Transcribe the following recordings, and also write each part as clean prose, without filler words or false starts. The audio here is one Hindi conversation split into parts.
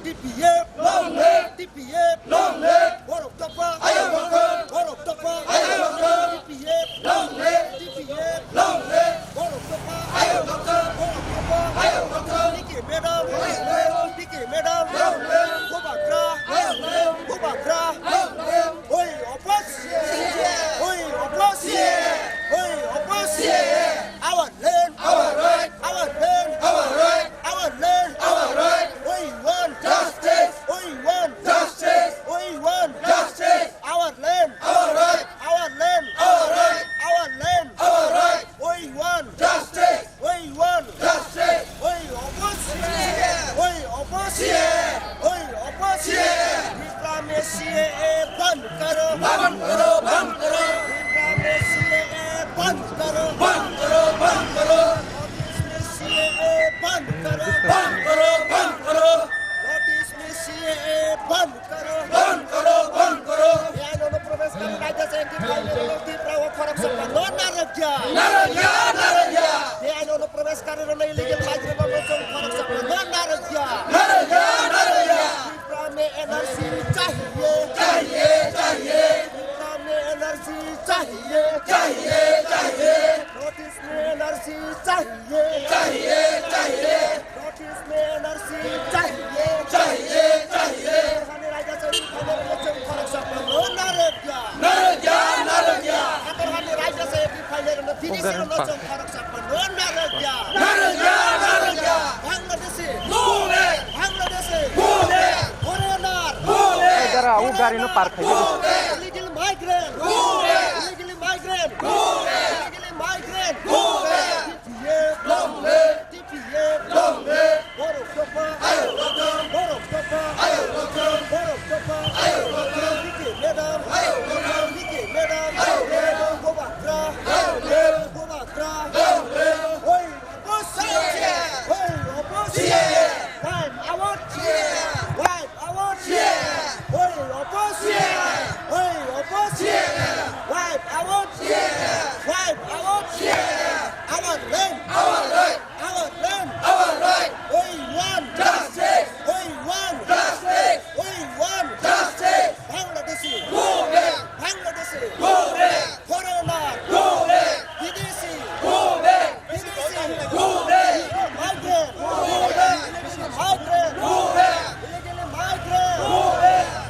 TPF, long live. TPF, long live. Borok Tapa, Borok Tapa, TPF, long live. TPF, long live. Borok Tapa, Borok Tapa, Niki Madam, go back, oi, opposition, our land, our right, our land, our right, our land, our right, we want justice, we want justice, we want justice, our land, our right, our land, our right, our land, our right, we want justice, we want justice, we opposition, diplomacy बंद करो, बंद करो, बंद करो, diplomacy बंद करो, बंद करो, बंद करो, बंद करो, बंद करो, बंद करो, बंद करो, बंद करो, बंद करो, यानो प्रवेश करने राजा से की प्राइवेट प्राव फरक से बंद नारज्या, नारज्या, नारज्या, यानो प्रवेश करने नहीं लीगल माजरे बंद से फरक से बंद नारज्या, नारज्या, नारज्या, में एनर्जी चाहिए, चाहिए, चाहिए, में एनर्जी चाहिए, चाहिए, चाहिए, नोटिस में एनर्जी चाहिए, चाहिए, चाहिए, नोटिस में एनर्जी चाहिए, चाहिए, चाहिए, खाने राजा से खाने बच्चों को फरक सब नारज्या, नारज्या, नारज्या, अगर खाने राजा से भी फाइनल में फिनिश में बच्चों को फरक सब नारज्या, नारज्या, नारज्या, बांग्लादेश गाड़ी न पार्क है illegal migrant illegally migrant illegally migrant TPF long live TPF long live Borok Tapa Borok Tapa Borok Tapa Niki Madam go back oi opposition wipe out our land, our right, our land, our right. We want justice. We want justice. We want justice. Bangladesh, go back. Bangladesh, go back. Foreigner, go back. Videsi, go back. Videsi, go back. Migrant, go back. Migrant, go back. Illegally migrant, go back.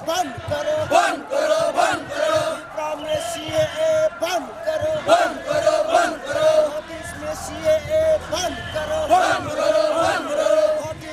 बंद करो, बंद करो, बंद करो, बंद करो, बंद करो, बंद करो, इसमें CAA बंद करो, बंद करो, बंद करो,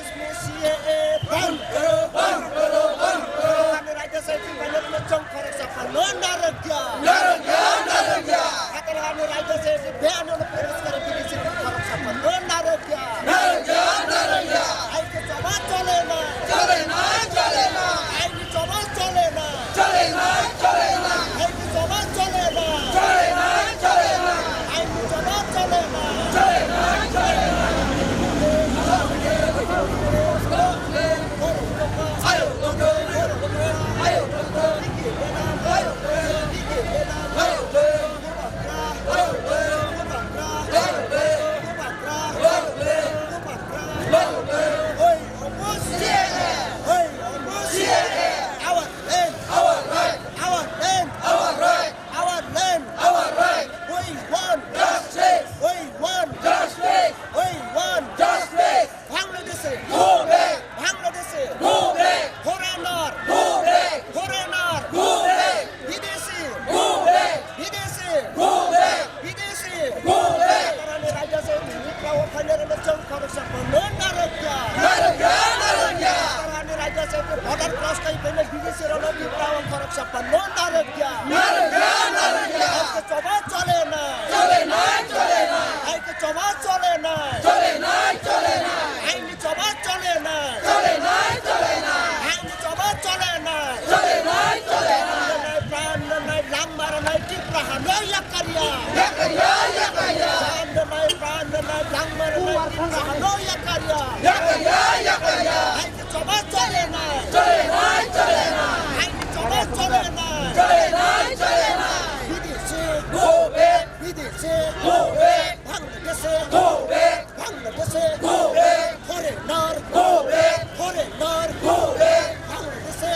इसमें CAA बंद करो, बंद करो, बंद करो, हमें राज्य से की बजट में चौक फरक सफल नारज्या, नारज्या, नारज्या, अगर हमें राज्य से बयान और प्रवेश करें कि किसी को फरक सफल नारज्या, नारज्या, नारज्या, आई के जवाब चले ना, चले ना, चले ना, आई के जवाब चले ना, चले ना, चले ना, आई के जवाब चले ना, चले ना, चले ना, आई के जवाब चले ना, चले ना, चले ना, चले ना Ano yakarya? Aini coba chole na. Aini coba chole na. Bidesi Bangladeshe foreigner Bangladeshe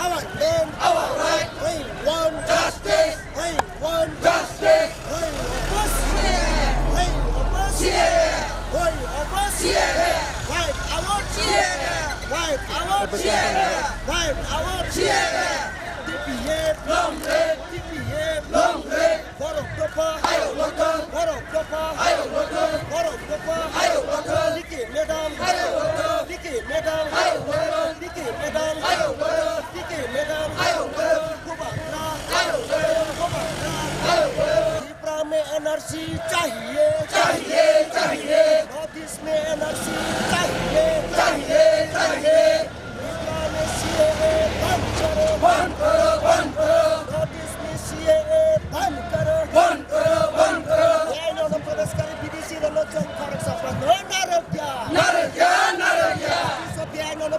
our land our right we want justice we want justice we energy चाहिए नॉर्थ ईस्ट में एनर्जी चाहिए में CAA बंद करो नॉर्थ ईस्ट में CAA बंद करो न्यायालय प्रवेशकारी विदेशी रलोचन फरक संपन्न नारक्या न्यायालय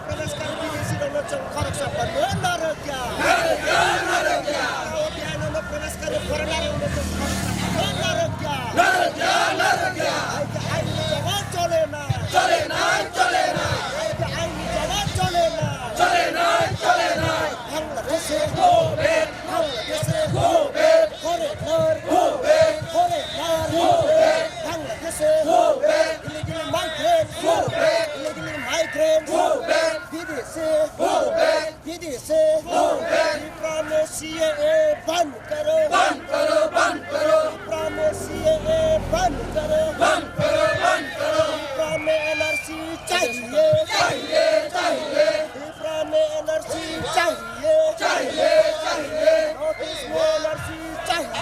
प्रवेशकारी विदेशी रलोचन फरक संपन्न नारक्या न्यायालय प्रवेशकारी फॉरेनर रलोचन फरक संपन्न नारक्या आईनी जवाब चले ना आईनी जवाब चले ना Bangladesh foreigner Bangladesh illegally migrants विदेश में CAA बंद करो में CAA बंद करो में NRC चाहिए में NRC चाहिए नॉर्थ ईस्ट में NRC चाहिए नॉर्थ ईस्ट में NRC चाहिए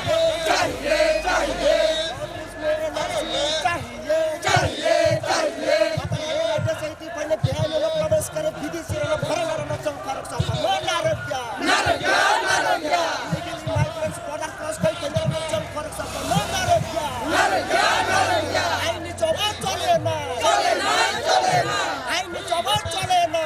सहित पहले ध्यान प्रवेश करे विदेशी फॉरेनर फरक संपन्न नारक्या माइग्रेंट्स बॉर्डर क्रॉस कर फरक संपन्न नारक्या आईनी जवाब चले ना आईनी जवाब चले ना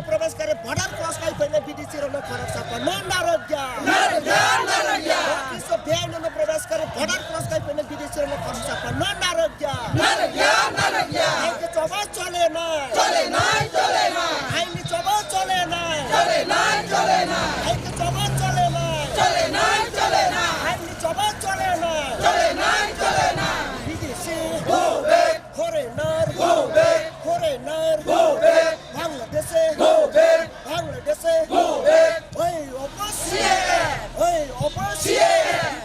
प्रवेश करे बॉर्डर क्रॉस कर पहले विदेशी फरक संपन्न नारक्या प्रवेश करे बॉर्डर क्रॉस कर पहले विदेशी फरक संपन्न नारक्या आईनी जवाब चले ना आईनी जवाब चले ना आईनी जवाब चले ना आईनी जवाब चले ना विदेशी foreigner Bangladesh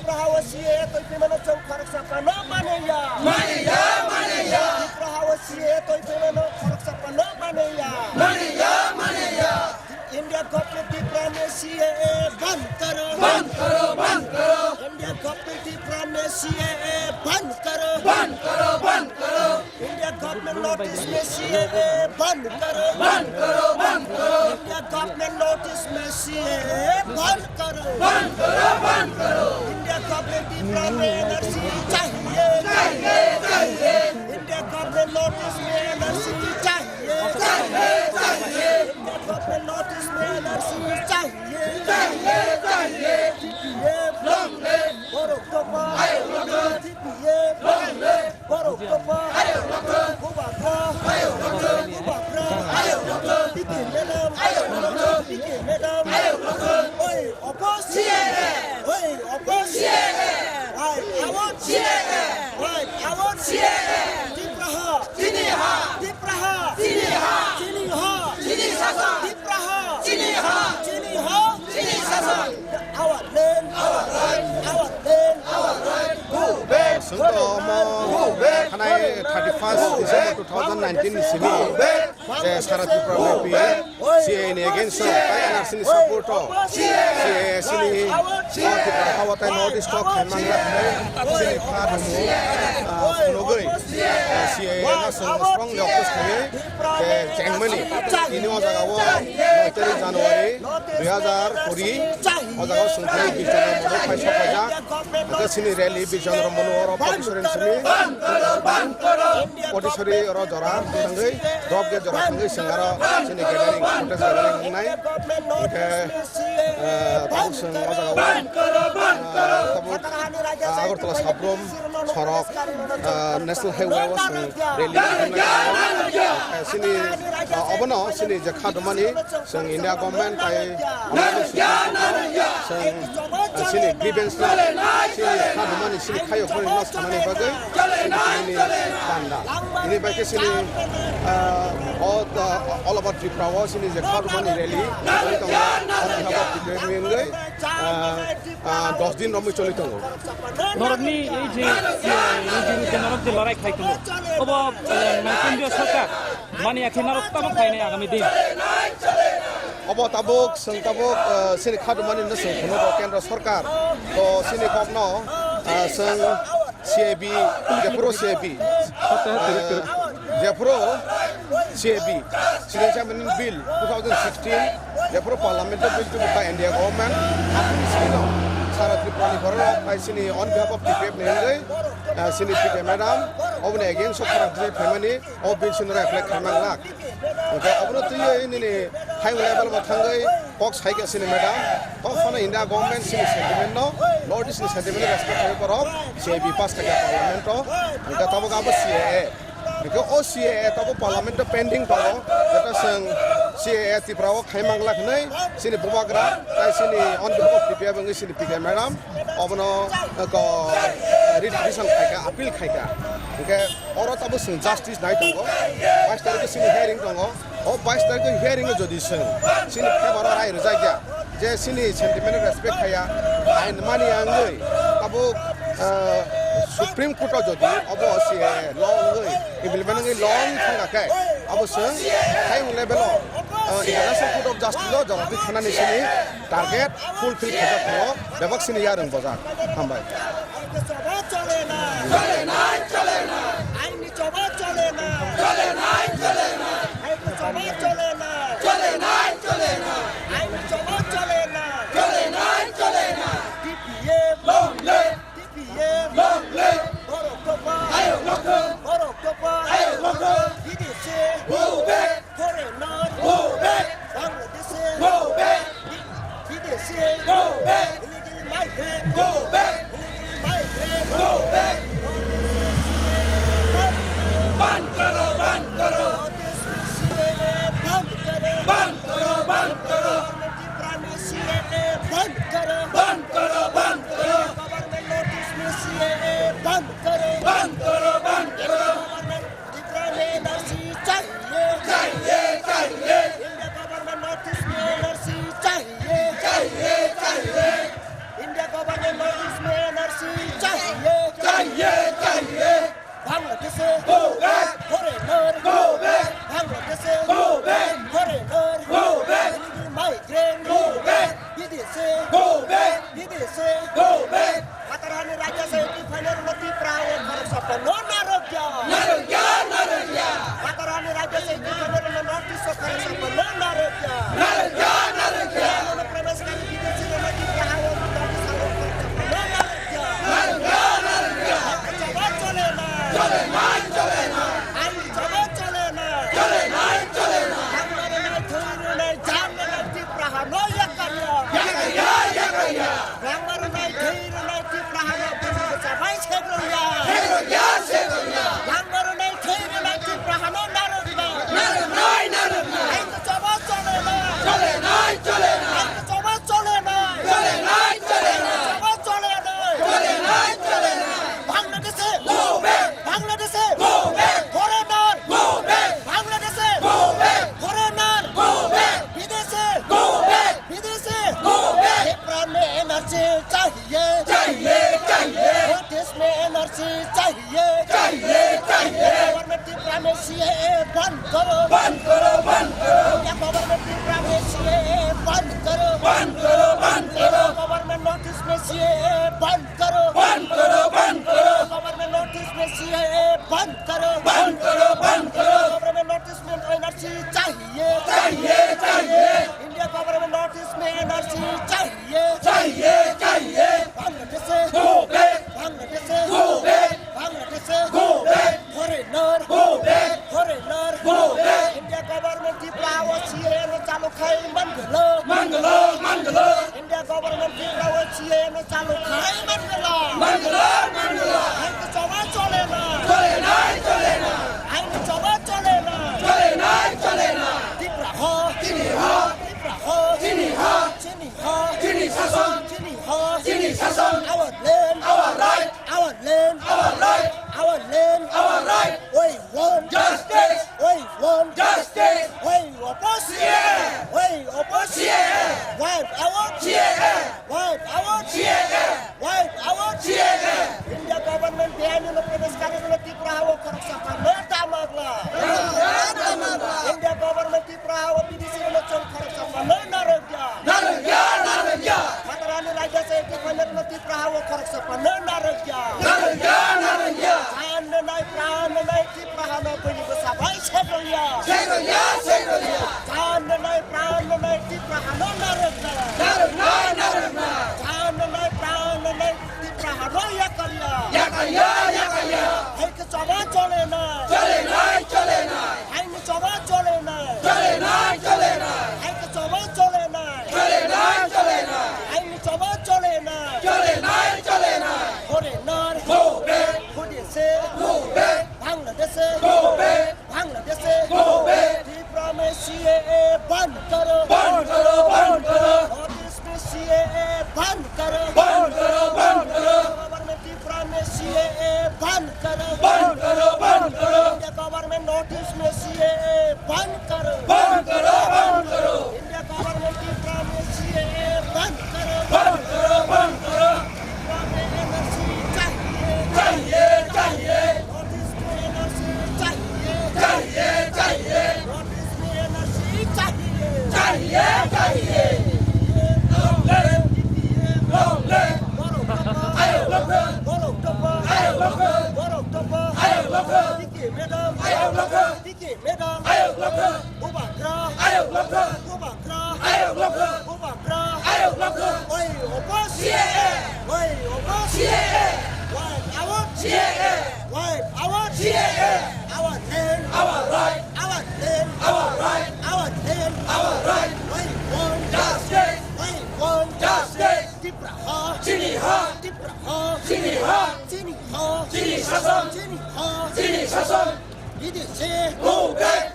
Prahawa CAA to ipinano chong farak sapano maneya Prahawa CAA to ipinano farak sapano maneya CAA बंद करो बंद करो बंद करो इंडिया गवर्नमेंट की प्रॉमिस CAA बंद करो बंद करो बंद करो इंडिया गवर्नमेंट नोटिस में CAA बंद करो बंद करो बंद करो इंडिया गवर्नमेंट नोटिस में CAA बंद करो बंद करो बंद करो इंडिया गवर्नमेंट की प्रॉमिस चाहिए चाहिए चाहिए इंडिया गवर्नमेंट नोटिस में एनआरसी चाहिए चाहिए चाहिए इंडिया गवर्नमेंट नोटिस में एनआरसी चाहिए चाहिए चाहिए TPA बंगले बरोक्टोपा TPA बंगले बरोक्टोपा कुबाग्रा कुबाग्रा बिकिन मैडम ओए अपोज ओए oppose I want CAA I want CAA Dipraha Chiniha Dipraha Chiniha Chiniha Chini Sasan Dipraha Chiniha Chiniha Chini Sasan our land our right our land our right go back Go back 하나의 31st December 2019 sini sarat Tripurai CAA against NRC support CAA sini Hawatan notice talk Hemangla sini Khadamu Nogoi CAA na strong opus kami Chengmani ini ojagawo 9 January 2020 ojagawo sungkai bijana mono paisa paja ada sini rally bijana mono oro Potisori sini Potisori oro jora sangai drop ge jora sangai sengara sini gathering protest gathering nai ke tabu seng ojagawo Agartala Sabrom Sorok National Highway was rally sini abono sini Jakhadmani sing India government kai sini grievance sini Khadmani sini khayo kori nas khamani bagai sini tanda ini bagai sini all about Tripura sini Jakhadmani rally ini tong habab dimengai 10 din romi choli tong নরকনি এই যে নরক যে লড়াই খাইছিল অব কেন্দ্রীয় সরকার মানে এখন নরক তাবো খাইনে আগামী দিন অব তাবুক সং তাবুক সিনি খাদমানি ন সং খনো কেন্দ্র সরকার তো সিনি কবন song CAB Jepro CAB Jepro CAB sini chairman bill 2016 Jepro parliamentary bill to by India government sini Sarat Tripurai Borok by sini on behalf of PPF Nengai sini PK Madam obne again so for family of bill sini reflect Hamang Lak okay obno tuye ini high level mathangai box high ke sini Madam of fana India government sini sentiment no Lord sini sentiment respect kare korok CAB pass ke parliament to okay tabo ga CAA because CAA tabo parliament pending to eta sing CAA Tripura Hamang Lak nai sini Bubagra tai sini on behalf of PPF ngai sini PK Madam obno ko revision khaika appeal khaika okay oro tabo sing justice nai tongo 22 tarik sini hearing tongo o 22 tarik hearing jodi sini khebara rai rajagya je sini sentiment respect khaya ain mani angai tabo Supreme Court jodi abo CAA law ngai implement ngai long thanga kai abo sing high level International Court of Justice lo jarabi khana ni sini target fulfill khaja ko bebak sini yarang bazar hambai India government notice में NRC चाहिए বিদেশে বিদেশে Matarani Raja Saiti Final Mati Prawa Karasapa no Narogya Matarani Raja Saiti Final Notice of Karasapa no Narogya No Premas Kali Bidesi Mati Prawa Notice of Karasapa no Narogya Chaba Cholena Ani Chaba Cholena Hamara Nai Thuru Nai Jamna Nai Praha no Yakaya Hamara Nai Thuru Nai Praha Sabai Segroya Hamara Nai Thuru Nai Praha no Narogya Ai Chaba Cholena Ai Chaba Cholena Bangladesh foreigner Bangladesh foreigner विदेशे पेपर में एनर्जी चाहिए देश में एनर्जी चाहिए गवर्नमेंट की प्राइमेसी बंद करो गवर्नमेंट की प्राइमेसी बंद करो गवर्नमेंट नोटिस में सीए बंद करो गवर्नमेंट नोटिस में सीए बंद करो गवर्नमेंट नोटिस में एनर्जी चाहिए इंडिया गवर्नमेंट नोटिस में एनर्जी चाहिए बांग्लादेश फॉरेनर इंडिया गवर्नमेंट की प्राइवेट सीए ने चालू खाई मंगलो इंडिया गवर्नमेंट की प्राइवेट सीए ने चालू खाई मंगलो आई तो चौबा चलेना तिप्रा हो Chini Sason our land our right we want justice we want opposition wipe our India government behind the previous government Tiprawa corruption Tamagla India government Tiprawa PDC election corruption Narogya Matarani Raja Saiti Final Mati Prawa corruption Narogya Pranai Tipraha no Puni Sabai Segoya Pranai Tipraha no Narogya Pranai Tipraha no Yakaya Hai ke chaba cholena Hai ke chaba cholena Hai ke chaba cholena Hai ke chaba cholena Foreigner Bangladesh diplomacy बंद करो नॉर्थ में सीए बंद करो गवर्नमेंट diplomacy बंद करो इंडिया गवर्नमेंट नोटिस में सीए बंद करो इंडिया गवर्नमेंट diplomacy बंद करो चाहिए नोटिस में एनर्जी चाहिए नोटिस में एनर्जी चाहिए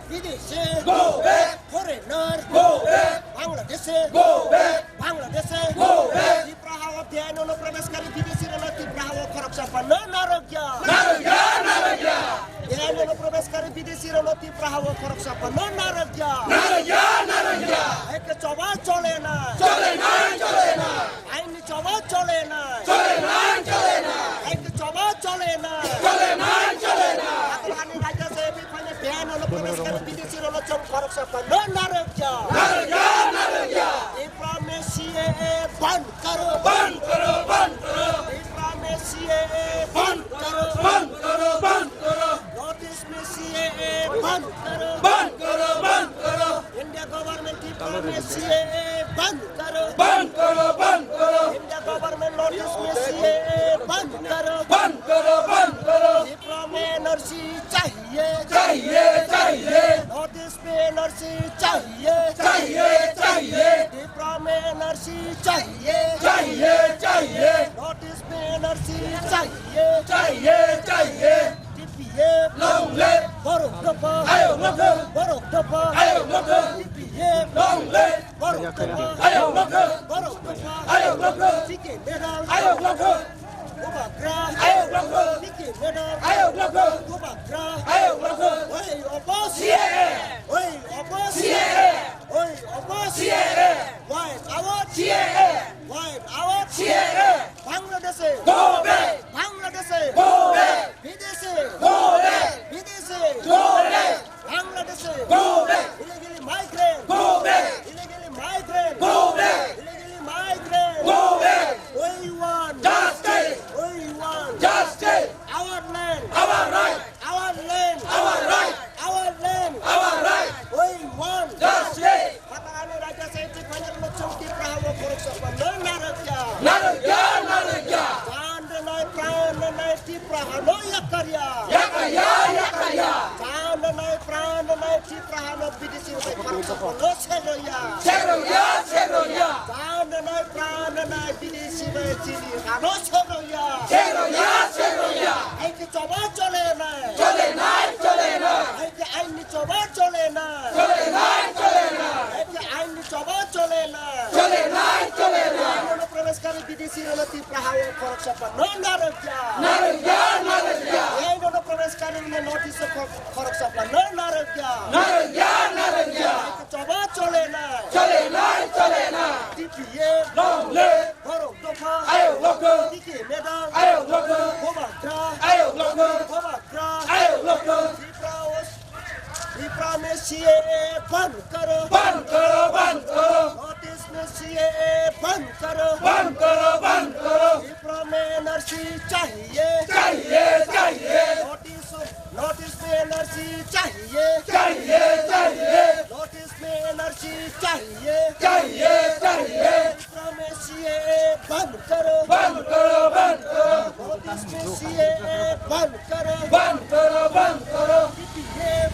विदेशे foreigner Bangladesh Tiprahawa Piano no Premas Kali Bidesi no Tiprahawa corruption Narogya Piano no Premas Kali Bidesi no Tiprahawa corruption Narogya Hai ke chaba cholena Ai ni chaba cholena Hai ke chaba cholena Matarani Raja Saiti Final Piano no Premas Kali Bidesi no corruption Narogya diplomacy बंद करो बंद करो बंद करो त्रिपुरा में सीएए बंद करो बंद करो बंद करो नॉर्थ ईस्ट में सीएए बंद करो बंद करो बंद करो इंडिया गवर्नमेंट त्रिपुरा में सीएए बंद करो बंद करो बंद करो इंडिया गवर्नमेंट नॉर्थ ईस्ट में सीएए बंद करो बंद करो बंद करो त्रिपुरा में एनआरसी चाहिए चाहिए चाहिए नॉर्थ ईस्ट में एनआरसी चाहिए चाहिए चाहिए त्रिपुरा में एनआरसी चाहिए चाहिए चाहिए नॉर्थ ईस्ट में एनआरसी चाहिए चाहिए चाहिए टीपीएफ Long live बरोक दफा आयो लखो बरोक दफा आयो लखो टीपीएफ Long live बरोक दफा आयो लखो बरोक दफा आयो लखो टीके मेडल आयो लखो गोबाग्रा आयो लखो टीके मेडल आयो लखो गोबाग्रा आयो लखो ओए अबस CAA ओए अबस CAA ओए अबस CAA वाइट आवाज CAA वाइट आवाज CAA বাংলাদেশে Go back বাংলাদেশে Go back বিদেশে Go back বিদেশে Go back বাংলাদেশে Go back illegally migrant Go back illegally migrant Go back illegally migrant Go back we want Justice we want Justice our land Our right our land Our right our land Our right we want Justice Patangan Raja Saiti banyak mencungki perahu korek sopan narasya Naraya Naraya Jandanai prananai ti prahano yakarya Yakaya Yakaya Jandanai prananai ti prahano bidisi ubai korek sopan no seroya Seroya Seroya Jandanai prananai bidisi ubai chili hano seroya Seroya Seroya Aiki coba chole na Chole nai chole na Aiki aini coba chole na Chole nai chole na Aiki aini coba chole na Chole nai chole na Ano prabeskari bidisi relati prahawo korek sopan no narasya Naraya Naraya Ano prabeskari ne notice korek sopan no narasya Naraya Naraya coba chole na Chole nai chole na TPF Long live Borok Dofa Ayo loko Tiki Medal Ayo loko Gobagra Ayo loko Gobagra Ayo loko Tripura में सीएए बंद करो बंद करो बंद करो नॉर्थ ईस्ट में सीएए बंद करो बंद करो बंद करो त्रिपुरा में एनआरसी चाहिए चाहिए चाहिए नॉर्थ ईस्ट में एनआरसी चाहिए चाहिए चाहिए नॉर्थ ईस्ट में एनआरसी चाहिए चाहिए चाहिए त्रिपुरा में सीएए बंद करो बंद करो बंद करो नॉर्थ ईस्ट में सीएए बंद करो बंद करो बंद करो TPF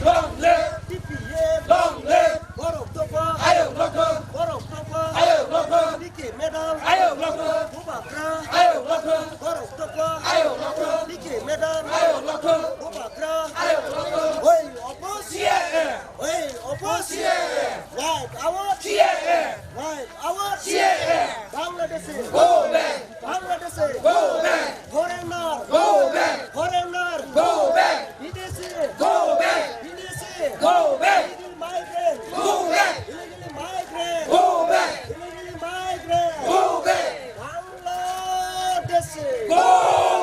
Long live TPF Long live baroque दफा Ayo loko बरोक दफा Ayo loko टीके medal Ayo loko गोबाग्रा Ayo loko baroque दफा Ayo loko टीके medal Ayo loko गोबाग्रा Ayo loko ओए अबस CAA ओए अबस CAA राइट आवाज CAA राइट आवाज CAA बांग्लादेशे Go back बांग्लादेशे Go back foreigner Go back foreigner Go back विदेशी Go back विदेशी Go back illegal migrant Go back illegally migrant Go back illegally migrant Go back বাংলাদেশে Go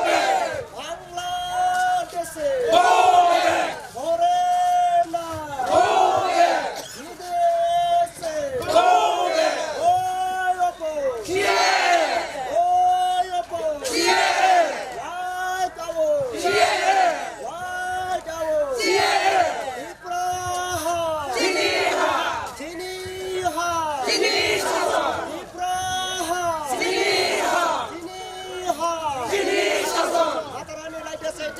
back বাংলাদেশে Go back foreigner Go back বিদেশে Go back ওই অপর CAA ওই অপর CAA right hour CAA right hour CAA Tripura Siniha চিনিহা Sinisha Tripura Siniha চিনিহা Sinisha Matarani like I said,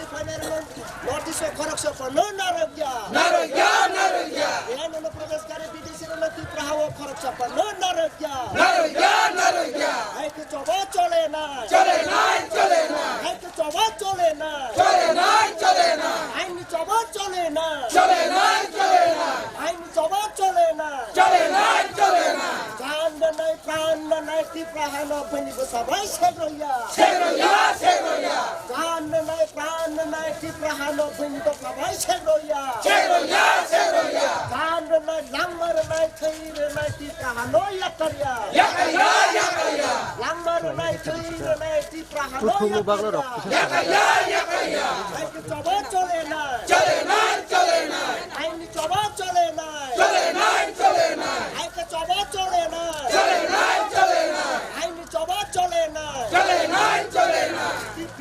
notice of correction for no naragya. Naraya Naraya Yan on the progress carry BDC no Tiprahawa correction for no naragya. Naraya Naraya I could choba chole na. Chole nai chole na I could choba chole na. Chole nai chole na I need choba chole na. Chole nai chole na I need choba chole na. Chole nai chole na Jandanai prananai Tiprahano Penigo Sabai Segoya. Seroya Seroya Jandanai prananai Tiprahano Penigo Sabai Segoya. Seroya Seroya Jandanai Lammaranai Tairanai Tiprahano Yakarya. Yakaya Yakaya Lammaranai Tairanai Tiprahano Yakarya. Yakaya Yakaya I can choba chole na. Chole nai chole na I need choba chole na. Chole nai chole na I can choba chole na. Chole nai chole na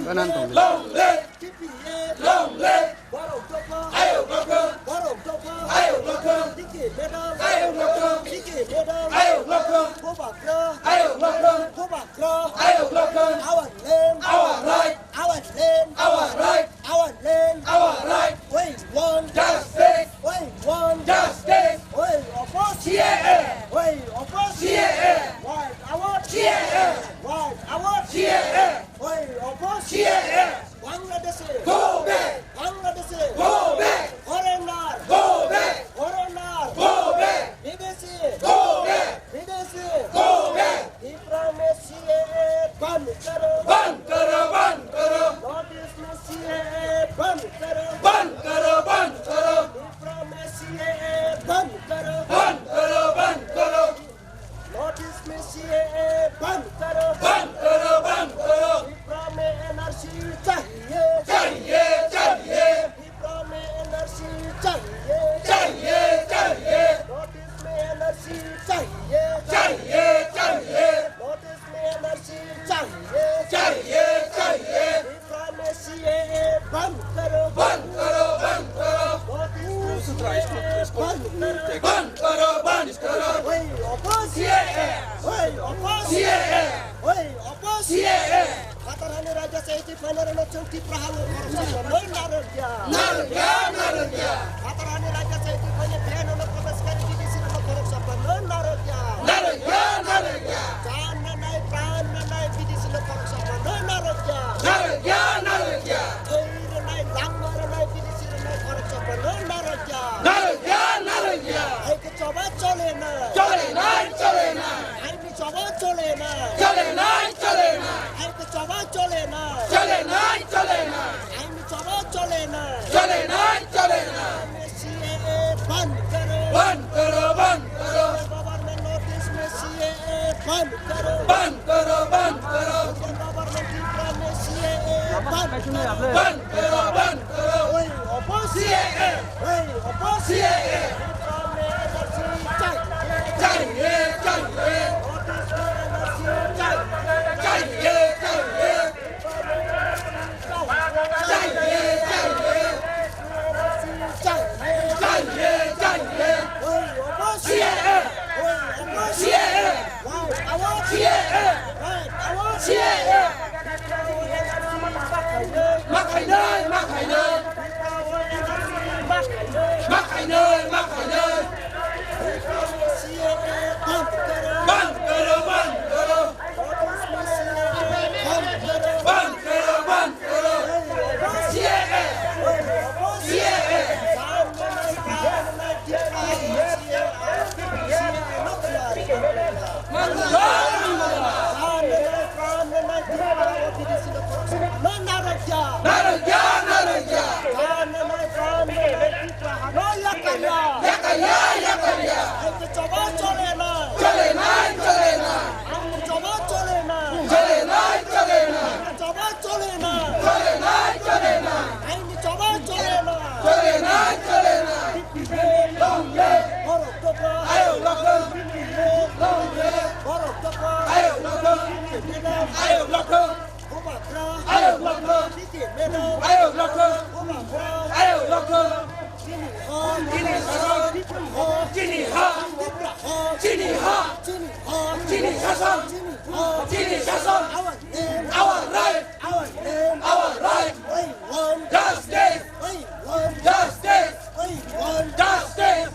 Banan tong. Long live, TPF, long live, Borok Topa, ayo blocker, Borok Topa, ayo blocker, Diki Medam, ayo blocker, Diki Medam, ayo blocker, Kobakra, ayo blocker, Kobakra, ayo blocker, our land, our right, our land, our right, our land, our right, we want justice, we want justice, we oppose CAA, we oppose CAA, why our CAA, why our CAA, we oppose CAA, Bangladesh go back, Bangladesh go back, foreigner go back, foreigner go back, Bidesi go back, Bidesi go back, Diplomacy बंद करो बंद करो, बंद करो, नोटिस में CAA बंद करो बंद करो, बंद करो, डिप्लोमेसी बंद करो बंद करो, बंद करो, नोटिस में CAA बंद करो बंद करो, बंद करो, डिप्लो में एनआरसी चाहिए चाहिए, चाहिए, डिप्लो में एनआरसी चाहिए चाहिए, चाहिए, नोटिस में एनआरसी चाहिए चाहिए, चाहिए, नोटिस में एनआरसी चाहिए चाहिए, चाहिए, डिप्लो में CAA बंद करो बंद करो, बंद करो, नोटिस में CAA बंद करो बंद करो, बंद करो, वही oppose CAA, वही oppose CAA, वही oppose CAA, Katarani Raja Saiti Panorama Chunti Prahalu no Narogya Narogya, Narogya, Katarani Raja Saiti Panorama no Provaskari Bidisi no Korosapa no Narogya Narogya, Narogya, Pran Nanai Bidisi no Korosapa no Narogya Narogya, Narogya, Nai Langmar Nai Bidisi no Korosapa no Narogya Narogya, Narogya, Hai Choba Chole na चले ना, चले ना, Hai Choba Chole na चले ना, चले ना, Hai Choba Chole na चले ना, चले ना, Hai Choba Chole na चले ना, चले ना, CAA बंद करो बंद करो, बंद करो, गवर्नमेंट नोटिस में CAA बंद करो बंद करो, बंद करो, गवर्नमेंट डिप्लोमेसी में CAA बंद करो बंद करो, बंद करो, वही oppose CAA, वही oppose CAA, डिप्लोमेसी चाहिए चाहिए, चाहिए, नोटिस में एनआरसी चाहिए चाहिए, चाहिए, चाहिए, चाहिए, चाहिए चाहिए, चाहिए, वही oppose CAA, वही oppose CAA, why our CAA, why our CAA, mắc phải nơi, mắc phải nơi, mắc phải nơi, mắc phải nơi, बंद करो, बंद करो, बंद करो, बंद करो, CAA, CAA, Narogya, Narogya, yakaya, yakaya, चले ना, चले ना, चले ना, चले ना, चले ना, चले ना, चले ना, चले ना, long live, ayo blocker, long live, ayo blocker, ayo blocker, ayo blocker, ayo blocker, ayo blocker, Chini ha, Chini ha, Chini Shasam, Chini Shasam, our right, justice, justice, justice,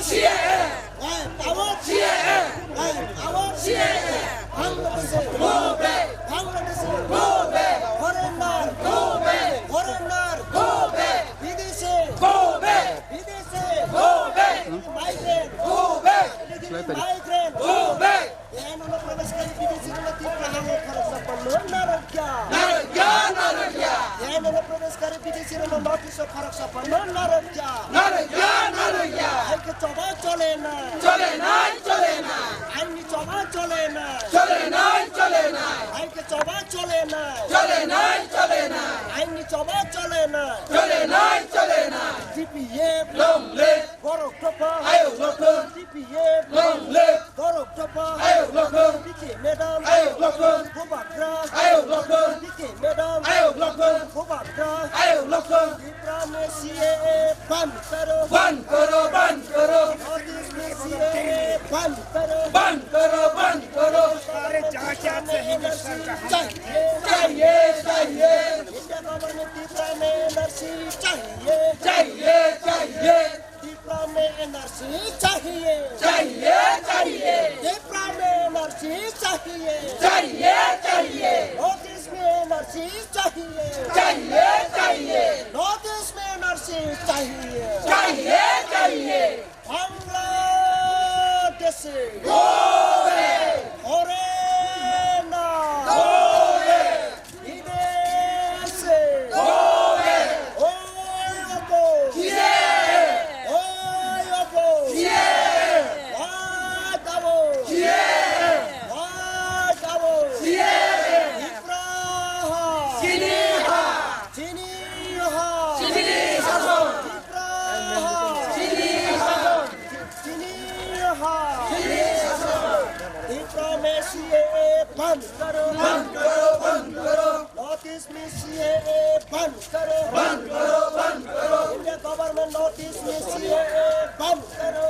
CAA, CAA, CAA, CAA, go back, go back, go back, go back, go back, go back, Migrant, go back, migrant, go back, yan ang naprabas kayo bidisi ng natin prahango para sa panunaragya. Narogya, Narogya, Yan ang naprabas kayo bidisi ng notice of para sa panunaragya. Narogya, Narogya, Ay kachoba chole na, चले ना, चले ना, ay ni choba chole na, चले ना, चले ना, ay kachoba chole na, चले ना, चले ना, ay ni choba chole na. चले ना, चले ना, TPF, long live, Borok Topa, ayo blocker, TPF, long live, Borok Topa, ayo blocker, Diki Medam, ayo blocker, Kobakra, चाहिए इंडिया गवर्नमेंट त्रिपुरा में एनआरसी चाहिए त्रिपुरा में एनआरसी चाहिए त्रिपुरा में एनआरसी चाहिए नॉर्थ ईस्ट में एनआरसी चाहिए नॉर्थ ईस्ट में एनआरसी चाहिए बांग्लादेश बंद करो नॉर्थ ईस्ट में सीएए बंद करो इंडिया गवर्नमेंट नॉर्थ ईस्ट में सीएए बंद करो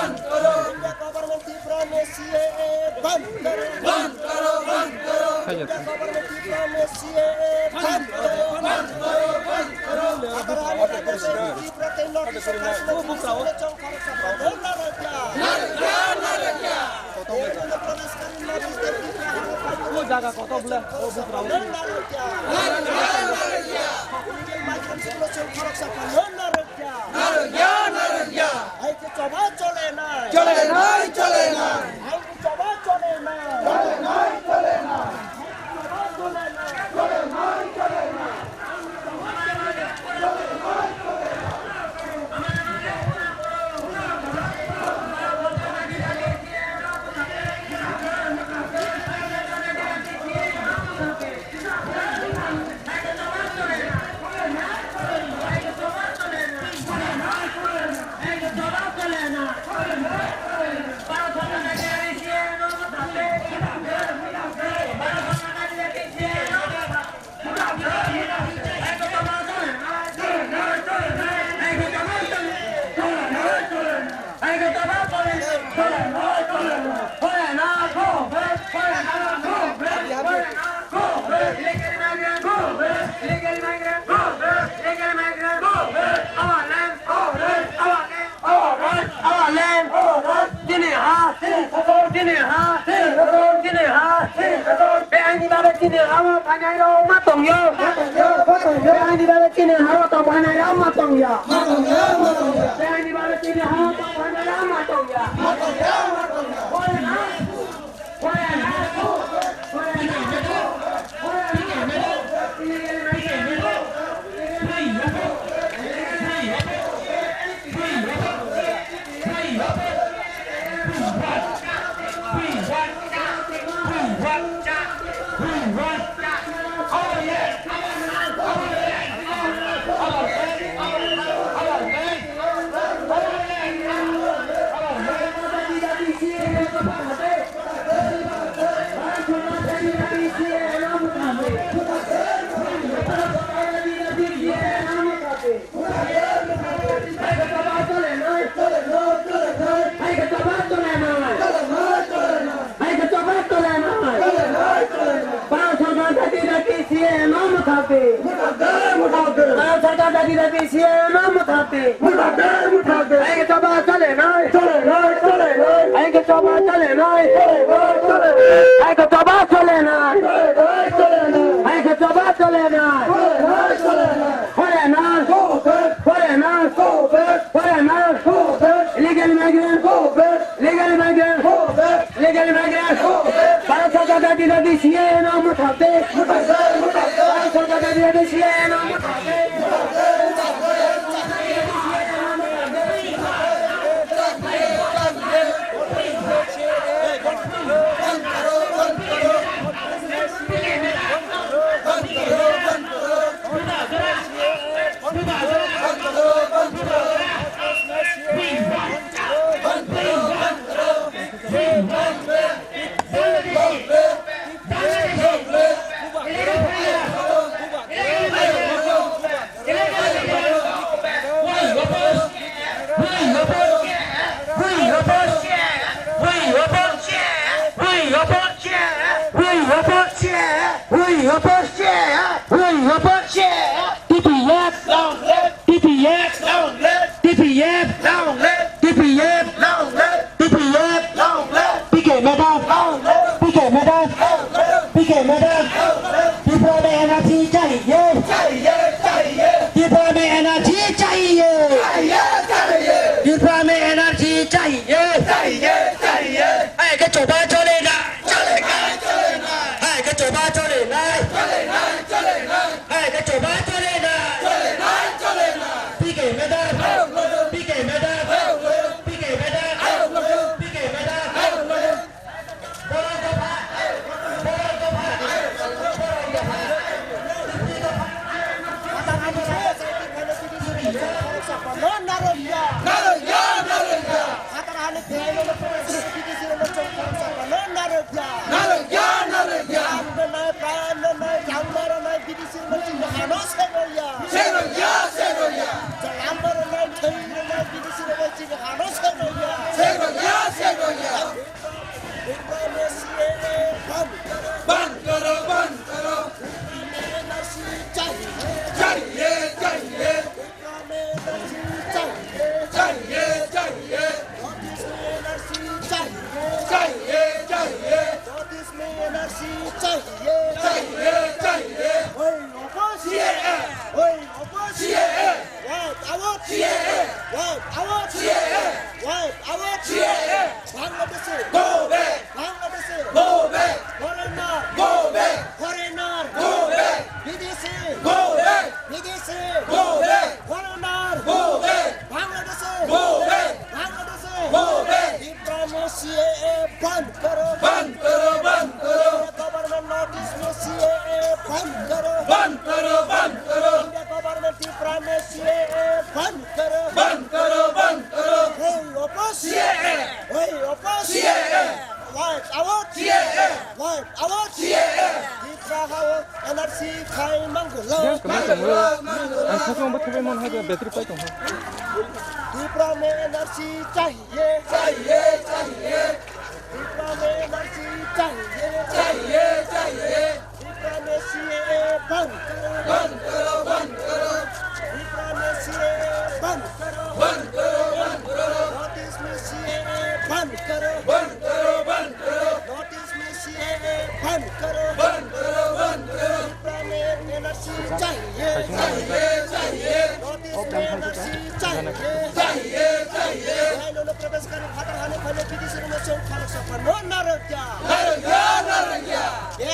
इंडिया गवर्नमेंट त्रिपुरा में सीएए बंद करो इंडिया गवर्नमेंट त्रिपुरा में सीएए बंद करो अगर हम त्रिपुरा के नॉर्थ ईस्ट में ও জায়গা কত বলে ও বুকরাও opposite. We opposite. TPF long left. TPF long left. TPF long left. TPF long left. TPF long left. PK madam long left. PK madam long left. PK madam long left. People में एनर्जी चाहिए. चाहिए चाहिए. People में एनर्जी चाहिए. चाहिए चाहिए. People में एनर्जी चाहिए. चाहिए चाहिए. है कि चोबा चलेगा. चलेगा चलेगा. है कि चोबा चलेगा. चलेगा चलेगा. है कि चोबा चलेगा. चलेगा चलेगा. PK madam. PK madam. PK madam. PK madam. बंद करो बंद करो चाहिए चाहिए चाहिए चाहिए चाहिए चाहिए चाहिए चाहिए Go back! Go back! Go back! Go back! Go back! Go back! Go back! Go back! Go back! बंद करो बंद करो बंद करो गवर्नमेंट नोटिस में CAA बंद करो बंद करो बंद करो इंडिया गवर्नमेंट की प्राइम में CAA बंद करो बंद करो बंद करो Hey, opposite! CAA! Hey, opposite! CAA! Wipe out! CAA! Wipe out! CAA! Israel NRC khai manglo. 사정 버티면 하자 배터리 빠져. Dipra में NRC चाहिए. चाहिए चाहिए Dipra में NRC चाहिए. चाहिए चाहिए Dipra में CAA बंद करो. बंद करो बंद करो Dipra में CAA बंद करो. बंद करो बंद करो नोटिस में CAA बंद करो. बंद करो बंद करो नोटिस में CAA बंद करो. बंद करो बंद करो Dipra में NRC चाहिए. चाहिए चाहिए नोटिस में NRC चाहिए. चाहिए चाहिए इन्होंने प्रवेश कर खातर खाने पहले विदेशी में से उठाने सफर नो नारज्ञा. नरज्ञा नरज्ञा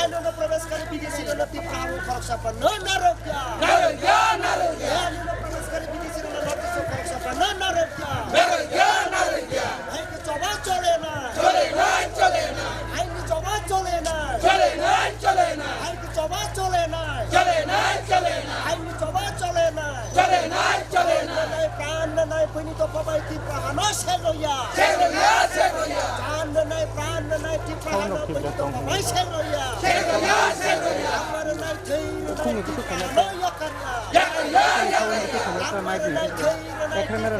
इन्होंने प्रवेश कर विदेशी में नती प्राणु खाने सफर नो नारज्ञा. नरज्ञा नरज्ञा इन्होंने प्रवेश कर विदेशी में नती से खाने सफर नो नारज्ञा. नरज्ञा नरज्ञा आई की चौबा चले ना. चले ना चले ना आई की चौबा चले ना. चले ना चले ना आई की चौबा चले ना. चले ना चले ना आई की चौबा चले ना. चले ना चले ना नहीं प्राण नहीं पुनी तो पबाई की प्राणो से लोया. सेगोया सेगोया प्राण नहीं प्राण नहीं की प्राणो पुनी तो पबाई से लोया. सेगोया सेगोया हमारे नहीं थे नहीं की प्राणो या करना. याकया याकया हमारे नहीं थे नहीं की प्राणो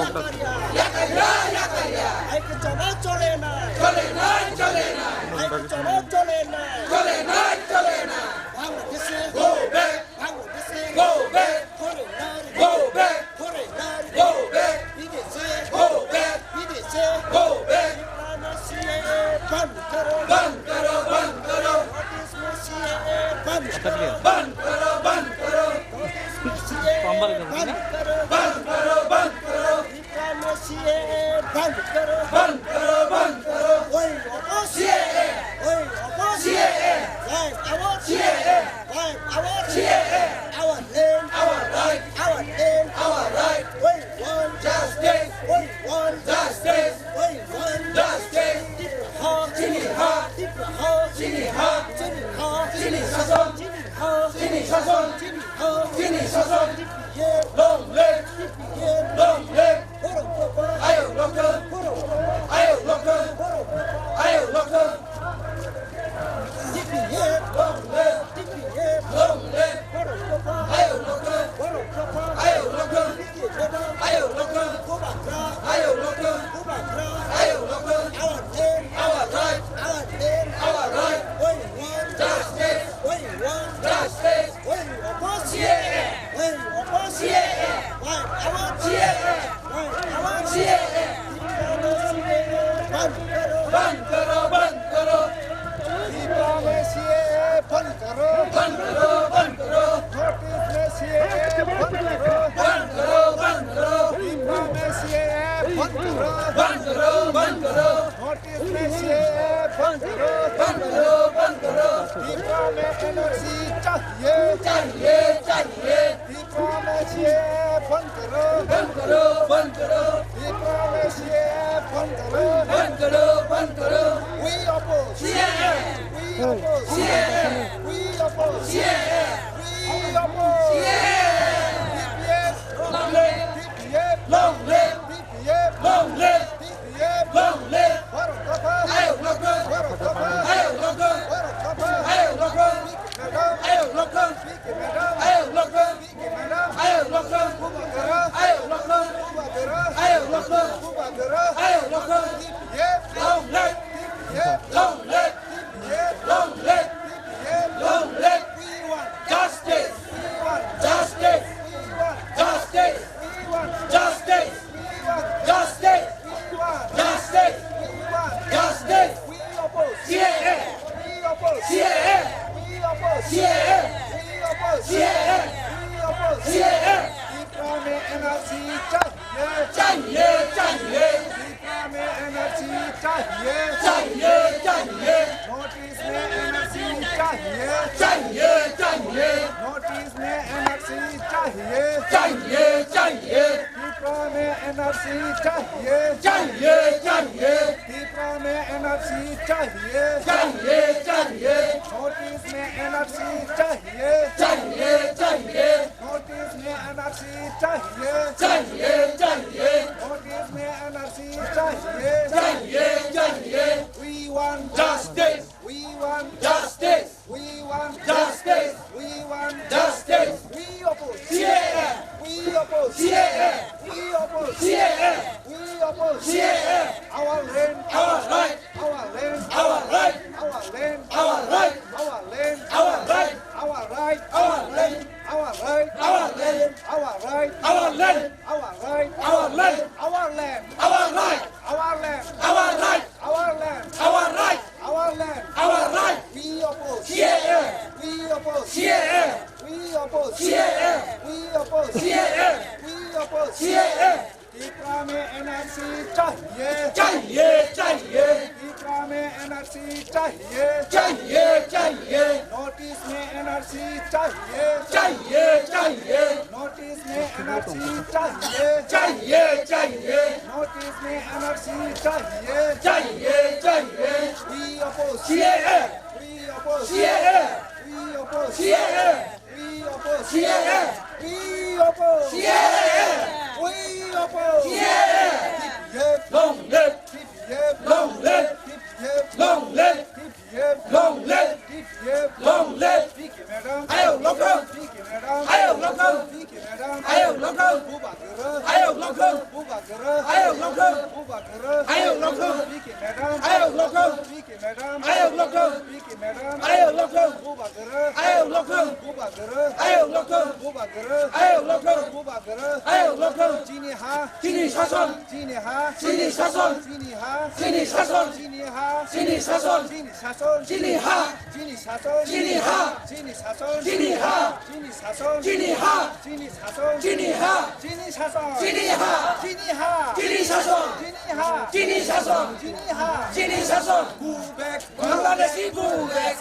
या करना. याकया याकया एक चौबा चले ना. चले ना चले ना एक चौबा चले ना. चले ना चले ना Bangladesh Go back Bangladesh Go back foreigner Go back foreigner Go back विदेशी Go back विदेशी Go back CAA बंद करो. बंद करो बंद करो नोटिस में CAA बंद करो. बंद करो बंद करो नोटिस में CAA बंद करो. बंद करो बंद करो दीपा में CAA बंद करो. बंद करो बंद करो ओए opposite. CAA ओए opposite. CAA Wipe out. CAA Wipe out. CAA Our land. our right Our land. our right We want justice We want justice We want justice Jiniha. Jiniha Jiniha. Jiniha Jiniha. Jini sason Jiniha. Jini sason Jiniha. Jini sason Yeah. long leg Yeah. long leg Poro. ayo local ayo local ayo local Yeah. long leg Yeah. long leg Poro. ayo local Poro. ayo local ayo local Go back. ayo local Go back. ayo local Our land. our right Our land. our right We want justice We want बंद करो बंद करो दीपरा में एनर्जी चाहिए चाहिए चाहिए दीपरा में ये बंद करो बंद करो बंद करो दीपरा में ये बंद करो बंद करो बंद करो We oppose CAA We oppose CAA We oppose CAA We oppose CAA DPF long live DPF long live DPF long live DPF long live Warok Kapa ayo local Warok Kapa ayo local Warok Kapa ayo local Madam ayo local Madam ayo local Madam ayo local Bubagara ayo local Bubagara ayo local Bubagara ayo local DPF long live DPF long live DPF long live DPF long live We want justice We want justice We want justice We want justice We want justice We want justice We want justice We oppose CAA We oppose CAA We oppose CAA We oppose CAA We oppose CAA Deepra में एनर्जी चाहिए चाहिए चाहिए दीपरा में एनर्जी चाहिए चाहिए चाहिए नोटिस में एनर्जी चाहिए चाहिए चाहिए नोटिस में एनर्जी चाहिए चाहिए चाहिए दीपरा में एनर्जी चाहिए चाहिए चाहिए दीपरा में एनर्जी चाहिए चाहिए चाहिए नोटिस में एनर्जी चाहिए चाहिए चाहिए नोटिस में एनर्जी चाहिए चाहिए चाहिए नोटिस में एनर्जी चाहिए चाहिए चाहिए We want justice We want justice We want justice We want justice We oppose CAA We oppose CAA We oppose CAA We oppose CAA Our land our right Our land our right Our land our right Our land our right Our right our land Our right our land Our right our land Our right our land Our land our right Our land our right Our land our right Our land our right We oppose CAA We oppose CAA We oppose CAA We oppose CAA We oppose CAA Deepra में एनर्जी चाहिए चाहिए चाहिए दीपरा में एनर्जी चाहिए चाहिए चाहिए नोटिस में एनर्जी चाहिए चाहिए चाहिए नोटिस में एनर्जी चाहिए चाहिए चाहिए नोटिस में एनर्जी चाहिए चाहिए चाहिए We oppose CAA We oppose CAA We oppose CAA We oppose CAA We oppose CAA We oppose CAA Yep long live Yep long live Yep long live Yep long live Yep long live Vicky madam ayo local Vicky madam ayo local Vicky madam ayo local Bubagara ayo local Bubagara ayo local Bubagara ayo local Vicky madam ayo local Vicky madam ayo local Vicky madam ayo local Bubagara ayo local Bubagara ayo local Bubagara ayo local Bubagara ayo local Chini ha Chini 사선 Chini ha Chini 사선 Chini ha Chini 사선 Chini ha Chini 사선 Chini sason Chini 하 Chini sason Chini 하 Chini sason Chini 하 Chini sason Chini 하 Chini sason Chini 하 Chini sason Chini 하 Chini ha Chini 사선 Chini ha Chini 사선 Chini ha Chini 사선 Go back 방글라데시 고백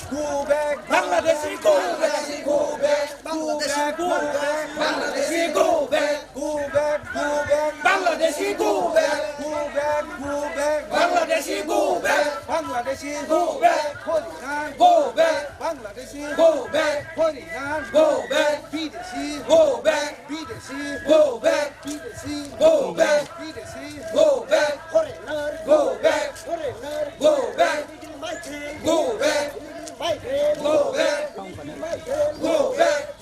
Go back 방글라데시 고백 Go back Bangladesh Go back 방글라데시 고백 Go back Go back 방글라데시 고백 Go back Go back 방글라데시 고백 Bangladeshi Go back Horinan 고백 Bangladeshi 고백 Horinan 고백 Bidesi 고백 Bidesi 고백 Bidesi 고백 Bidesi 고백 Foreigner 고백 Foreigner 고백 Migrant 고백 Migrant 고백 Migrant 고백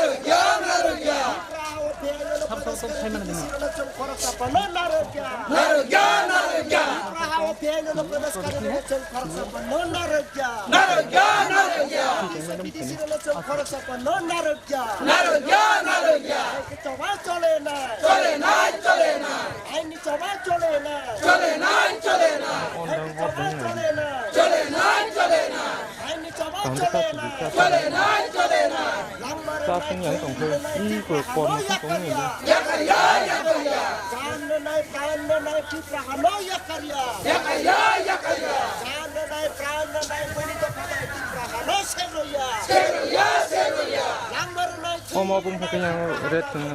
나르야 나르야 나르야 나르야 나르야 나르야 나르야 나르야 চলে না চলে না চলে না চলে না চলে না চলে না cảm giác thật sự cha sinh nhắn tổng thời đi của còn một số người nữa mau pun pakai yang red semua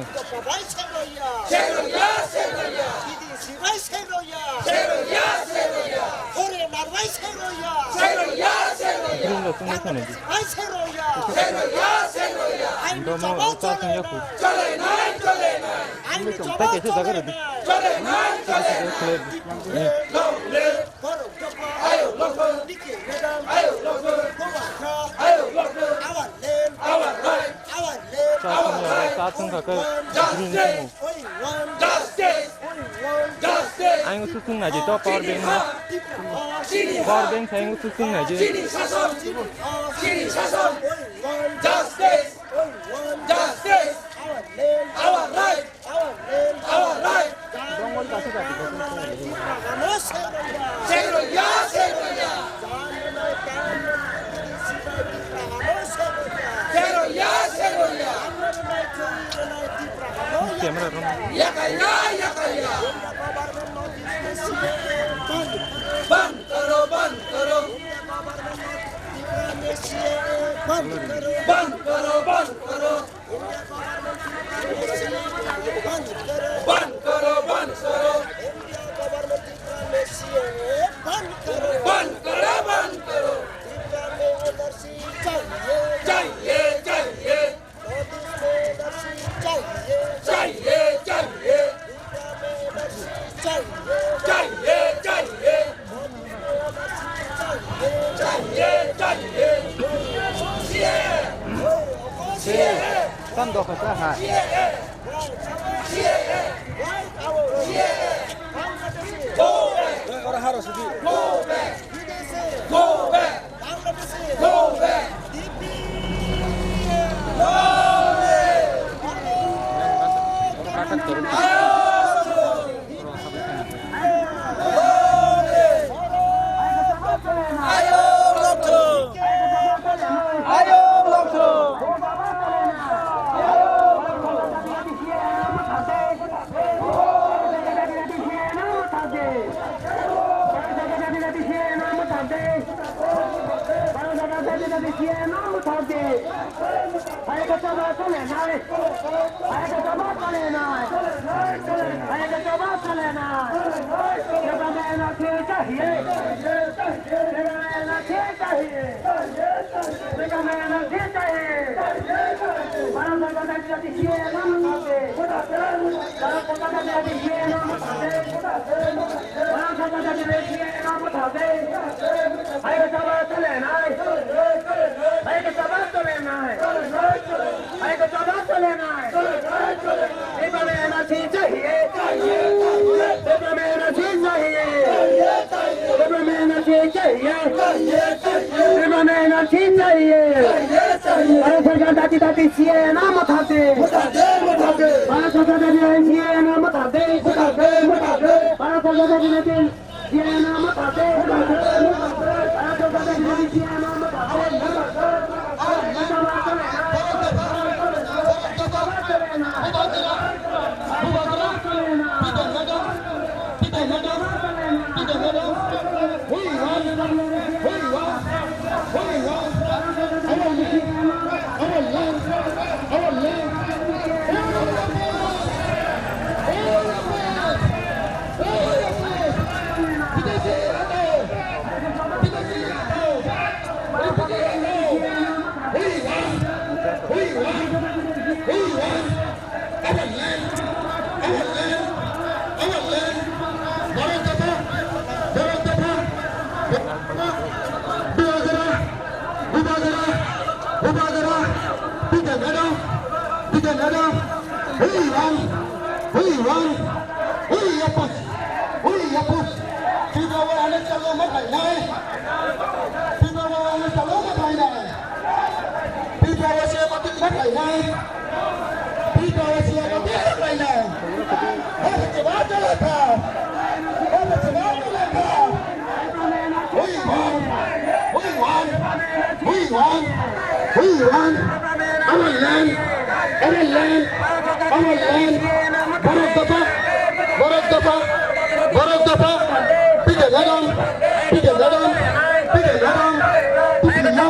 green lo semua sana di udah mau cha sinh nhắc của tak कैसे जगह रहती साथ का green anh có susung này to power bank saya có susung này chứ camera ron बंद करो बंद करो बंद करो बंद करो बंद करो बंद करो बंद करो बंद करो चाहिए चाहिए चाहिए चाहिए चाहिए चाहिए kan doh ka ha orang harus di go back go back go back akan turun We won! want our land, our land, our land. Bharat Dafa, pick a ladder, pick a ladder, pick a ladder, pick a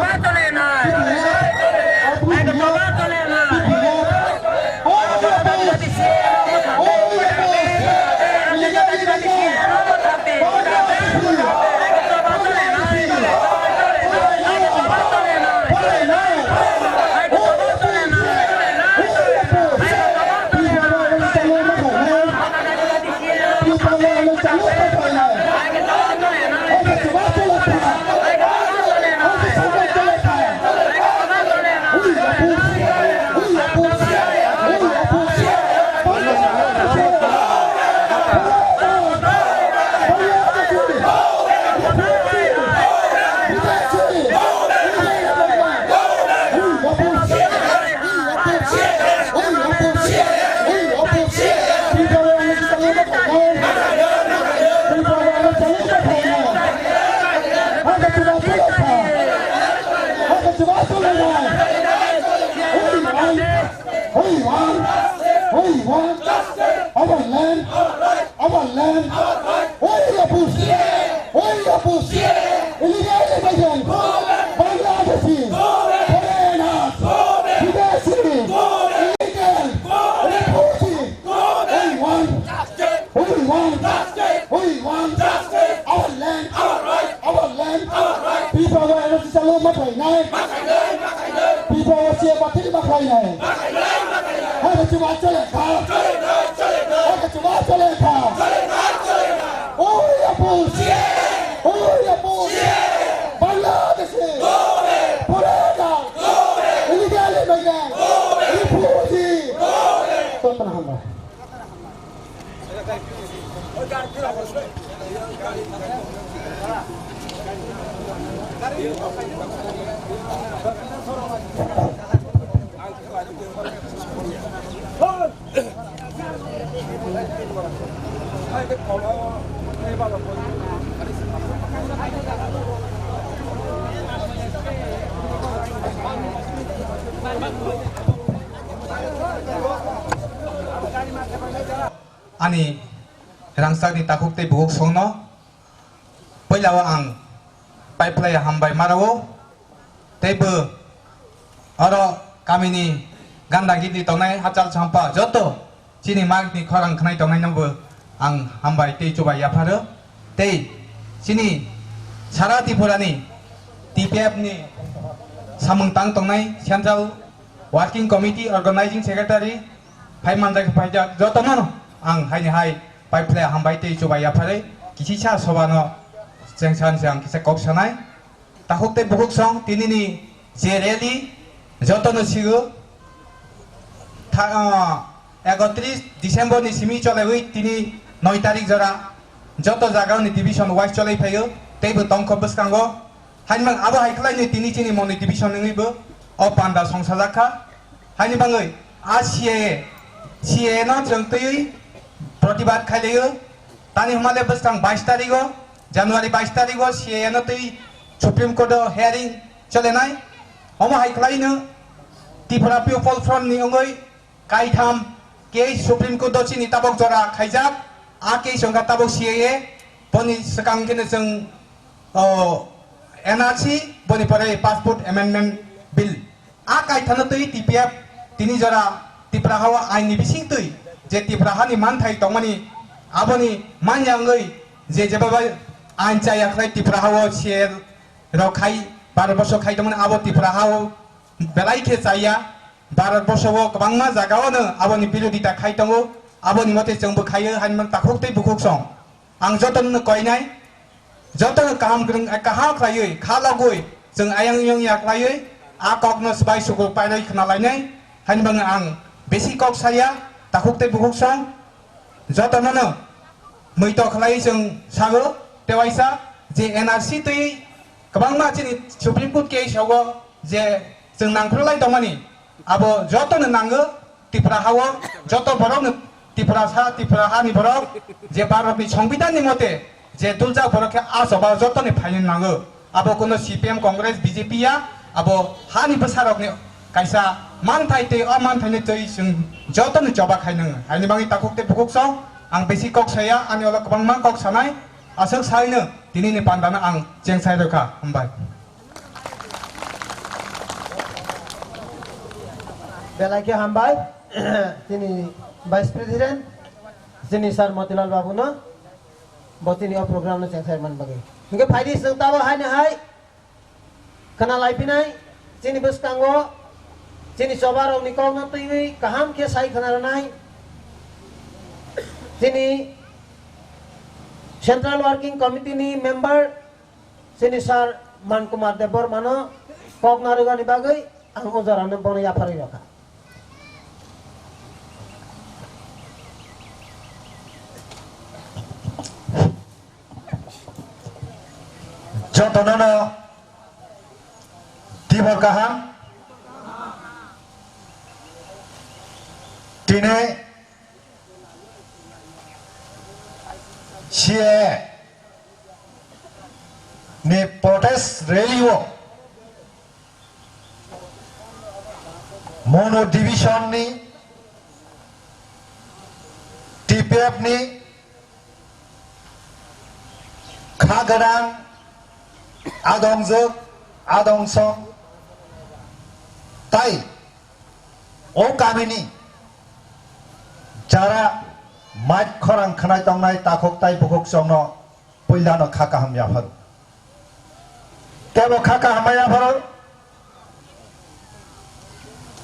Ani rangsak ni takuk te buguk songno pailawa ang pipeline hambai marawo tebe aro kami ni ganda gidi tongnai hacal champa joto chini mag ni khorang khnai tongnai nambo ang hambai te chuba yaparo te chini sara tipurani TPF ni samung tang tongnai Central Working Committee Organizing Secretary phai mandai phai joto no ang hai ni hai pipeline hambai te chuba yapare kisisa sobano jengsan jang kisa kok sanai takuk te buguk song tinini jereli joto no sigo 31 December ni simi chole hui tini 9 tarik jora joto jaga ni division wise chole phayo teibo tongkho buskango hainmang abo haiklai ni tini chini moni division ngibo o panda songsajaka haini bangai CA no jengtui प्रतिबाद खाइलेयो तानि हमाले बस्तां 22 तारिखो जानुवारी 22 तारिखो CA no tei supreme court hearing चलेनाय हम हाइख्लाइनो त्रिपुरा पिपल फ्रन्ट नि अंगै काइथाम के सुप्रीम कोर्ट दचिनि ताबक जरा खाइजाब आ के संगा ताबक CA बनि सकां केने जों NRC बनि परे पासपोर्ट अमेंडमेंट बिल आ काइथानो तei TPF तिनि जरा त्रिपुरा हावा आइनि बिसिं तei जे त्रिपुरा हानि मानथाय तंगमानि आबनि मानयांगै जे जेबाबा आइन चायाखै त्रिपुरा हावा CA राव खाइ 12 बसर खाइदोंमोन आबो त्रिपुरा हावा बेलाइखे चाया 12 बसरव गोबांमा जागावनो आबनि बिरोधिता खाइदोंगो आबनि मते जोंबो खायो हानमन ताखुकतै बुखुक सं आं जतन कयनाय जतन काम ग्रों काहा खायै खालागै जों आयं यं याख्लायै आ ककनो सबाय सुगु पाइलै खनालायनाय हानमन आं बेसि कक साया ताखुकतै बुखुक सं जतननो मैतो खलायै जों सागो तेवाइसा जे NRC तै गोबांमा चिनि सुप्रीम कोर्ट केसाव जे जों नांख्रलाय दंमानि आबो जतनो नांगो त्रिपुरा हाव जत बरनो त्रिपुरा सा त्रिपुरा हानि बरक जे भारतनि संविधाननि मते जे दुलजा बरके आसबा जतनो फाइन नांगो आबो कोनो CPM कांग्रेस BJP या abo hani besarokni kaisa manthai te amanthai ni tei sing jotoni joba khainang haini bangi takuk te bukuk song ang besi kok saya ani ola kabang mang kok sanai asal saino tini ni pandana ang jeng sai roka hambai belaki hambai tini vice president sini sar motilal babu na botini o program na jeng sai man bagi hingga phaidi sing tawa hai na hai kana lai pinai sini bus kanggo sini sobarong ni kong na tui kaham ke sai kana nai sini Central Working Committee ni member sini sar Man Kumar Debor mano kok naruga ni bagai ang ujaran ng bono ya pari roka jotonono tibor kaham tine CA ni protest rally wo mono division ni TPF ni Khagadang Adongjuk Adongsong tai o kamini jara mat khorang khanai tongnai takok tai bukok songno poilano khaka hamya pharu tebo khaka hamya pharu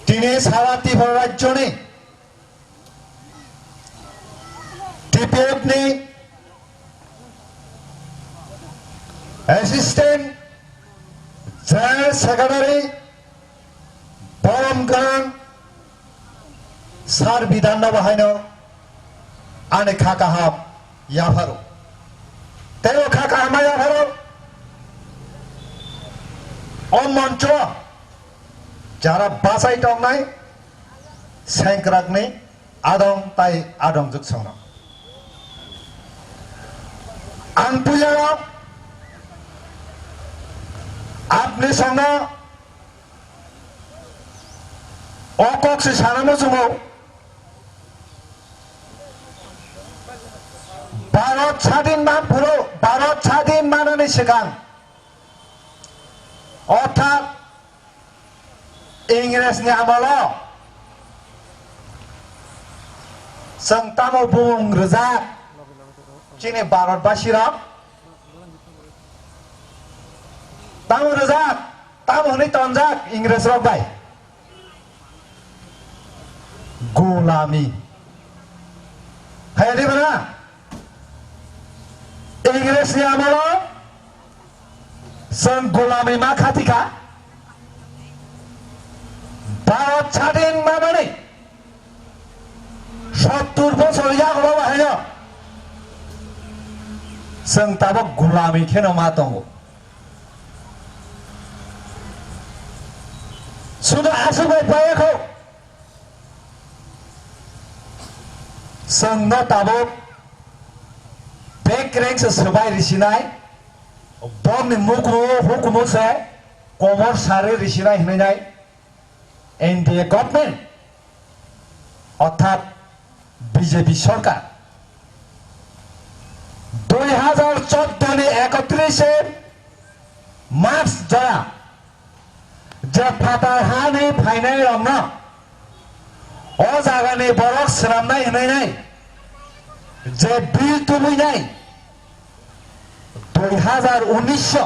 tine sara Tripura রাজ্য ni TPF ni assistant general secretary Paramgaran sar bidan na bahaino ane khaka ham ya pharu tebo khaka ham ya pharu on mancho jara basai tong nai sengkrak ni adong tai adong juk songno ang puyaro apni songno okok si sanamo sumo Bharat স্বাধীন মান পুরো ভারত স্বাধীন মাননি সিগাং অর্থাৎ ইংরেজনি আমল जों तामो बुं रोजाक जोंनि भारतबासिरा तामो रोजाक तामोनि तनजाक इंग्रेज रबाय गुलामी हायदि बना इंग्रेज नि आमलाव जों गुलामी मा खाथिखा भारत स्वाधीन माबानि 70 বছর जागो बाहायनो जों दाबो गुलामी खेनो मा दङ सुदा आसुबाय पायखौ जों न दाबो बेक रेंक्स सबाय रिसिनाय बमनि मुग्रु हुकुमसे कमर सारे रिसिनाय हिनाय एनडीए गभर्नमेंट अर्थात बीजेपी सरकार 2014 नि 31 मार्च जरा जे फाटा हानि फाइनाय रंना अ जागानि बरक सरामनाय हिनाय जे बिल तुमैनाय 2019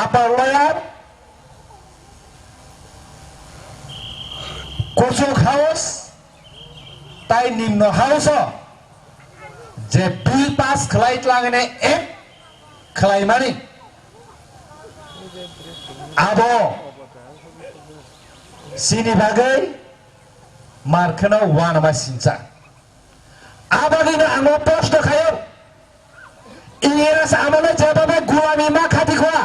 आपावलाया कोचुक हाउस ताई निम्न हाउस जे बिल पास खालायलांगने एक खालायमानि आबो सिनि बागै मारखनो वानमा सिनचा आबादिनो आङो प्रश्न खायो इंग्रेज आमोनो जेबाबो गुलामी मा खाथिखवा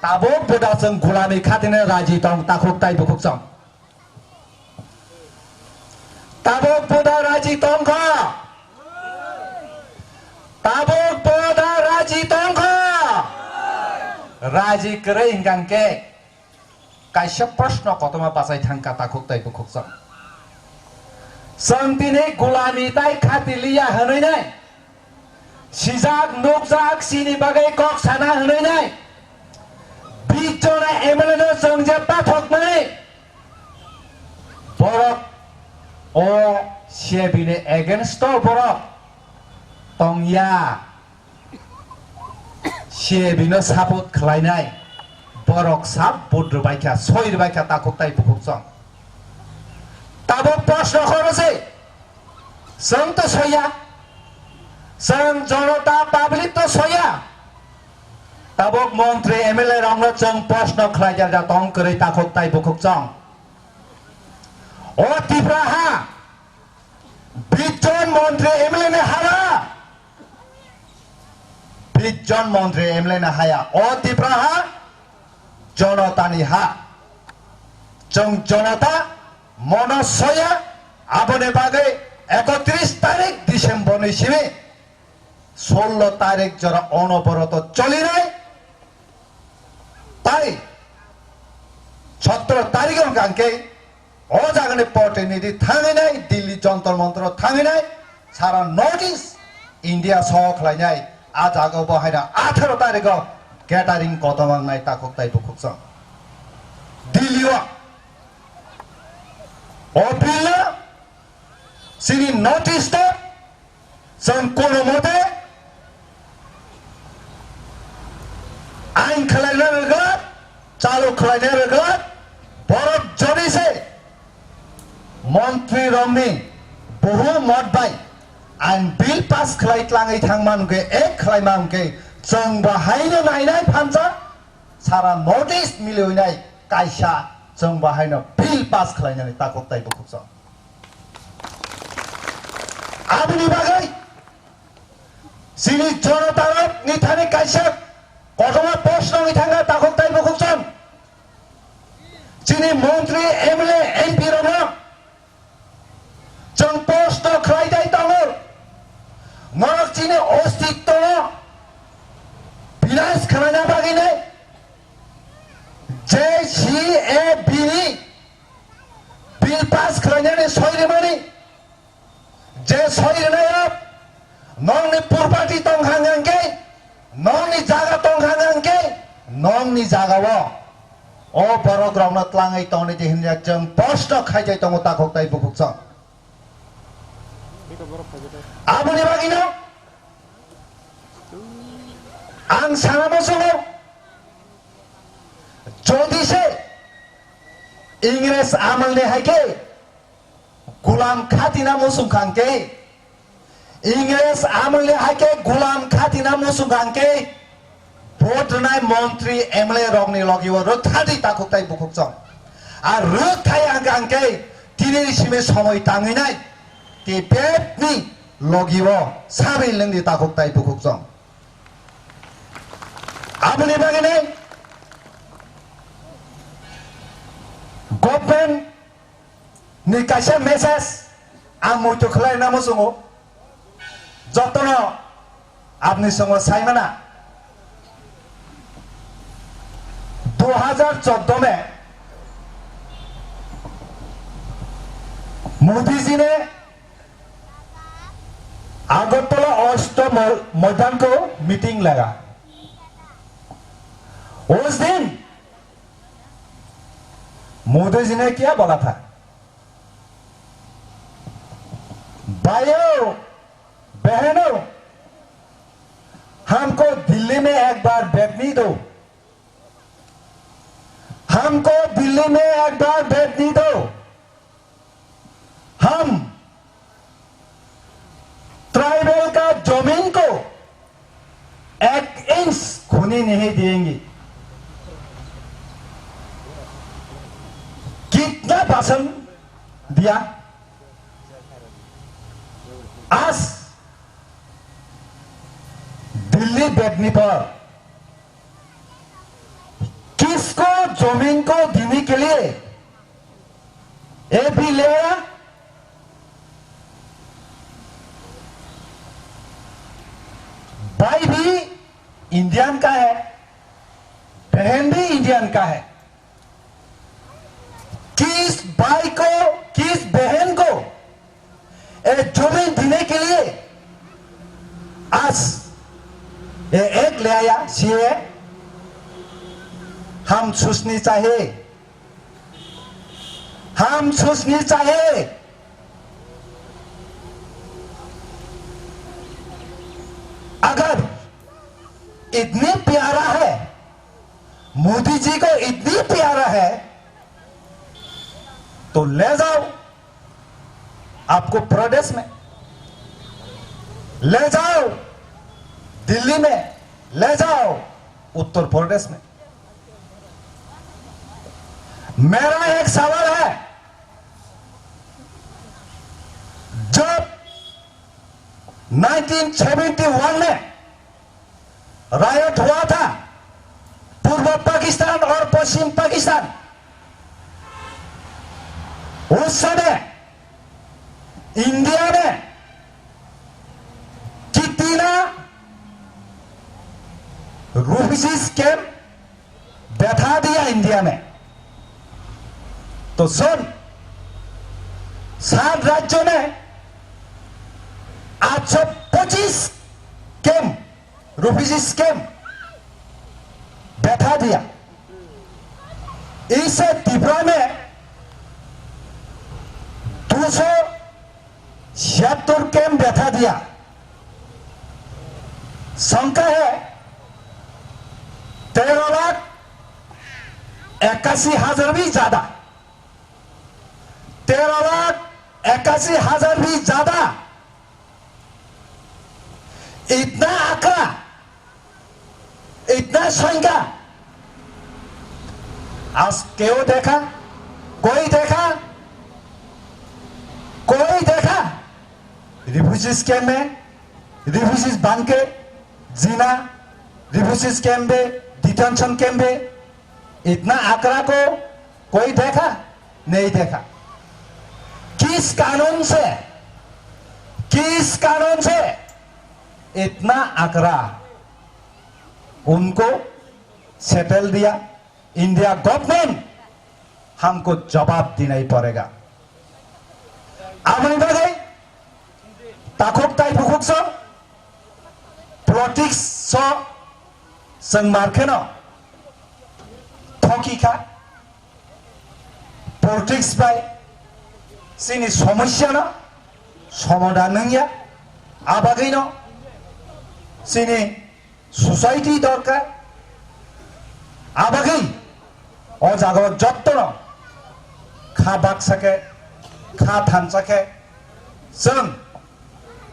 ताबो बेदाजों गुलामी खाथिनो राजि दं ताखुक ताइ बुकुक जों ताबुक बोदा राजी तंख ताबुक बोदा राजी तंख राजी करे हिंगां के कायसा प्रश्न कतमा बासाय थांका ताखुक ताय बुखुक जों संतिने गुलामी ताय खातिलिया हनैनाय सिजाक नुकजाक सिनि बागै कक साना हनैनाय बिचना एमएलए जों जे पाठकनाय बरक ओ सेबिने एगेन्स्ट बरक तंया सेबिनो सापोर्ट खालायनाय बरक साब बुद्र बायखा सयिर बायखा ताखुक ताय बुखुक जों ताबो प्रश्न खरसे जों तो सया जों जनता पाब्लिक तो सया ताबो मंत्री एमएलए रंग जों प्रश्न खालायजा जा तंग करे ताखुक ताय बुखुक जों ओ तिब्राहा 20 जन मंत्री एमएलए ने हारा 20 जन मंत्री एमएलए ने हाया ओ तिब्राहा जनतानि हा जों जनता मनसया आबने बागै 31 तारिख डिसेम्बर नि सिमे 16 तारिख जरा अनबरत चलिनाय ताई 17 तारिख गांके ओ जागने प्रतिनिधि थांगिनाय दिल्ली जंतर मंतर थांगिनाय सारा नॉर्थ ईस्ट इंडिया सह खलायनाय आ जागो बहायना 18 तारिख गेटारिं कतमांनाय ताखुक ताय बुखुक जों दिल्लीआ ओ बिल्ला सिनि नॉर्थ ईस्ट जों कोनो मते आइन खलायनो रोगोन चालू खलायनो रोगोन बरफ जरिसे मंत्री रंगनि बहु मत बाय आइन बिल पास खलायत्लाङै थांमानके एक खलायमानके जों बाहायनो नायनाय फानजा सारा नॉर्थ ईस्ट मिलौनाय कायसा जों बाहायनो बिल पास खलायनानै ताखुक ताय बुखुक जों आबुनि बागै सिनि जनतारक निथानि कायसा कतमा प्रश्न थांगा ताखुक ताय बुखुक जों सिनि मंत्री एमएलए एमपी रंग जों प्रश्न खालायदाय दङ नरक चिनि अस्तित्व विनाश खालायना बागैनाय JCAB नि बिल पास खालायनानै सयरिमानि जे सयरिनायाव नंनि प्रपार्टी दंहांगांके नंनि जागा दंहांगांके नंनि जागायाव ओ बरक रावना त्राङै तंनि दिहिनिया जों प्रश्न खायदाय दङ ताखुक ताय बुखुक जों आबुनि बागैनो आं सानाबो समाव जदिसे इंग्रेज आमलनि हायके गुलाम खातिना मुसुंखांके इंग्रेज आमलनि हायके गुलाम खातिना मुसुंखांके भोटनाय मंत्री एमएलए रंगनि लगिव रोथादि ताखुक ताय बुखुक जों आ रोथाय आंगांके तिनिसिमे समय ताङैनाय ते पेटनि लगिव साबै लोंदि ताखुक ताय बुखुक जों आबुनि बागैनो गभर्नमेन्ट नि कायसा मेसेज आं मयथ' खालायना मोसङो जतन आपनि संग साइमना 2014 में मोदी जी ने आगरतला अष्ट मैदान को मीटिंग लगा उस दिन मोदी जी ने क्या बोला था भाइयों बहनों हमको दिल्ली में एक बार बैठने दो हमको दिल्ली में एक बार बैठने दो हम ट्राइबल का जमीन को 1 इंच खोने नहीं देंगे कितना भाषण दिया आज दिल्ली बैठने पर किसको जमीन को देने के लिए ये भी ले आया भाई भी इंडियन का है बहन भी इंडियन का है। किस भाई को, किस बहन को जमीन देने के लिए आज ये एक ले आया सीए? हम सोचनी चाहिए, हम सोचनी चाहिए। अगर इतनी प्यारा है, मोदी जी को इतनी प्यारा है, तो ले जाओ आपको प्रदेश में, ले जाओ दिल्ली में, ले जाओ उत्तर प्रदेश में। मेरा एक सवाल है, जब 1971 में रायट हुआ था पूर्व पाकिस्तान और पश्चिम पाकिस्तान, उस समय इंडिया ने कितना रिफ्यूजीज कैंप बैठा दिया इंडिया में? तो सुन, 7 राज्यों में 825 कैंप, रिफ्यूजीज कैंप बैठा दिया। इससे त्रिपुरा में 276 कैंप बैठा दिया। संख्या है 13,81,000 भी ज्यादा, 13,81,000 भी ज्यादा। इतना आंकड़ा, इतना संख्या आज क्यों देखा? कोई देखा? कोई देखा? रिफ्यूजीज कैंप में, रिफ्यूजीज बांध के जीना, रिफ्यूजीज कैंप में, डिटेंशन कैंप में, इतना आंकड़ा को कोई देखा? नहीं देखा। किस कानून से, किस कानून से इतना आंकड़ा उनको सेटल दिया? इंडिया गवर्नमेंट हमको जवाब देना ही पड़ेगा। आमनी बागै ताकुक ताई बुकुक सो पॉलिटिक्स सो संग मार्केनो थकी खा पॉलिटिक्स बाय सिनी समस्या न समाधान नंगिया आबागै न सिनी सोसाइटी दरकार आबागै ओ जागो जत्तो न खा बाक सके, खा थान सके, जों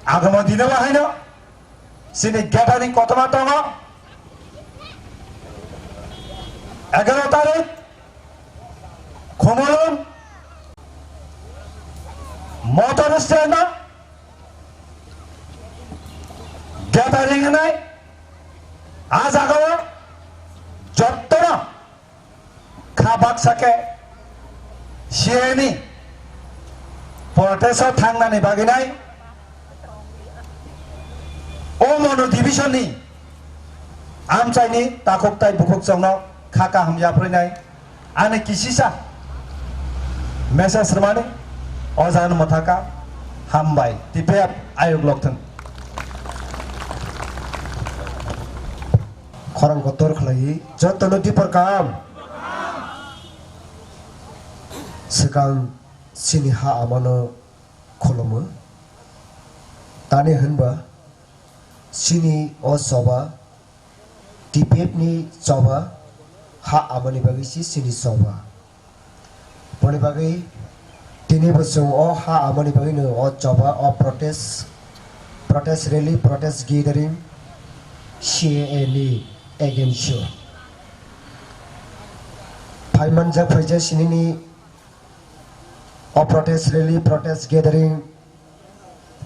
आगमा दिनो बाहायनो सिनी गेटारिं कतमा दङ? 11 तारिख खुमलुं मटर स्टैंड गेटारिं होनाय आज आगो जत्तो न खा बाक सके सिएनि प्रटेस्टआव थांनानै बागैनाय अमनु डिभिजननि आमचाइनि ताकुकताइ बुकुकजोंनो खाका हमजाफ्रैनाय आने किसिसा मेसेज रमानि अजान मथाका हामबाय टिपेप आयोग लक्थों खरं गतर खलाई जतनो दिपर काम सिगां सिनि हा आमानो खलमो ताने होनबा सिनि अ सभा टिपेप नि सभा हा आमानि बागै सिनि सभा बनि बागै तिनि बोसोर अ हा आमानि बागैनो अ सभा अ protest rally protest gathering CAA नि एगेन्स्ट फाइमानजा फैजा सिनि अ प्रोटेस्ट रैली प्रोटेस्ट गैदरिं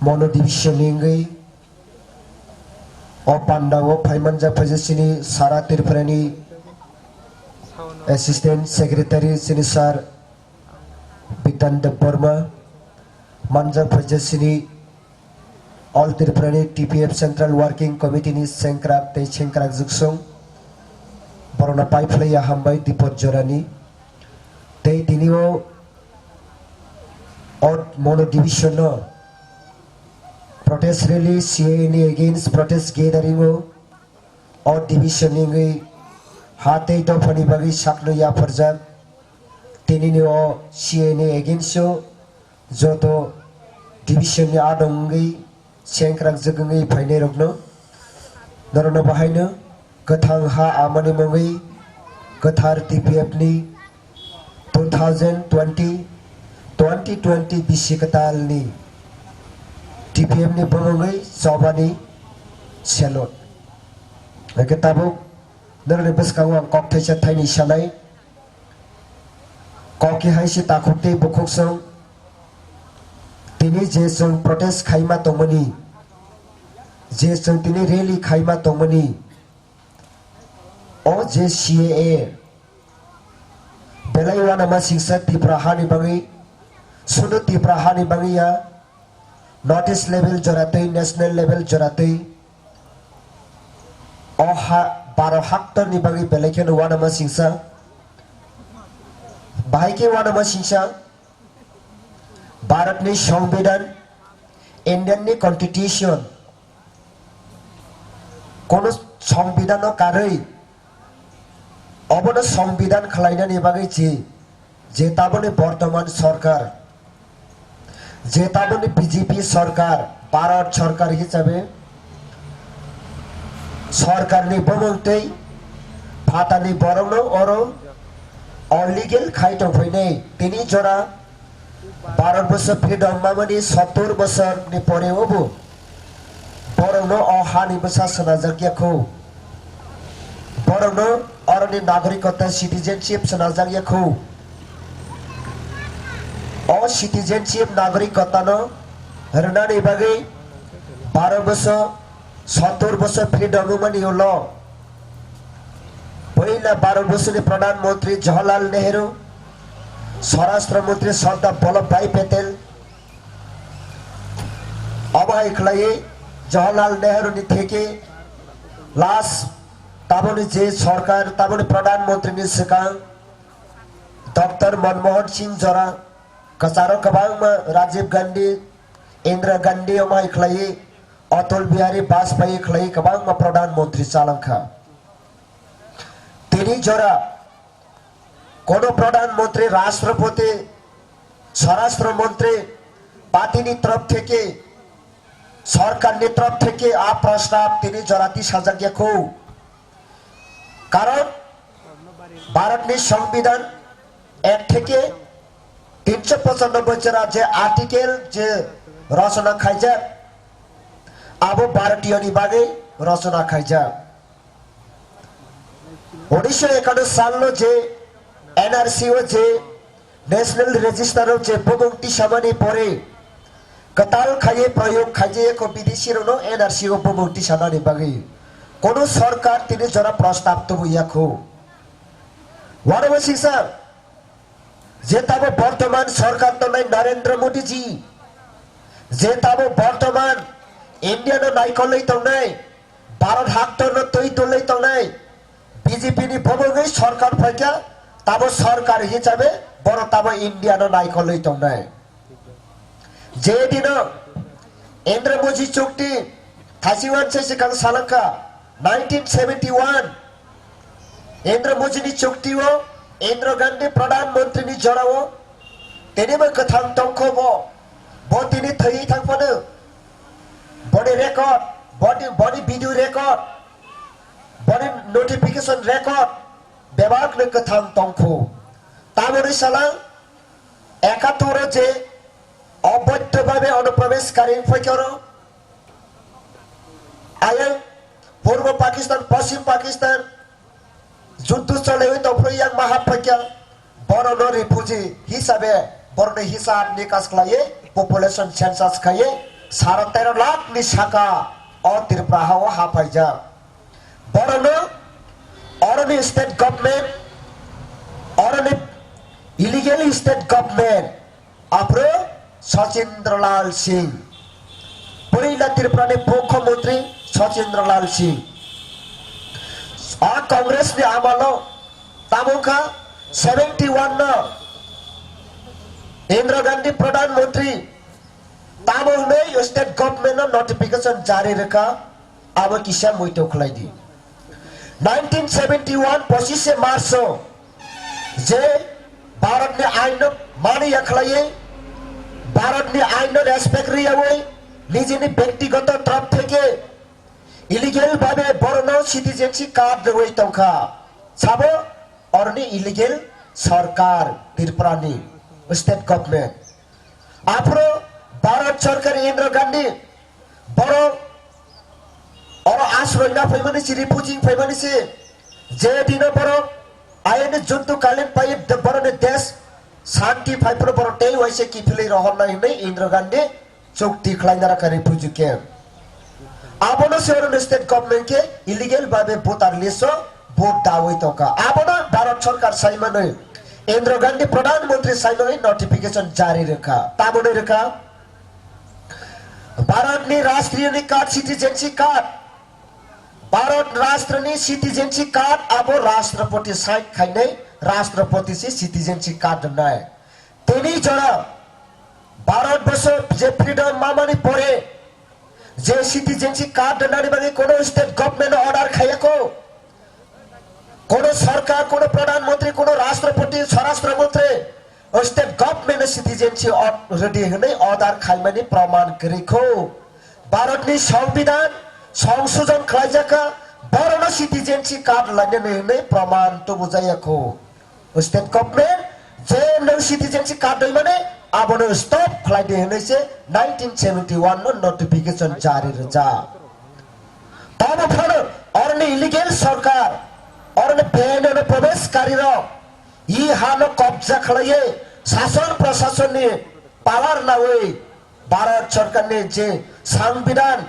मनो डिविजन लिंगै अ पांडाव फाइमानजा फैजा सिनि सारा त्रिपुरानि असिस्टेंट सेक्रेटारि सिनि सार बिदान वर्मा मानजा फैजा सिनि ऑल त्रिपुरानि TPF सेंट्रल वर्किंग कमिटी नि सेंक्राक ते सेंक्राक जुगसं Porona Pipeline Hambai Tipot Jorani. They Dinio Odd Mono Division no. Protest release CNA against protest gathering Odd divisioning Hate to Panibagi Shakno Ya Perjak Tinino CNA against Zoto division Adongi Shankrak Zagungi Pinerogno Norona Bahino Gathang Ha Amani Mongi Gathar TPFni 2020 Bisikatalni TPFni Bongi Sobani Salot Nagatabu Norona Baskawang Koktasha Tiny Shalai Koki Haishi Takukte Bukoksong Tini Jason protest Kaima Tomani Jason Tini really Kaima Tomani O JCA Belaiwana Masingsa Tiprahani Bangi Sunu Tiprahani Bangia Notice level Jorate National level Jorate O Baro Haktor Nibangi Belakan Wana Masingsa Bahike Wana Masingsa Bharat ने संविधान इंडियन ने कॉन्स्टिट्यूशन कोनो संविधान कार्य अब न संविधान खलाइना निबागे जे ताबने वर्तमान सरकार जे ताबने बीजेपी सरकार भारत सरकार हिसाबे सरकार ने बमंगते फाता ने बरंगनो और अनलीगल खाइटो फैने तिनी जरा 12 বছর ফ্রিডম মামানি 70 বছরनि পরেওबो बरंनो अहानि बसासना जागियाखौ बरंनो अरनि नागरिकता सिटिजेनशिप सना जागियाखौ अ सिटिजेनशिप नागरिकतानो रनानि बागै 12 বছর 70 বছর फ्रीडम मानियोलो पहिला 12 বছरनि प्रधानमंत्री जवाहरलाल नेहरू स्वराष्ट्र मंत्री सरदार वल्लभभाई पटेल अबहाय खलाये जवाहरलाल नेहरू नि थेके लास्ट ताबनि जे सरकार ताबनि प्रधानमंत्री नि सिगां डॉक्टर मनमोहन सिंह जरा कसारो कबांगमा राजीव गांधी इंदिरा गांधी अबहाय खलाये अटल बिहारी वाजपेयी खलाये कबांगमा प्रधानमंत्री चालंखा तिनी जरा कोनो प्रधानमंत्री राष्ट्रपति स्वराष्ट्र मंत्री पार्टी नि तरफ थेके सरकार नि तरफ थेके आ प्रस्ताव तिनी जराती साजागियाखौ कारण भारत नि संविधान एक्ट थेके 395 जरा जे आर्टिकल जे रचना खाइजा आबो भारतीय नि बागे रचना खाइजा 1951 सालनो जे NRC जे नेशनल रजिस्टर जे बमंगटी सामानि परे कताल खाये प्रयोग खाजे को विदेशी रो NRC बमंगटी सानानि बागे कोनो सरकार तिनी जरा प्रस्ताव तो बुयाखौ वारवसी सर जे ताबो वर्तमान सरकार तो नै नरेंद्र मोदी जी जे ताबो वर्तमान इंडिया न नाइकलै तो नै भारत हाक तो न तै तो लै तो नै बीजेपी नि बमंगै सरकार फैका ताबो सरकार हिसाबे बरो ताबो इंडिया न नाइकलै तो नै जे दिन इंद्र मोदी चुक्ति 31 से सिकां सालका 1971 इंद्र मोदी नि चुक्ति हो इंद्र गांधी प्रधानमंत्री नि जरावो तेनेबो कथां तंखबो बतिनि थै थांफानो बडी रेकर्ड बडी भिडियो रेकर्ड बडी नोटिफिकेशन रेकर्ड बेबाक ने कथां तंखो ताबोनि साला 71 जे अवैधभावे अनुप्रवेशकारी फैक्योर आयो पूर्व पाकिस्तान पश्चिम पाकिस्तान जुद्ध चले तो प्रयाग महाफैक्या बरनो रिफ्यूजी हिसाबे बरनो हिसाब निकास खाये पपुलेशन सेंसस खाये 13.5 लाख नि साका और त्रिपुराहाव हाफाइजा बरनो और स्टेट गवर्नमेंट और इलीगल स्टेट गवर्नमेंट अप्रो सचिंद्रलाल सिंह पहिला त्रिपुरा मुख्यमंत्री सचिंद्रलाल सिंह कांग्रेस ने आमालो तामुखा 71 न इंदिरा गांधी प्रधानमंत्री तामुल में स्टेट गवर्नमेंट नोटिफिकेशन जारी रखा अब किसान मुइतो खुलाई दी 1971 25 मार्च जे भारत ने आइन मानी अखलाये भारत ने आइन रेस्पेक्ट रियावे निजेनि व्यक्तिगत तरफ থেকে इलिगेल भावे बरनो सिटीजनशिप कार्ड रवै तंखा साबो अरनि इलिगेल सरकार त्रिपुरानि स्टेट गवर्नमेंट आफ्रो भारत सरकार इंदिरा गांधी बरो और आश्रय ना फैमानि सि रिफ्यूजिंग फैमानि सि जे दिनो बरो आयन जुन्तु कालीन पाइ बरने देश शांति फाइप्रो बरो टेल वैसे किफिलै रहनाय नै इंदिरा गांधी चुक्ति खलाइनारा का रिफ्यूजी कैंप आबोनो सेरन स्टेट गवर्नमेंट के इलीगल भावे भोटार लिसो भोट दावै तका आबोनो भारत सरकार साइमानै इंदिरा गांधी प्रधानमंत्री साइमानै नोटिफिकेशन जारी रखा ताबोनै रखा भारतनि राष्ट्रियनि कार्ड सिटीजनशिप कार्ड भारत राष्ट्रनि सिटीजनशिप कार्ड आबो राष्ट्रपति साइन खाइनै राष्ट्रपति से सिटीजनशिप कार्ड नाय तेनी जरा भारत वर्ष जे फ्रीडम मामानि परे जे सिटीजनशिप कार्ड नानी बागे कोनो स्टेट गवर्नमेंट ऑर्डर खायको कोनो सरकार कोनो प्रधानमंत्री कोनो राष्ट्रपति स्वराष्ट्र मंत्री स्टेट गवर्नमेंट सिटीजनशिप अलरेडी हनै ऑर्डर खाइमानि प्रमाण गरेको भारतनि संविधान संशोधन खाइजाका बरनो सिटीजनशिप कार्ड लाइने हनै प्रमाण तो बुझायको स्टेट गवर्नमेंट जे नो सिटीजनशिप कार्ड माने आबोनो स्टॉप खाइदे हनै से 1971 नो नोटिफिकेशन जारी रजा तब फल और इलीगल सरकार और बेआइन प्रवेशकारी र ई हानो कब्जा खलाये शासन प्रशासन ने पावर ना होई भारत सरकार ने जे संविधान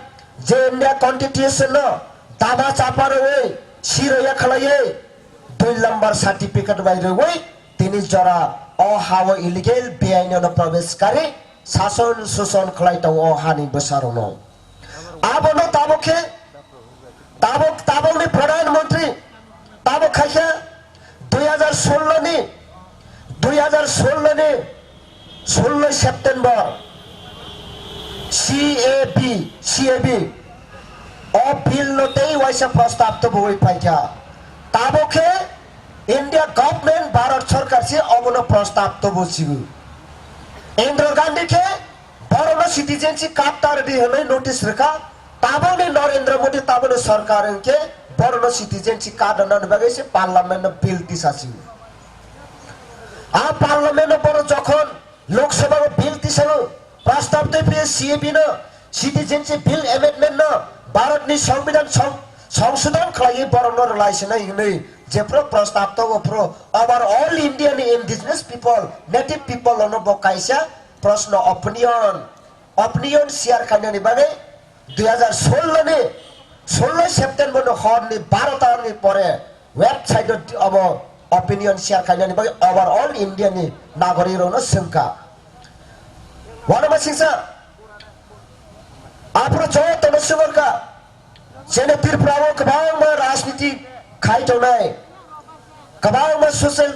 जे इंडिया कॉन्स्टिट्यूशन न दादा चापार होई सिरया खलाये 2 नंबर सर्टिफिकेट बाहिर होई तिनी जरा अहाव इलीगल बेआइन प्रवेशकारी शासन शोषण खलाइता अहानि बसारनो आबनो ताबोखे ताबोनि प्रधानमंत्री ताबो खाइया 2016 नि 16 सेप्टेम्बर CAB ओ बिल नतै वैसा प्रस्ताव तो बोई पाइया ताबोखे इंडिया गवर्नमेंट भारत सरकार से अबनो प्रस्ताव तो बोसिगु इंदिरा गांधी के बरनो सिटीजनशिप कार्ड तारडी हनै नोटिस रखा ताबोनि नरेंद्र मोदी ताबोनि सरकार के बरनो सिटीजनशिप कार्ड नन बागे से पार्लियामेंट बिल तिसासि आ पार्लियामेंट बरो जखन लोकसभा बिल तिसाउ प्रस्ताव तो पे CAB न सिटीजनशिप बिल अमेंडमेंट न भारतनि संविधान संशोधन खालायै बरनो रिलेसन नै जेप्रो प्रस्ताव तो pro our all Indian indigenous people native people नो बकाइसा प्रश्न ओपिनियन शेयर खाने बागे 2016 ने 16 सेप्टेम्बर नो हरनि 12 तारिख परे वेबसाइट अब ओपिनियन शेयर खाने बागे ओवर ऑल इंडियन नागरिक नो संका वनमा सिंसा आपरो जो तनसुवर का सेने त्रिपुराको कबाङ राजनीति खाइटौनाय कबाङ सोशल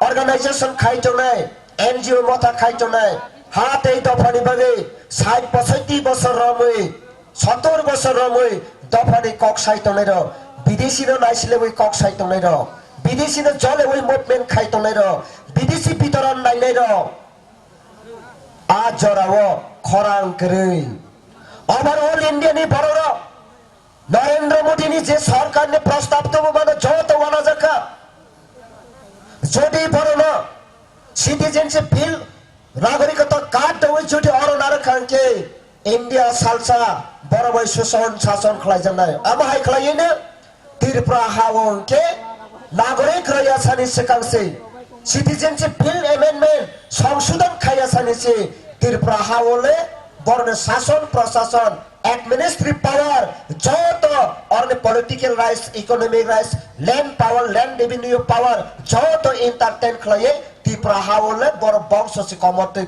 अर्गनाइजेशन खाइटौनाय NGO मथा खाइटौनाय हातै दफानि बगे 60-65 बছर रमै 70 बছर रमै दफानि कक साइटौनाय र विदेशी र नाइसिले वे कक साइटौनाय र विदेशी र जले वे मुभमेन्ट खाइटौनाय र विदेशी वितरण नाइनाय र आ जराव खराङ गरै ओभरऑल इंडिया नि बरो नरेंद्र मोदी ने जे सरकार ने प्रस्ताव तो माने जो तो वाला जका जोडी बरो सिटीजनशिप बिल नागरिकता कार्ड तो जोडी और नारखान के इंडिया सालसा बरो भाई शोषण शासन खलाय जनाय अब हाय खलायने त्रिपुरा हावं के नागरिक रया सानि सिकांसे सिटीजनशिप बिल अमेंडमेंट संशोधन खाया सानि से त्रिपुरा हावले बरने शासन प्रशासन एडमिनिस्ट्रेटिव पावर जो तो और political rights economic rights land power land revenue power जो तो इंटरटेन खलाये त्रिपुरा हावले बर बंश से कमरते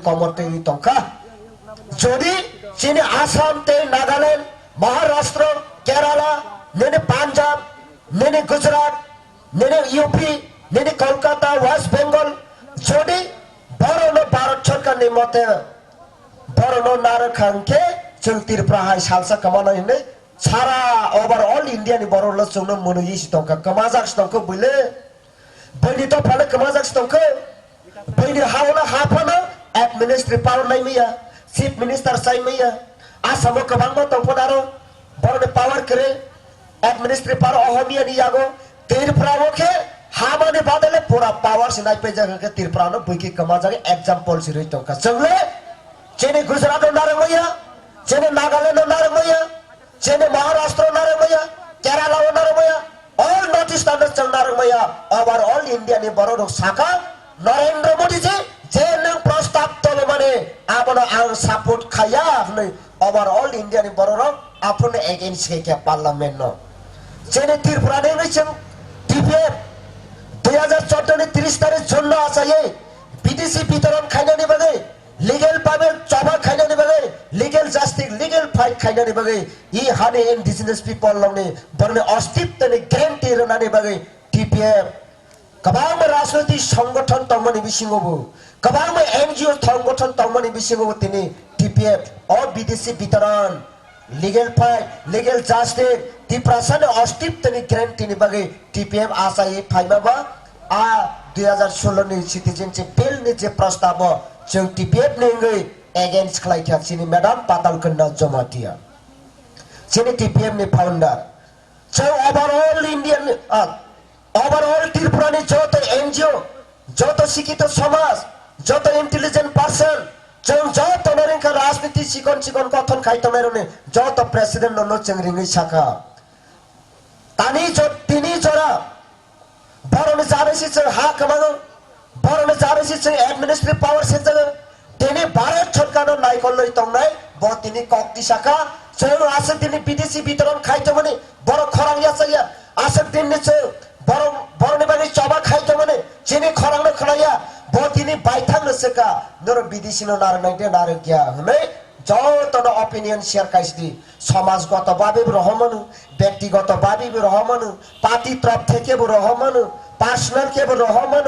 तंका जोडी चीनी आसाम ते नागालैंड महाराष्ट्र केरला ने पंजाब নেনে গুজরাট নেনে ইউপি নেনে কলকাতা ওয়েস্ট বেঙ্গল যদি বড় ভারত সরকারनि মতে বড় নারখাंखे जों त्रिपुराहाय सालसा कमानानै सारा ओवरऑल इंडियानि बर'ल जोंनो मोनहैसि दंखा कमाजाक्स दंखो बुले बैनि तो फाले कमाजाक्स दंखो बैनि हावना हाफाना एडमिनिस्ट्रेटिव पावर नायमैया चीफ मिनिस्टर सायमैया आसामाव गोबां दंफोनारो बर'नि पावर करे एडमिनिस्ट्रेटिव पावर अहमियानि यागो त्रिपुरावखे हामानि बादले पूरा पावर से नायपै जागो त्रिपुरानो बैखि कमाजागे एग्जांपल सिरै दंखा जोंले जेने गुजरात नारमैया जेने नागालैंड नारमैया जेने महाराष्ट्र नारमैया केरला नारमैया ऑल नॉर्थ ईस्टर्न जों नारमैया ओवरऑल इंडिया नि बर'नो साका नरेंद्र मोदी जी जे नों प्रस्ताव तले माने आबनो आं सपोर्ट खाया नै ओवरऑल इंडिया नि बर'नो आफुने एगेंस्ट के पार्लियामेंट नो जेने त्रिपुरा ने जों टीपीएफ 2014 नि 30 तारिख जुन न आसाये बीडीसी वितरण खायनानि बागै लीगल पावे चबा खायनानि बागै लीगल जस्टिस लीगल फाइट खायनानि बागै ई हाने इंडिजिनस पीपल लंनि बरने अस्तित्वनि ग्यारेंटी रनानि बागै टीपीएफ गोबां राजनैतिक संगठन तंगमनि बिसिङावबो गोबां एनजीओ संगठन तंगमनि बिसिङावबो तिनि टीपीएफ और बीडीसी वितरण लीगल फाइट लीगल जस्टिस त्रिपुरानि अस्तित्वनि ग्यारेंटीनि बागै टीपीएफ आसायै फाइमाबा आ 2016 नि सिटिजनशिप बिल नि जे प्रस्ताव जों टीपीएफ नेंगै एगेंस्ट खालायखा सिनि मैडम पातालकन्ना जमातिया सिनि टीपीएफ नि फाउंडर जों ओवरऑल इंडियन ओवरऑल त्रिपुरानि जत एनजीओ जत शिक्षित समाज जत इंटेलिजेंट पर्सन जों जत नरेंका राजनीति सिकन सिकन कथन खायतनायरने जत प्रेसिडेंट नो जों रिङै साखा तानि जत तिनि जरा बर'नि जानायसि जों हा कमाङो बर'नि जानायसि जों एडमिनिस्ट्रेटिव पावर से जों दिनै भारत सरकारनो नायखलै तंनाय ब तिनि कक्ति साखा जों आसे दिनै बीडीसी वितरण खायतमनि बर' खरांया जाया आसे दिनै जों बर'नि बागै चबा खायतमनि जिनि खरांनो खनाया ब तिनि बायथांनो सेका नर बीडीसी नो नारनायदे नारगिया हनै যতন অপিনিয়ন শেয়ার কাইসদি সমাজগত ভাবে রহমান ব্যক্তিগত ভাবে রহমান পার্টি তরফ থেকে রহমান পার্সোনাল के রহমান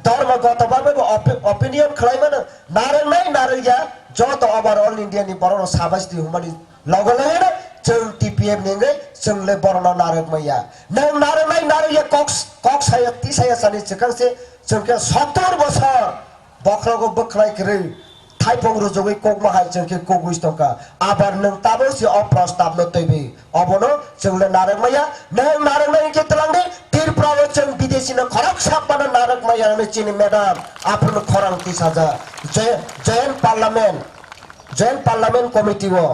ধর্মগত ভাবে অপিনিয়ন খাইমান নারনাই নারইয়া যত ওভারঅल इंडिया नि बर'नो साबासदि हुमानि लगलायना जों टीपीएफ नेङै जोंले बर'नो नारगमैया नों नारनाय नारइया कक्साया तिसाया सानि सिखांसे जोंके 70 बोसोर बख्रागो बख्रायखरै थाइपं रुजुगै कगमाहाय जोंके कगुइस दंका आबार नों ताबो से अप्रस्ताव न तैबे अबनो जोंले नारगमैया नों नारगमैया के तलांदे त्रिपुराव जों विदेशी न खरक सापना नारगमैया ने चिनि मैडम आपन खरां तिसाजा जयन पार्लियामेंट कमिटी वो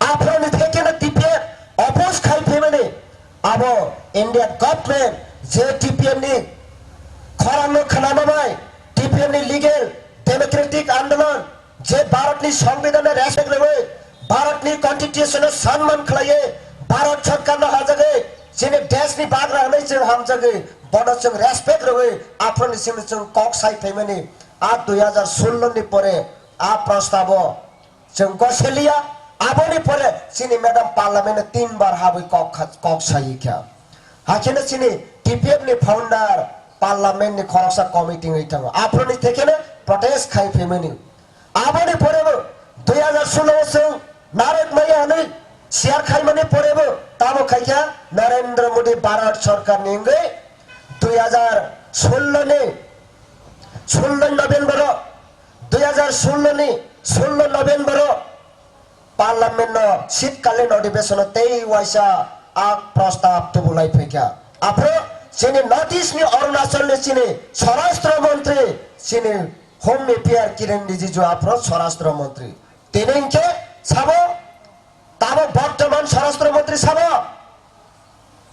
आपन थेके न टीपीएफ अपोज खाइफे माने आबो इंडिया गवर्नमेंट जे टीपीएफ नि खरां न खनामाबाय टीपीएफ नि लीगल डेमोक्रेटिक आंदोलन जे भारतनि संविधान रेस्पेक्ट रहे भारतनि कन्स्टिट्यूशन सम्मान खालायो भारत सरकारनो हाजगे जेने देशनि बाग्रा हनै जों हामजगे बन जों रेस्पेक्ट रहे आपन सिम जों कक साइ फैमानि आ 2016 नि परे आ प्रस्ताव जों गसेलिया आबोनि परे सिनि मैडम पार्लियामेंट 3 बार हाबै कक साइखा हाखेने सिनि टीपीएफ नि फाउंडर पार्लियामेंट नि खरसा कमिटी हैथाङो आपनि थेकेने प्रोटेस्ट खाइ फेमिनि आबोनि परेबो 2016 जों नारगमैया नै शेयर खाइमानि परेबो ताबो खाइखा नरेंद्र मोदी भारत सरकार नेङै 2016 नि 16 नोभेम्बर 2016 नि 16 नोभेम्बर पार्लियामेंट नो शीतकालीन अधिवेशन 23 वाइसा आ प्रस्ताव तुबुलाइ फैखा आफो सिनि नॉर्थ ईस्ट नि अरुणाचल नि सिनि स्वराष्ट्र मंत्री सिनि होम एफेयर किरण रिजिजु आफरो स्वराष्ट्र मंत्री तेनेंके साबो ताबो वर्तमान स्वराष्ट्र मंत्री साबो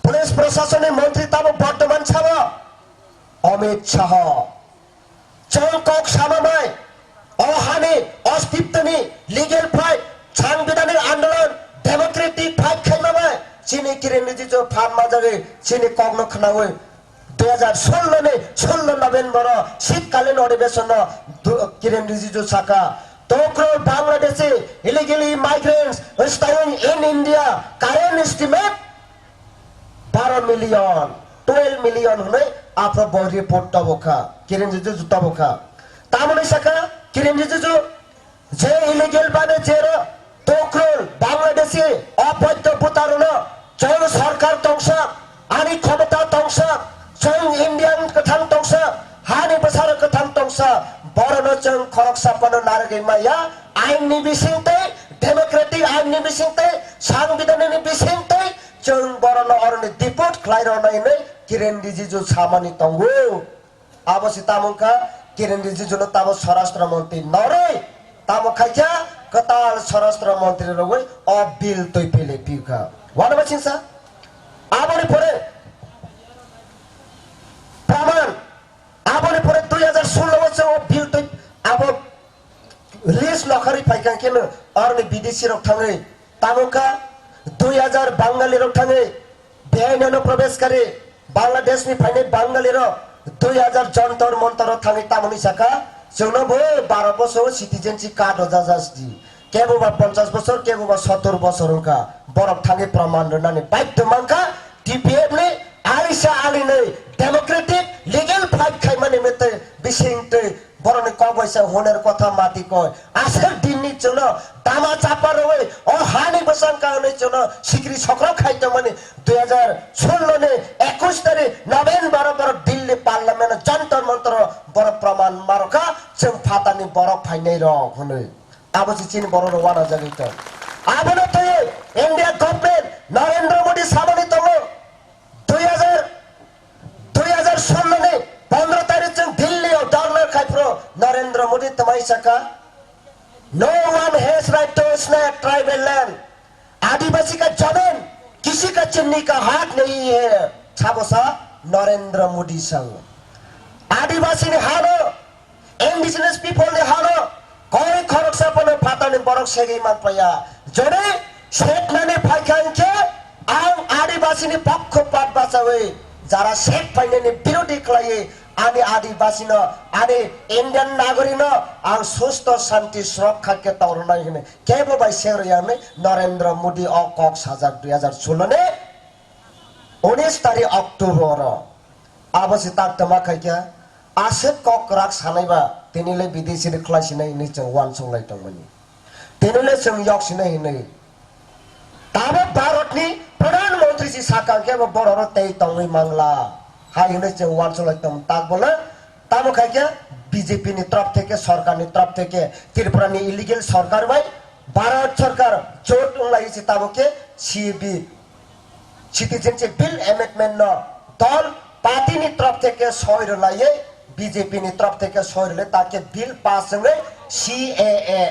पुलिस प्रशासन मंत्री ताबो वर्तमान साबो अमित शाह चौकक सामामाय अहानि अस्तित्वनि लीगल फाइट सांविधानिक आंदोलन डेमोक्रेटिक फाइट खाइमाबाय सिनि किरण रिजिजु फार्मा जागे सिनि कगनो खनावै 2016 नोभेम्बर शीतकालीन अधिवेशन किरण रिजिजु साका 2 crore Bangladeshi illegally migrants staying in India. Current estimate 12 million 12 million হলে আপনার বই রিপোর্ট তবকা কিরেন জিজু তবকা তামনি সাকা কিরেন জিজু যে ইলিগেল বানে যেরা তখন বাংলাদেশে অবৈধ প্রতারণা জয় সরকার তংসা আনি ক্ষমতা তংসা জয় ইন্ডিয়ান কথাং তংসা হানি বসার কথাং তংসা বড় জং খরক সাপানো নারগে মায়া আইননি বিসিংতে ডেমোক্রেটিক আইননি বিসিংতে সাংবিধানিক বিসিংতে जों बरनो अरनि दिपोट ख्लाइरो नाइनै किरेन रिजिजु सामानि तंगु आबसि तामुका किरेन रिजिजु न ताबो स्वराष्ट्र मन्त्री नरे तामो खाइजा कताल स्वराष्ट्र मन्त्री रगै अ बिल तै पेले पिका वाना बसिंसा आबनि परे प्रमाण आबनि परे 2016 बछर अ बिल तै आबो रिलिज नखरि फाइकां केन अरनि विदेशी रक थाङै तामुका 2000 बांगाली थांगे बेहायनो प्रवेश करे बांग्लादेश में फाइने बांगाली 2000 जंतर मंतर थांगे तामनि साका जोंनो बो 12 बছর सिटीजनशिप कार्ड जाजासदि केबोबा 50 बছর केबोबा 70 बছर का बरफ थांगे प्रमाण रनाने बाइक मांका टीपीएफ ने आलिसा आलिने डेमोक्रेटिक लीगल फाइट खाइमाने मेते बिसिंते बरने कबैसा होनेर कथा माति कय आसेर दिननि जन दामा चापा रय अ हानि बसांका ने जन सिक्री सक्र खाइतो माने 2016 ने 21 तारिख नभेम्बर बर दिल्ली पार्लियामेन्ट जंतर मंतर बर प्रमाण मारका जों फातानि बरफ फाइनै र हुने आबसि चिन बर वाना जागित आबनो त इंडिया गभर्नमेंट नरेंद्र मोदी सामने तङ 2016 ने 15 तारिख जों दिल्ली डरनर खाइफ्रो नरेंद्र मोदी तमाई सका no one has right to snatch tribal land आदिवासी का जमीन किसी का चिन्नी का हाथ नहीं है छाबोसा नरेंद्र मोदी संग आदिवासी ने हारो इंडिजिनस पीपल ने हारो कोई खरक सापने फाताने बरक सेगै मान पया जने सेटनाने फाइखांके आं आदिवासी ने पक्षपात बासावे जारा सेट फाइनाने विरोधी खालायो आनि आदिवासी न आनि इंडियन नागरिक न आं सुस्थ शांति सुरक्षा के तौरनाय हने केबो बाय सेरयाने नरेंद्र मोदी अ कक्स हजार 2016 ने 19 तारिख अक्टोबर आबसि ताकतमा खाइया आसे कक राख सानायबा तिनिले विदेशी ने खलासिनाय नि जों वान संलाय दंमोन तिनिले जों यक्सिनाय हने ताबो भारतनि प्रधानमंत्री जी साकांके बरर तै तंगै मांगला हाय हने जों वान संलाय दं ताक बोला तामो खाइया बीजेपी नि तरफ থেকে सरकार नि तरफ থেকে त्रिपुरा नि इलीगल सरकार भाई भारत सरकार जोट लागिছে ताबोके सीबी सिटीजनशिप बिल एमेंडमेंट न दल पार्टी नि तरफ থেকে সইর লাইয়ে बीजेपी नि तरफ থেকে সইরলে ताके बिल पास संगे सीएए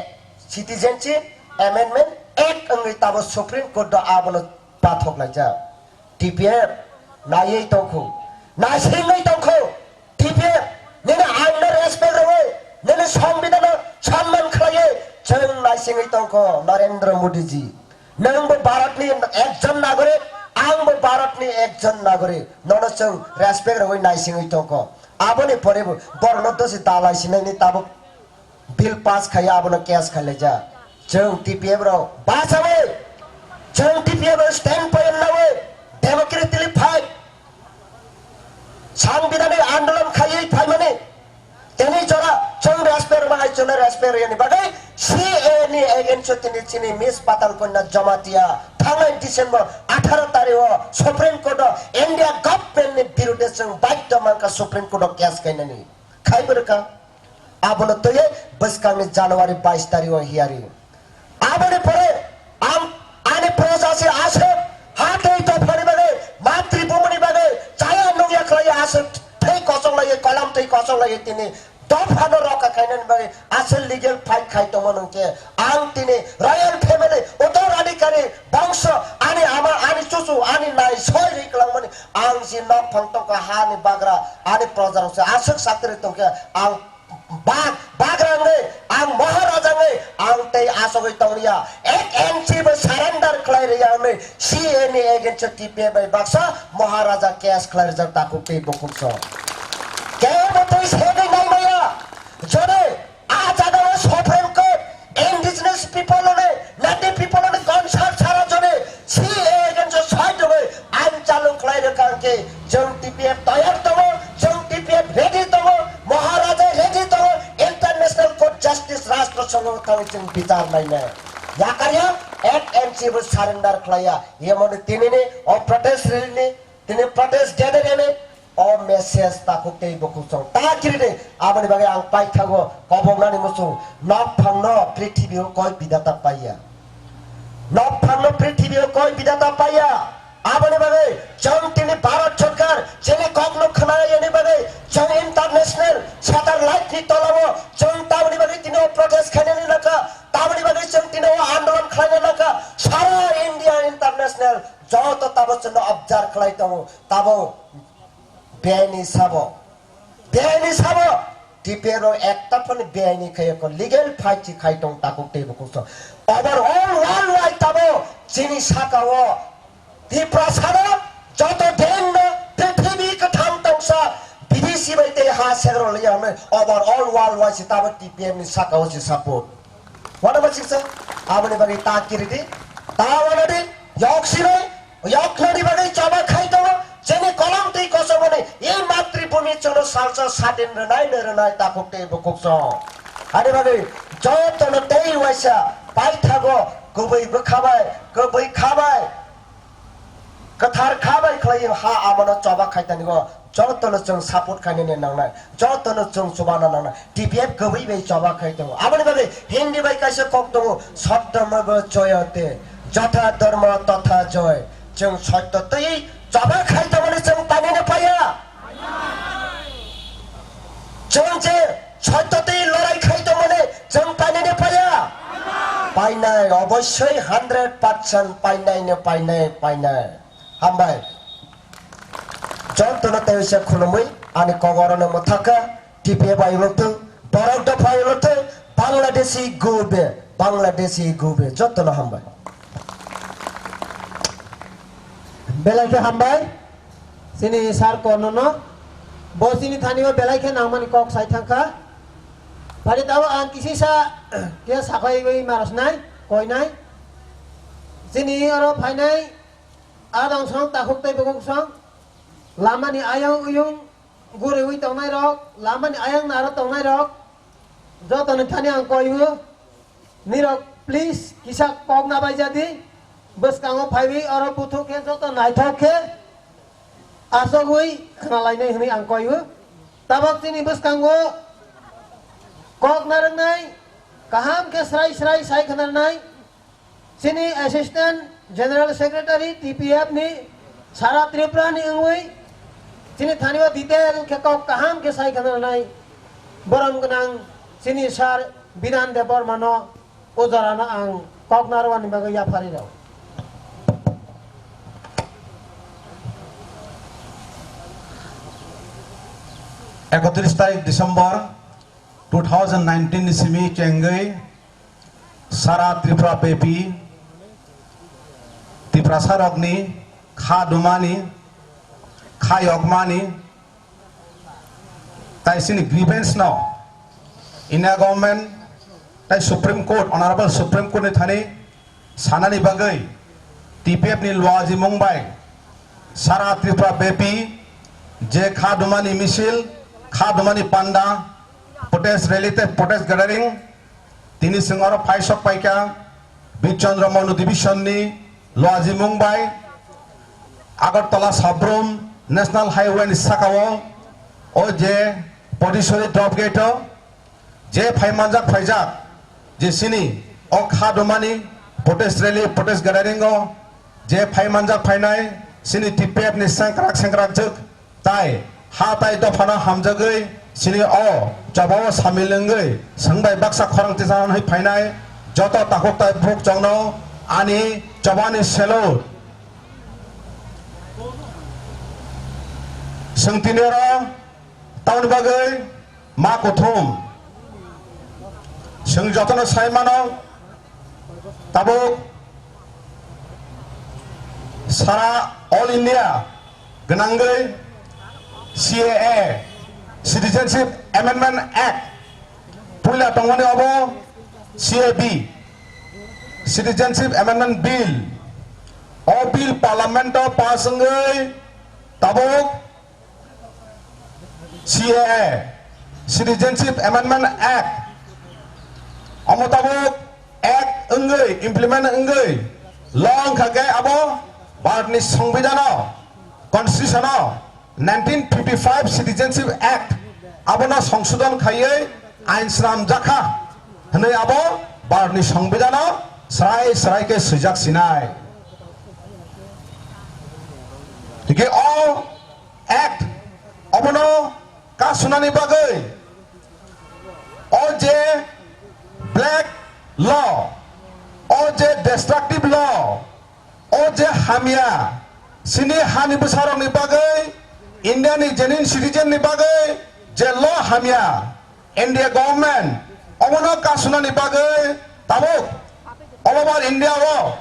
सिटीजनशिप एमेंडमेंट एक्ट अंगै ताबो सुप्रीम कोर्ट आबनो पाथक लाइजा टीपीएफ नायै तंखौ नासिङै तंखौ टीपीएफ नेने आइनो रेसपेक्ट रवे नेने संविधान सम्मान खायो जों नासिङै तंखौ नरेंद्र मोदी जी नोंबो भारतनि एकजन नागरिक आंबो भारतनि एकजन नागरिक ननो जों रेसपेक्ट रवे नासिङै तंखौ आबोनि परेबो बरनो दसे दालाइसिनायनि ताबो बिल पास खायो आबोनो केस खालायजा जों टीपीएफ रो बासावे जों टीपीएफ स्टैंड पॉइंट लावे डेमोक्रेटिकली फाइट सांविधानिक आंदोलन खायै फाइ माने तेनि जरा जों रेसपेक्ट बाहाय जों रेसपेक्ट यानि बागै सीए नि एगेन्स्ट तिनि चिनि मिस पाताल कन्या जमातिया थांनाय डिसेम्बर 18 तारिख सुप्रीम कोर्ट इंडिया गभर्नमेंट नि विरुद्ध जों बाध्य मानका सुप्रीम कोर्ट केस खायनानि खाइबरका आबनो तये बसकांनि जनवरी 22 तारिख हियारि आबोनि परे आम आनि प्रजासे आसे हातै तफानि बागै मातृभूमिनि बागै चाया नंगिया खालाय आसे थै कसं लायो कलम थै कसं लायो तिनि दफानो रका खायनानि बागै आसे लीगल फाइट खाइतोमोन के आं तिनि रय्याल फैमिली उत्तराधिकारी वंश आनि आमा आनि चुचु आनि नाय सय रिकलांमोन आं जि न फंतका हानि बाग्रा आनि प्रजारसे आसक साक्रि तंके आं बाग्राङै आं महाराजाङै आं तै आसगै तंरिया एक एनसी बे सरेंडर खलायरियानै सीए नि एगेन्स्ट टीपीएफ बाय बाक्सा महाराजा केस खलायजा ताकु पे बकुछ के बतै सेगै नाइ माया जने आ जागाव सुप्रीम कोर्ट इंडिजिनस पीपल ने नेटिव पीपल ने कन्सर्ट छारा जने सीए एगेन्स्ट साइड वे आइन चालु खलाय थाके जों टीपीएफ तैयार दङ जों टीपीएफ रेडी दङ महाराजा रेडी दङ इंटरनेशनल कोर्ट जस्टिस राष्ट्र संघ थाङै जों बिचार नायनो याकारिया एट एनसीबो सारेन्डार खालाया यमन तिनिने अ प्रोटेस्ट रेलीने तिनि प्रोटेस्ट गेदेरेने अ मेसेज ताकुते बकुसं ताकिरिने आबनि बागे आं पाइथागो कबंनानि मुसु नफांनो पृथ्वीयाव कय बिदाता पाइया नफांनो पृथ्वीयाव कय बिदाता पाइया आबनि बागे जों तिनि भारत सरकार जेने कगलो खनाय एने बागे जों इंटरनेशनल सैटेलाइट नि तलावो जों ताबनि बागे तिनि प्रोटेस्ट खानेनि लका ताबनि बागे जों तिनि आन्दोलन खाने लका सारा इंडिया इंटरनेशनल जत ताबो जों अब्जार्व खालाय दङ ताबो बेआइनी साबो टीपीएफ एकटा पनि बेआइनी खायको लीगल फाइट खाइटों ताकु टेबको ओवरऑल वर्ल्ड वाइड ताबो जिनि साकाओ टिप्रासाना जत देन पृथ्वी का ठाम तंसा विदेशी बैते हा सेगरो लिया हमें ओवरऑल वर्ल्ड वाइड से ताबो टीपीएफ नि साकाओ से सपोर्ट वाना बचिस आबने बगे ताकिरिदि तावनदि यक्सिरे यक्लरि बगे चाबा खाइटो जेने कलम तै कसो भने ए मातृभूमि चलो सालसा सादेन रनाय ताकुटे बकुक्स आदि बगे जतन तै वैसा पाइथागो गुबै बखाबाय गुबै खाबाय कथार खाबाय खलाय हा आमनो चबा खाइतानिगो जतन जों सपोर्ट खाइने नांनाय जतन जों सुबाना नांनाय टीपीएफ गुबै बे चबा खाइतो आबनि बगे हिन्दी बाय कासे कक दङ सत्यमग जयते जथा धर्म तथा जय जों सत्य तै चबा खाइतो भने जों पानिने पाया जों जे सत्य तै लडाई खाइतो भने जों पानिने पाया पाइनाय अवश्य 100% पाइनाय हामबाय जतन तैसे खुलुमै अनि कगरन मथाका टीपीएफ आइलथ बरक द फाइलथ बांग्लादेशी गुबे जतन हामबाय बेलाइखे हामबाय सिनि सार कोननो बसिनि थानियो बेलाइखे नामनि कक साइथांखा पारि ताव आं किसिसा के साखाइबै मारसनाय कयनाय सिनि अर फाइनाय आदं सं ताखुक्तै बगुक सं लामानि आयं उयुं गुरेवै तंनाय रक लामानि आयं नार तंनाय रक जतन थानि आं कयु निरक प्लीज किसा कक ना बायजादि बसकांगो फाइबि अर पुथु के जत नायथके आसगुइ खनालायनाय हनै आं कयु ताबक तिनि बसकांगो कक नारनाय काहाम के स्राय साइ खनारनाय सिनि असिस्टेंट जनरल सेक्रेटरी टीपीएफ नि सारा त्रिपुरा नि अंगुइ सिनि थानिवा डिटेल के कक काहाम के साइ खनारनाय बरम गनां सिनि सार बिधान देबर मानो ओजराना आं कक नारवानि बागै या फारिराव 31 तारिख दिसंबर 2019 निसिमी चेंगई सारा त्रिपुरा पेपी त्रिपुरा सारगनी खा दुमानी खा यगमानी ताइसिनी ग्रीवेंस न इना गवर्नमेंट ताइ supreme court honourable supreme court ने थाने सानानी बगै टीपीएफ नि लवाजी मुंबाई सारा त्रिपुरा पेपी जे खा दुमानी मिसिल खादुमानी पांडा प्रोटेस्ट रैली ते प्रोटेस्ट गैदरिंग तिनी सिंगर फाइसक पाइका बिचंद्र मनु डिविजन नि लवाजी मुंबाई आगरतला साब्रुम नेशनल हाईवे नि साकाओ ओ जे पडिसरी ड्रप गेट जे फाइमानजाक फाइजाक जे सिनी ओ खादुमानी प्रोटेस्ट रैली प्रोटेस्ट गैदरिंग जे फाइमानजाक फाइनाय सिनी टीपीएफ नि सेंक्राक जक ताई हा ताई दफाना हामजगै सिनि अ जबाव सामिलंगै संबाय बाक्सा खरं तिजान है फाइनाय जत ताखक ताई भुक जंगनो आनि जबानि सेलो संतिनेरा टाउन बागै मा कथम सं जतन साइमानो ताबो सारा ऑल इंडिया गनांगै CAA Citizenship Amendment Act पुला तंगने अब CAB Citizenship Amendment Bill ओ bill parliament pass tabuk CAA Citizenship Amendment Act amo tabuk act enggei implement enggei long khage abo Bharatni Sangbidhano Constitution 1955 Citizenship Act abono সংশোধন খাইয়ে আইন শ্রাম জাখা হনে abo Bharatni Sangbidhano serai ke sejak sinai Dike all act abono ka sunani bagai all je black law all je destructive law all je hamia sini hani besarong ni bagai India ni genuine citizen ni bagai je law hamia India government abono ka sunani bagai tabuk all over India wo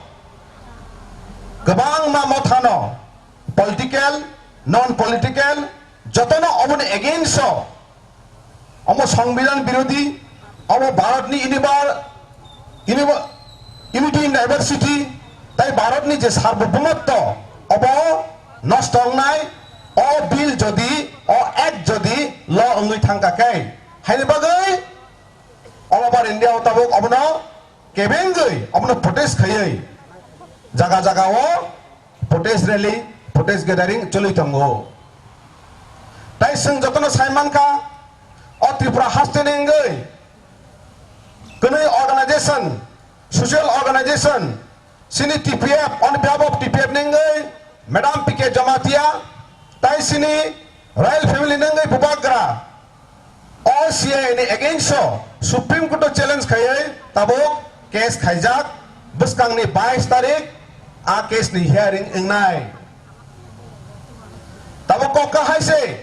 gobang ma mothano political non political jotono abono against amo সংবিধান বিরোধী amo Bharatni unity in diversity তাই Bharatni je সার্বভৌমত্ব abo নষ্ট নাই o bill jodi o act jodi law ongui thangkakai haini bagai all over India tabuk abono kebengai abono protest khayai jaga jaga o protest rally protest gathering choli tango tai sing jotono saimanka o Tripura hastenengai kunai organization social organization sini TPF on behalf of TPF nengai Madam PK Jamatia tai sini royal family nengai bubagra all CA ni against Supreme Court challenge khayai tabuk case khaijak buskang ni 22 tarik a case ni hearing ingnai tabuk ko ka haise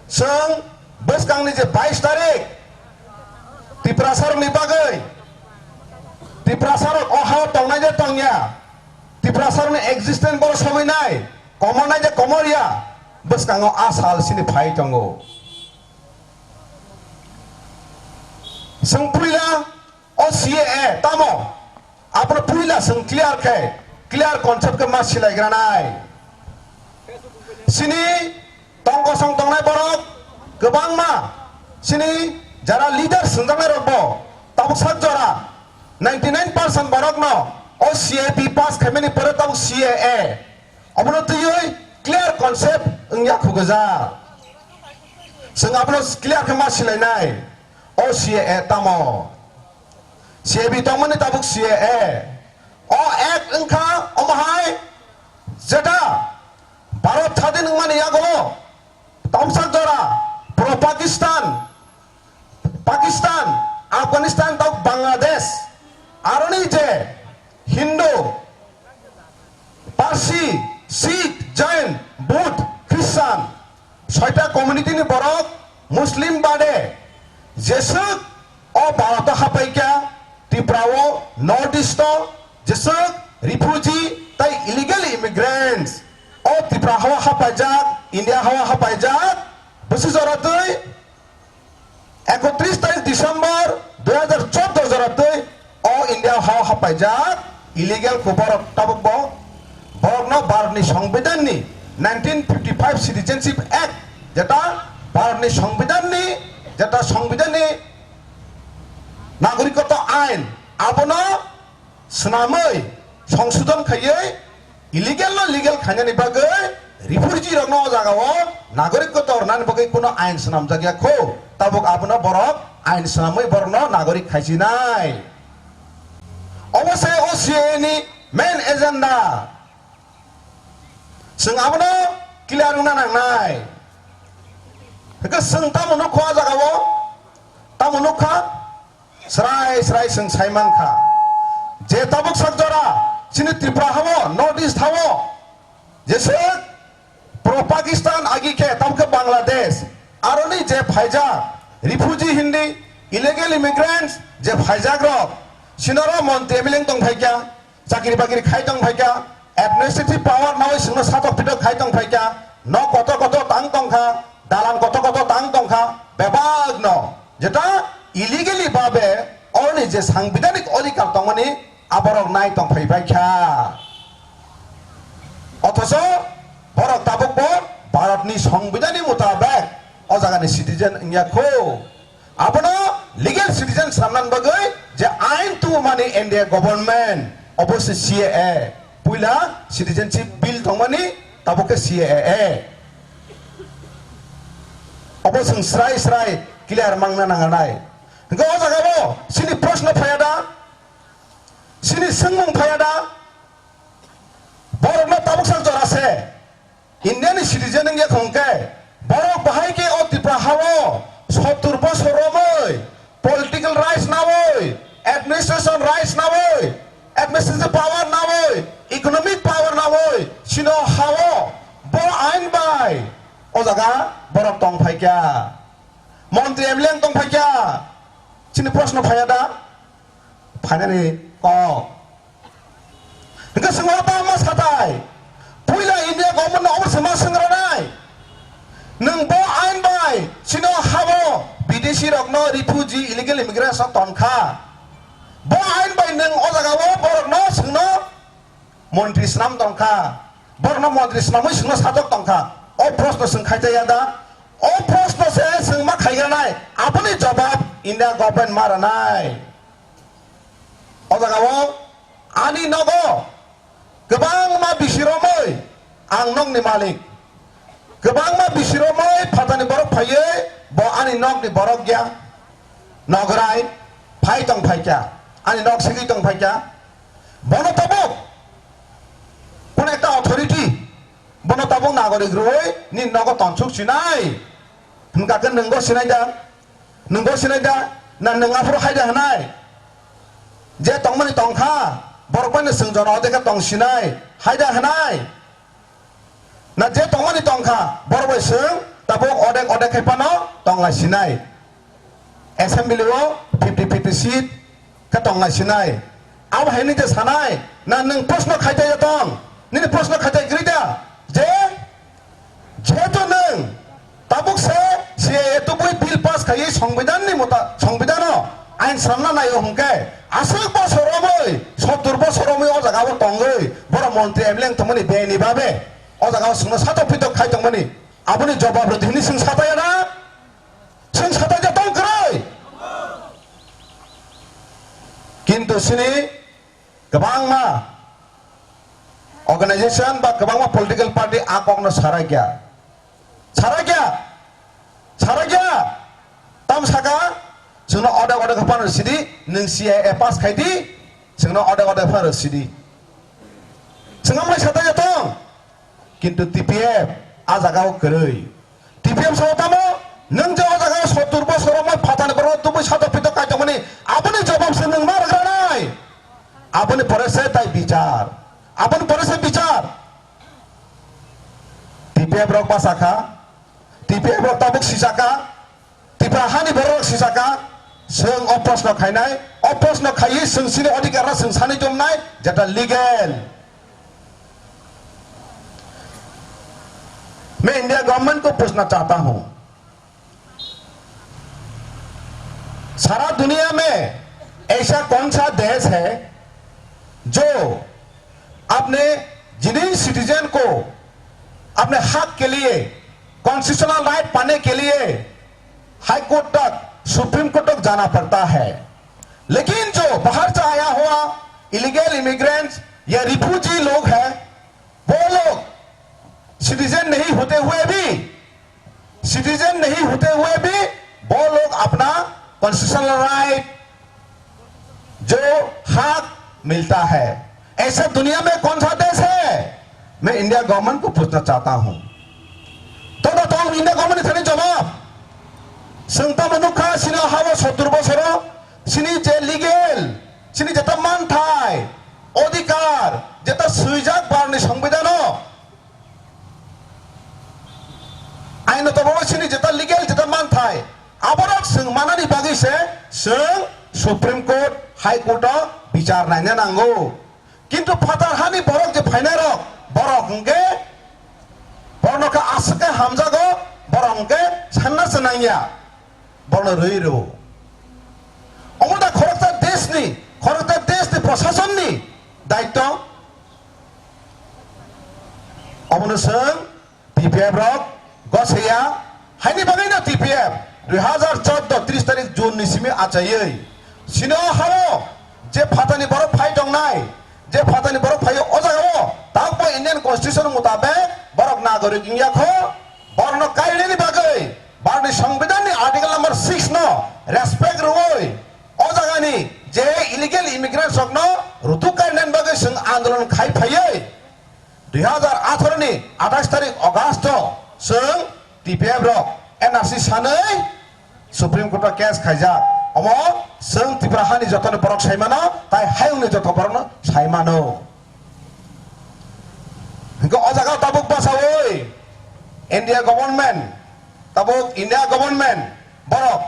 seng buskang ni je 22 tarik Tripura sarong ni bagai Tripura sarong oha tongnai je tongnya Tripura sarong ni existence bor sobai nai common nai je komoria buskang o asal sini phai tongo seng puila o CAA tamo apno puila seng clear concept ke mas silai granai sini tong kosong tongnai borok gobang ma sini jara leader senjangnai rokbo tabuk sakjora 99% borok no o CAP pass khameni pore tong CAA abono tuyoi clear concept engya khugaja seng apno clear ke mas silai nai o CAA tamo CAB tongmani tabuk CAA o act engkha omahai jeta Bharat thadin ngmani yago tamsak jora pro Pakistan Afghanistan tau Bangladesh aroni je Hindu Parsi Sikh Jain Buddh Christian soita community ni borok Muslim bade jesuk o Bharat hapaika Tripura North East jesuk refugee tai illegal immigrants o Tripura hawa hapajak India hawa hapajak besi joratoi 31 তারিখ December 2014 জরাতে o India hawa hapajak illegal kuborok tabuk bo borokno Bharatni সংবিধান ni 1955 Citizenship Act jeta Bharatni সংবিধান ni jeta সংবিধান ni নাগরিকত্ব আইন abono snamai সংশোধন খাইয়ে illegal no legal খাইনানি bagai refugee rokno jagao নাগরিকত্ব ornani bagai kono ain snam jagya kho tabuk abono borok ain snamai borokno nagorik khaisi nai obosai o CAA ni main agenda seng abono clear na nangnai heka seng tamono khwa jagao tamono kha serai seng saiman kha je tabuk sakjora sini Tripura hawo North East hawo jese pro Pakistan agi ke tabuk Bangladesh aroni je phaijak refugee hindi illegal immigrants je phaijak rok sinoro monte mileng tong phaikya chakiri bakiri khai tong phaikya administrative power nawai singno satok pito khai tong phaikya no koto tang tong kha dalan koto tang tong kha bebag no jeta illegally babe orni je সাংবিধানিক অধিকার তংমানি আবরক নাই তং ফাইবাইখা অথচ বরক তাবুক भारतनि संविधाननि मुताबिक अ जागानि सिटिजेन इंयाखौ आपनो लीगल सिटिजेन सामनान बगै जे आइन तु माने इंडिया गवर्नमेंट अबसे सीएए पुइला सिटिजनशिप बिल थंमानि ताबोके सीएए अबसं स्राय स्राय क्लियर मांगना नांगानाय गो जागाबो सिनि प्रश्न फायादा सिनि संमं फायादा बरनो ताबोकसां जरासे इंडियन सिटिजन इंगे खंके बरक बाहाय के ओ तिप्रा हावो 70 बछरमै पॉलिटिकल राइट्स नावै एडमिनिस्ट्रेशन राइट्स नावै एडमिनिस्ट्रेटिव पावर नावै इकोनॉमिक पावर नावै सिनो हावो ब आइन बाय ओ जागा बरक तंग फायका मंत्री एमलें तंग फायका सिनि प्रश्न फायादा फायनानि क नों सोंहरबा मा साथाय पुइला इंडिया गवर्नमेंट अबसे मा सोंग्रानाय नों ब आइन बाय सिनो हावो विदेशी रकनो रिफ्यूजी इलीगल इमिग्रेशन तनखा ब आइन बाय नों ओ जागावो बरकनो सोंनो मंत्री स्नाम तनखा बरनो मंत्री स्नामै सोंनो साजक तनखा ओ प्रश्न सोंखायजाया दा ओ प्रश्न से सों मा खायगानाय आपनि जवाब इंडिया गवर्नमेंट मारानाय ओ जागावो आनि नगो गोबां मा बिसिरमै आं नंनि मालिक गोबां मा बिसिरमै फातानि बरक फायो ब आनि नगनि बरक गया नगराय फाय दं फायका आनि नग सिगि दं फायका बनो ताबुक कोन एकटा अथॉरिटी बनो ताबुक नागरिक रय नि नग तनसुक सिनाय हुनकाके नंगो सिनायदा ना नंगाफोर हायदा हनाय जे तंगमनि तंखा बरकनि सोंजन अदेका तंसिनाय हायदा हनाय ना जे तंगमनि तंखा बरबै सों ताबुक अदेक अदेक खायपानो तंगासिनाय एसेम्बलियाव 50-50 सीट का तंगासिनाय आव हायनि जे सानाय ना नों प्रश्न खायदाय दं नि प्रश्न खायदाय ग्रिदा जे जेतो नों ताबुक से सीएए तो बय बिल पास खायै संविधाननि मता संविधानो आइन सामना नायो हमके आसक बसरमै 70 बसरमै अ जागाव तंगै बर मंत्री एमलें तमनि बेनि बाबे अ जागाव सुनो सातो पितो खाय तंगमनि आपनि जवाब रदिनि सिं साताया ना सिं साताया तंग करै किन्तु सिनि गोबां मा ऑर्गेनाइजेशन बा गोबां मा पॉलिटिकल पार्टी आककनो सारायग्या तम सागा जोंनो अडे खपानो सिदि नों सीएए पास खायदि जोंनो अडे फानो सिदि जोंहा मै साताया दं किन्तु टीपीएफ आ जागाव करै टीपीएफ सावतामो नों जे आ जागाव 70 बछरमै फातानि बरो तुबै सातो पितो कायतमनि आपनि जवाब से नों मारग्रानाय आपनि परसे ताई विचार टीपीएफ रक बासाखा टीपीएफ रक ताबुक सिसाका टीपीएफनि बरक सिसाका सों अ प्रश्न खायनाय अ प्रश्न खायै सोंसिनि अधिकार सोंसानि जमनाय जेटा लीगल मैं इंडिया गवर्नमेंट को पूछना चाहता हूं सारा दुनिया में ऐसा कौन सा देश है जो अपने जिन सिटीजन को अपने हक के लिए कॉन्स्टिट्यूशनल राइट पाने के लिए हाई कोर्ट तक सुप्रीम कोर्ट तक जाना पड़ता है लेकिन जो बाहर से आया हुआ इलीगल इमिग्रेंट्स या रिफ्यूजी लोग हैं वो लोग सिटीजन नहीं होते हुए भी वो लोग अपना कॉन्स्टिट्यूशनल राइट जो हक मिलता है ऐसा दुनिया में कौन सा देश है मैं इंडिया गवर्नमेंट को पूछना चाहता हूं तो इंडिया गवर्नमेंट इतने जवाब संता मनुखा सिना हावो 70 बछरो सिनी जे लीगल सिनी जेता मानथाय अधिकार जेता सुइजाक बारनि संविधान आइन तो सिनी जेता लीगल जेता मानथाय आबरक सों मानानि बागै से सों सुप्रीम कोर्ट हाई कोर्ट विचार नायनो नांगौ किन्तु फातार हानि बरक जे फाइनाय रक बरक हंके बरनका आसके हामजागो बरंके साननासो नांगिया बरनो रैरो अमदा खरकता देशनि प्रशासननि दायित्व अमनो सों टीपीएफ रक गसेया हाइनि बागैनो टीपीएफ 2014 30 तारिख जून निसिमे आचायै सिनो हारो जे फातानि बरफ फाइ दंनाय जे फातानि बरफ फाइ अजागाव ताकबो इंडियन कन्स्टिट्यूशन मुताबिक बरफ नागरिक इंडियाखौ बरन कायलेनि बागै भारतनि संविधाननि आर्टिकल नंबर 6 नो रेस्पेक्ट रोय अजागानि जे इलिगेल इमिग्रेंट सकनो रुतु कायलेनि बागै जों आंदोलन खाइ फायै 2018 नि 28 तारिख अगस्त जों टीपीएफ रो एनआरसी सानै सुप्रीम कोर्ट केस खाइजा अमो जों त्रिपुराहानि जतन बरक साइमानो ताइ हायुंनि जत बरन साइमानो हिंको अजागा ताबुक बासावै इंडिया गवर्नमेंट ताबुक इंडिया गवर्नमेंट बरक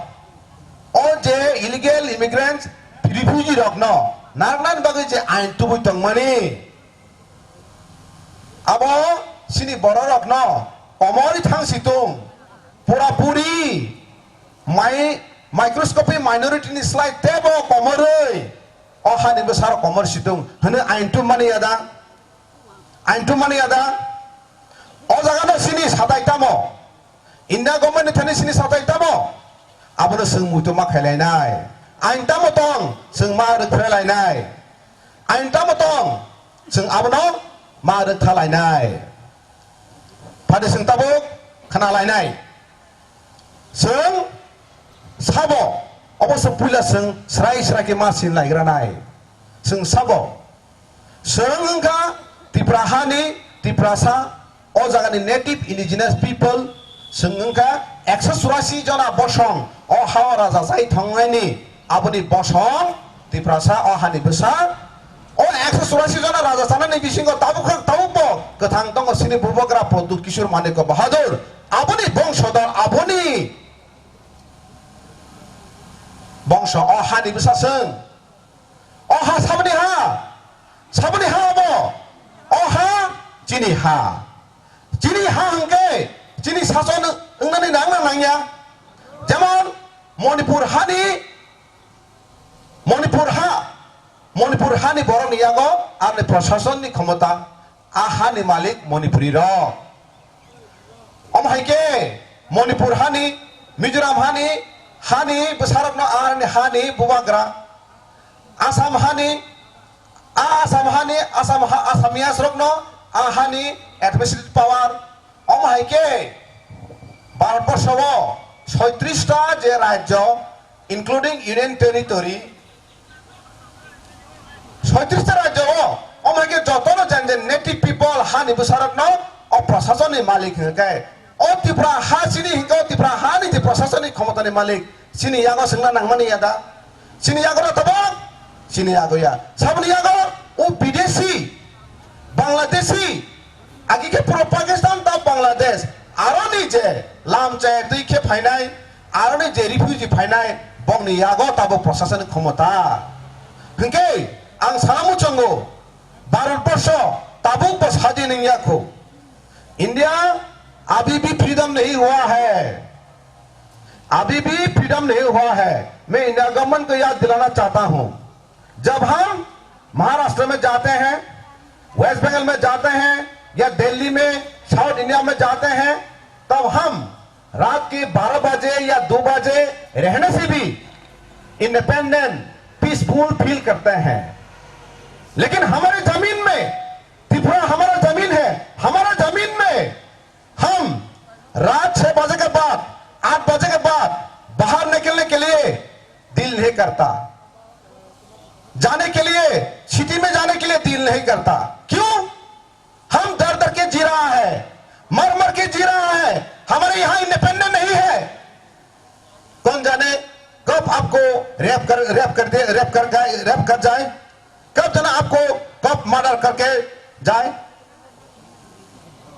ओ जे इलिगेल इमिग्रेंट्स रिफ्यूजी रखनो नारनान बागै जे आइन तुबुइ तंगमानि abo sini borok no omori thang situng pura puri microscopy minority ni slide tebo komoroi o hani besar komor situng hene aintu mani ada o jaga no sini satai tamo india government ni thani sini satai tamo abono sung mutu ma khailai ain tamo tong sung ma ru khailai ain tamo tong sung abono मा रोखा लायनाय फादे जों ताबुक खाना लायनाय जों साबो अबसे पुला जों स्राय स्रायके मासिन लायग्रानाय जों साबो जों ओंखा त्रिपुराहानि त्रिपुरासा अ जागानि नेटिभ इन्डिजिनास पिपल जों ओंखा 184 जना बसं अ हावा राजा जाय थांनायनि आबनि बसं त्रिपुरासा अ हानि बोसा ओ 184 जना राजा सानानि बिसिंगो ताबुखौ ताबुबो गोथां दङ सिनि बुबग्रा प्रदुत किशोर मानिक बाहादुर आबनि बंशधर आबनि बंश अहानि बिसासों अहा साबनि हा अबो अहा जिनि हा हंके जिनि सासन ओंनानै नांनांया जेमन मणिपुर हानि बरं नियागो आरनि प्रशासन नि क्षमता आहानि मालिक मणिपुरी रो अमहायके मणिपुर हानि मिजोराम हानि बसारबनो आरनि हानि बुबाग्रा आसाम आसामिया सरकनो आहानि एडमिनिस्ट्रेटिव पावर अमहायके भारतबर्षव 36 टा जे राज्य इंक्लूडिंग यूनियन टेरिटरी 36 टा राज्य अमहायके जतनो जेन नेटिव पीपल हानि बसारबनो अ प्रशासननि मालिक हके अ त्रिपुरा हा सिनि हिंको त्रिपुरा हानि जे प्रशासनिक क्षमतानि मालिक सिनि यागो संना नांमानि यादा सिनि यागो तब सिनि यागोया साबनि यागो ओ विदेशी बांग्लादेशी आगे के पूरा पाकिस्तान ता बांग्लादेश आरोनि जे लामचे दैखे फाइनाय आरोनि जे रिफ्यूजी फाइनाय बंनि यागो ताबो प्रशासनिक क्षमता हंके आं सानामु चंगो भारतवर्ष ताबुक बस हाजी नहीं को इंडिया अभी भी फ्रीडम नहीं हुआ है मैं इंडिया गवर्नमेंट को याद दिलाना चाहता हूं जब हम महाराष्ट्र में जाते हैं वेस्ट बंगाल में जाते हैं या दिल्ली में साउथ इंडिया में जाते हैं तब हम रात के 12 बजे या 2 बजे रहने से भी इंडिपेंडेंट पीसफुल फील करते हैं लेकिन हमारे जमीन में त्रिपुरा हमारा जमीन है हमारा जमीन में हम रात 6 बजे के बाद 8 बजे के बाद बाहर निकलने के लिए दिल नहीं करता जाने के लिए सिटी में जाने के लिए दिल नहीं करता क्यों हम डर डर के जी रहा है मर के जी रहा है हमारे यहां इंडिपेंडेंट नहीं है कौन जाने कब आपको रेप कर जाए कब जना आपको कब मर्डर करके जाए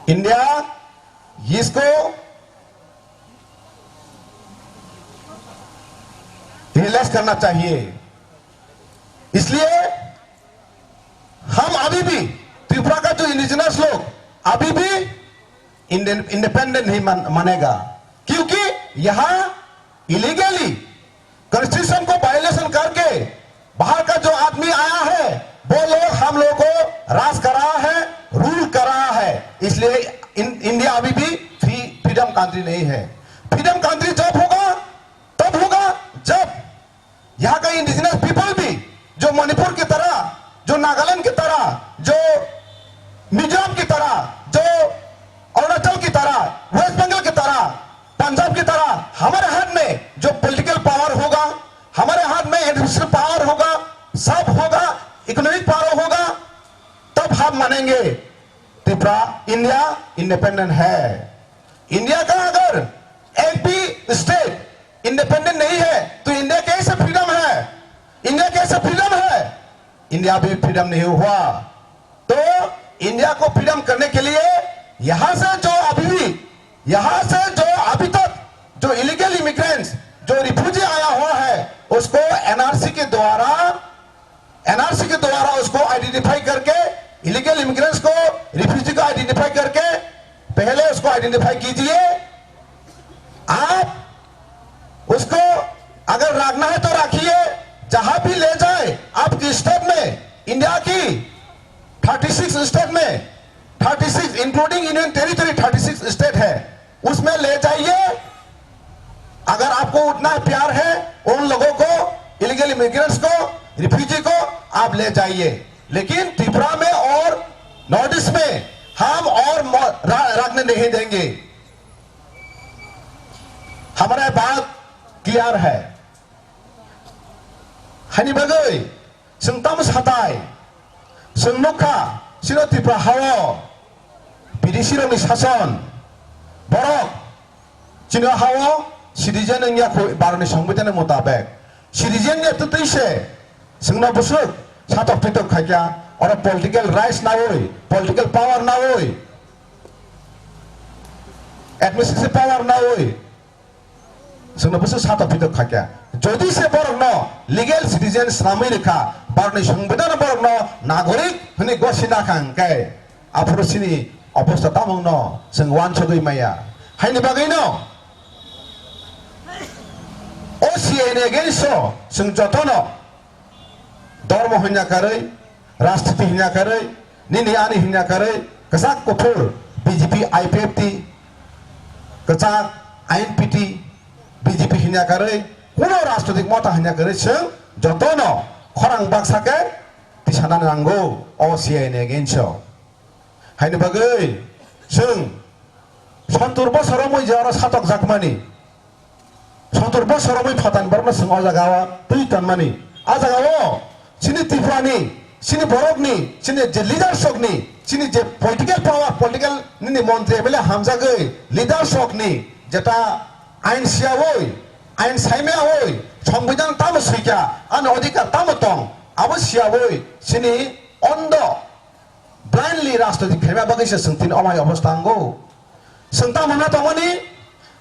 इंडिया इसको रियलाइज करना चाहिए इसलिए हम अभी भी त्रिपुरा का जो इंडिजिनस लोग अभी भी इंडिपेंडेंट नहीं मानेगा क्योंकि यहां इलीगली कॉन्स्टिट्यूशन को वायलेशन करके बाहर का जो आदमी आया है वो लोग हम लोग को राज कर रहा है रूल कर रहा है इसलिए इंडिया अभी भी फ्रीडम फ्रीडम कंट्री नहीं है। फ्रीडम कंट्री जब होगा जब यहाँ का इंडिजिनस पीपल भी जो मणिपुर की तरह, जो नागालैंड की तरह, जो मिजोरम की तरह, जो अरुणाचल की तरह, वेस्ट बंगाल की तरह, पंजाब की तरह हमारे हाथ में जो पॉलिटिकल पावर होगा, हमारे हाथ में एडमिनिस्ट्रेटिव पावर होगा, सब होगा, इकोनॉमिक पावर होगा, तब हम मानेंगे त्रिपुरा इंडिया इंडिपेंडेंट है। इंडिया का अगर एक भी स्टेट इंडिपेंडेंट नहीं है तो इंडिया कैसे फ्रीडम है? इंडिया कैसे फ्रीडम है? इंडिया भी फ्रीडम नहीं हुआ। तो इंडिया को फ्रीडम करने के लिए यहां से जो अभी तक जो इलीगल इमिग्रेंट्स, जो रिफ्यूजी आया हुआ है, उसको एनआरसी के द्वारा उसको आइडेंटिफाई करके, इलीगल इमिग्रेंट्स को, रिफ्यूजी को आइडेंटिफाई करके पहले उसको आइडेंटिफाई कीजिए। आप उसको अगर रखना है तो रखिए, जहां भी ले जाए आपकी स्टेट में, इंडिया की 36 स्टेट में, 36 इंक्लूडिंग यूनियन टेरिटरी 36 स्टेट है, उसमें ले जाइए। अगर आपको उतना प्यार है उन लोगों को, इलीगल इमिग्रेंट्स को, रिफ्यूजी को, आप ले जाइए। लेकिन त्रिपुरा में और नॉर्थ ईस्ट में हम और रखने नहीं देंगे। हमारा बात क्लियर है। हनी बगै संताम साताय संमुखा सिनो त्रिपुरा हाव बिदिसिरोनि शासन बरक चिनो हाव सिटिजेन इंडिया को भारतनि संविधान मुताबिक सिटिजेन ने तैसे संना बुसुक सातक पितक खाया और पॉलिटिकल राइट्स ना होय, पॉलिटिकल पावर ना होय, एडमिनिस्ट्रेटिव पावर ना होय, संना बुसुक सातक पितक खाया जदि से बरक न लीगल सिटिजेन सामै रेखा भारतनि संविधान बरक न नागरिक हनि गसिना खांकै आफुरसिनि अवस्था तामंग न जों वानसगै माया हायनि बागै न ओसीए ने अगेंस्ट जों जतन धर्म हिंसा करे, राजनीति हिंसा करे, निनी आनी हिंसा करे, कसाक कठोर बीजेपी आईपीएफटी कसाक आईएनपीटी बीजेपी हिंसा करे, कोनो राजनीतिक मत हिंसा करे, जों जतन खरां बाक्साके दिसाना नांगौ ओसीए ने अगेंस्ट हायनि बागै जों 70 बोसोराव मैजारा सातक जाकमानि 70 बोसोराव मै फातान बरना जों अजागावा दुइ तानमानि आजागाव सिनि त्रिपुरानि सिनि बरकनि सिनि जे लिडारशपनि सिनि जे पलिटिकल पावर पलिटिकल निनि मन्त्रि एमएलए हामजागै लिडारशपनि जेटा आइन सियावै आइन साइमेयावै संविधान ताम सुइका आन अधिकार ताम तंग आबो सियावै सिनि अन्ध ब्लाइन्डलि राजनीतिक खेमा बागैसे सोंथिन अमाय अवस्थांगौ सोंता मना तमनि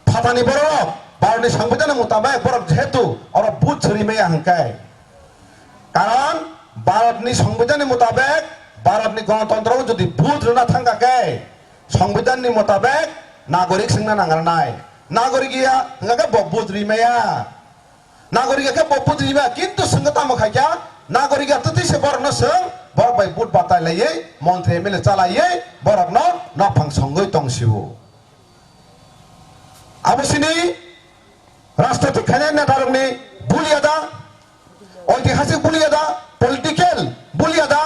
फातानि बरक भारतनि संविधान मुताबिक बरक जेहेतु और बुथ छरिमेया हंकाय कारण भारतनि संविधान मुताबिक भारतनि गणतंत्र जो बुथ रना थांगाके संविधान मुताबिक नागरिक संना नांगरनाय नागरिकिया हंगाके बुथ रिमेया नागरिका के बुथ रिमेया किंतु संगता मखाया नागरिका तति से बरक न सों बरक बाय बुथ बाताय लायै मंत्री एमएलए चालायै बरक न फांसंगै तंसिउ आबसिनि राष्ट्रपति खाने नेतारंनि बुलियादा ऐतिहासिक बुलियादा पॉलिटिकल बुलियादा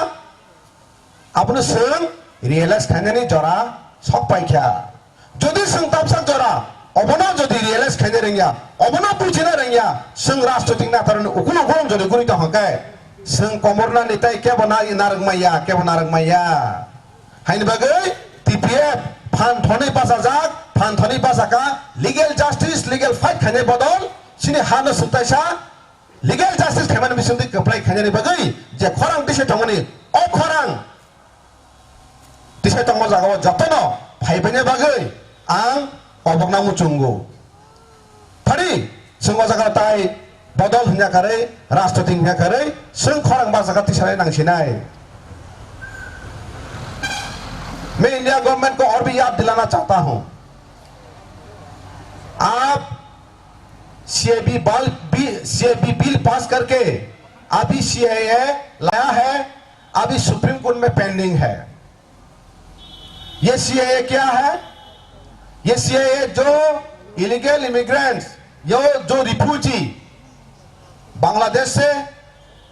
आपने सों रियलाइज खाने जरा सक पाइख्या जदि सों तापसाक जरा अबना जदि रियलाइज खाने रेंगिया अबना बुझिना रेंगिया सों राष्ट्रपति नेतारंनि उकुल उकुल जदि गुरि तहकाय सों कमरना निताय के बना नारगमाया हायनि बागै टीपीएफ फान थनै बाजाजाक फान थनै बाजाका लीगल जस्टिस लीगल फाइट खाने बदल सिनि हानो सुतायसा लीगल जस्टिस खामानि बिसुंदि कप्लाय खाने बागै जे खरां दिसे तंगनि अखरां दिसे तंग जागाव जतन फाइबने बागै आं अबगना मुचुंगो फारि जों जागा ताय बदल हिंसा करे राष्ट्रपति हिंसा करे जों खरां बाजाका तिसानाय नांसिनाय मैं इंडिया गवर्नमेंट को और भी याद दिलाना चाहता हूं आप सीएबी बिल पास करके अभी सीएए लाया है अभी सुप्रीम कोर्ट में पेंडिंग है ये सीएए क्या है ये सीएए जो इलीगल इमिग्रेंट्स, जो रिफ्यूजी बांग्लादेश से,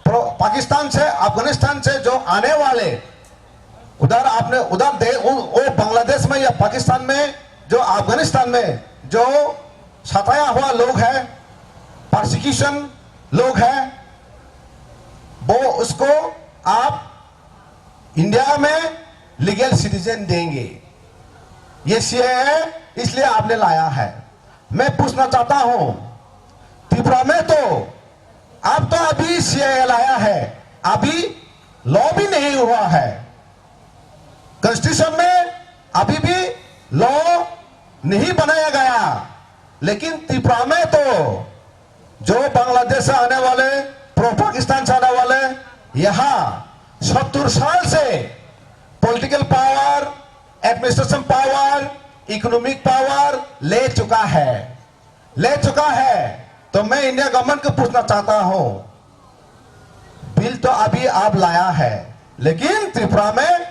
पाकिस्तान से, अफगानिस्तान से जो आने वाले, वो बांग्लादेश में या पाकिस्तान में, जो अफगानिस्तान में जो सताया हुआ लोग हैं, परसिक्यूशन लोग हैं, वो उसको आप इंडिया में लीगल सिटीजन देंगे। ये सीएए इसलिए आपने लाया है। मैं पूछना चाहता हूं, त्रिपुरा में तो आप तो अभी सीएए लाया है, अभी लॉ भी नहीं हुआ है, कॉन्स्टिट्यूशन में अभी भी लॉ नहीं बनाया गया, लेकिन त्रिपुरा में तो जो बांग्लादेश से आने वाले, प्रो पाकिस्तान से आने वाले, यहां 70 साल से political power, administration power, economic power ले चुका है। तो मैं इंडिया गवर्नमेंट को पूछना चाहता हूं, बिल तो अभी आप लाया है, लेकिन त्रिपुरा में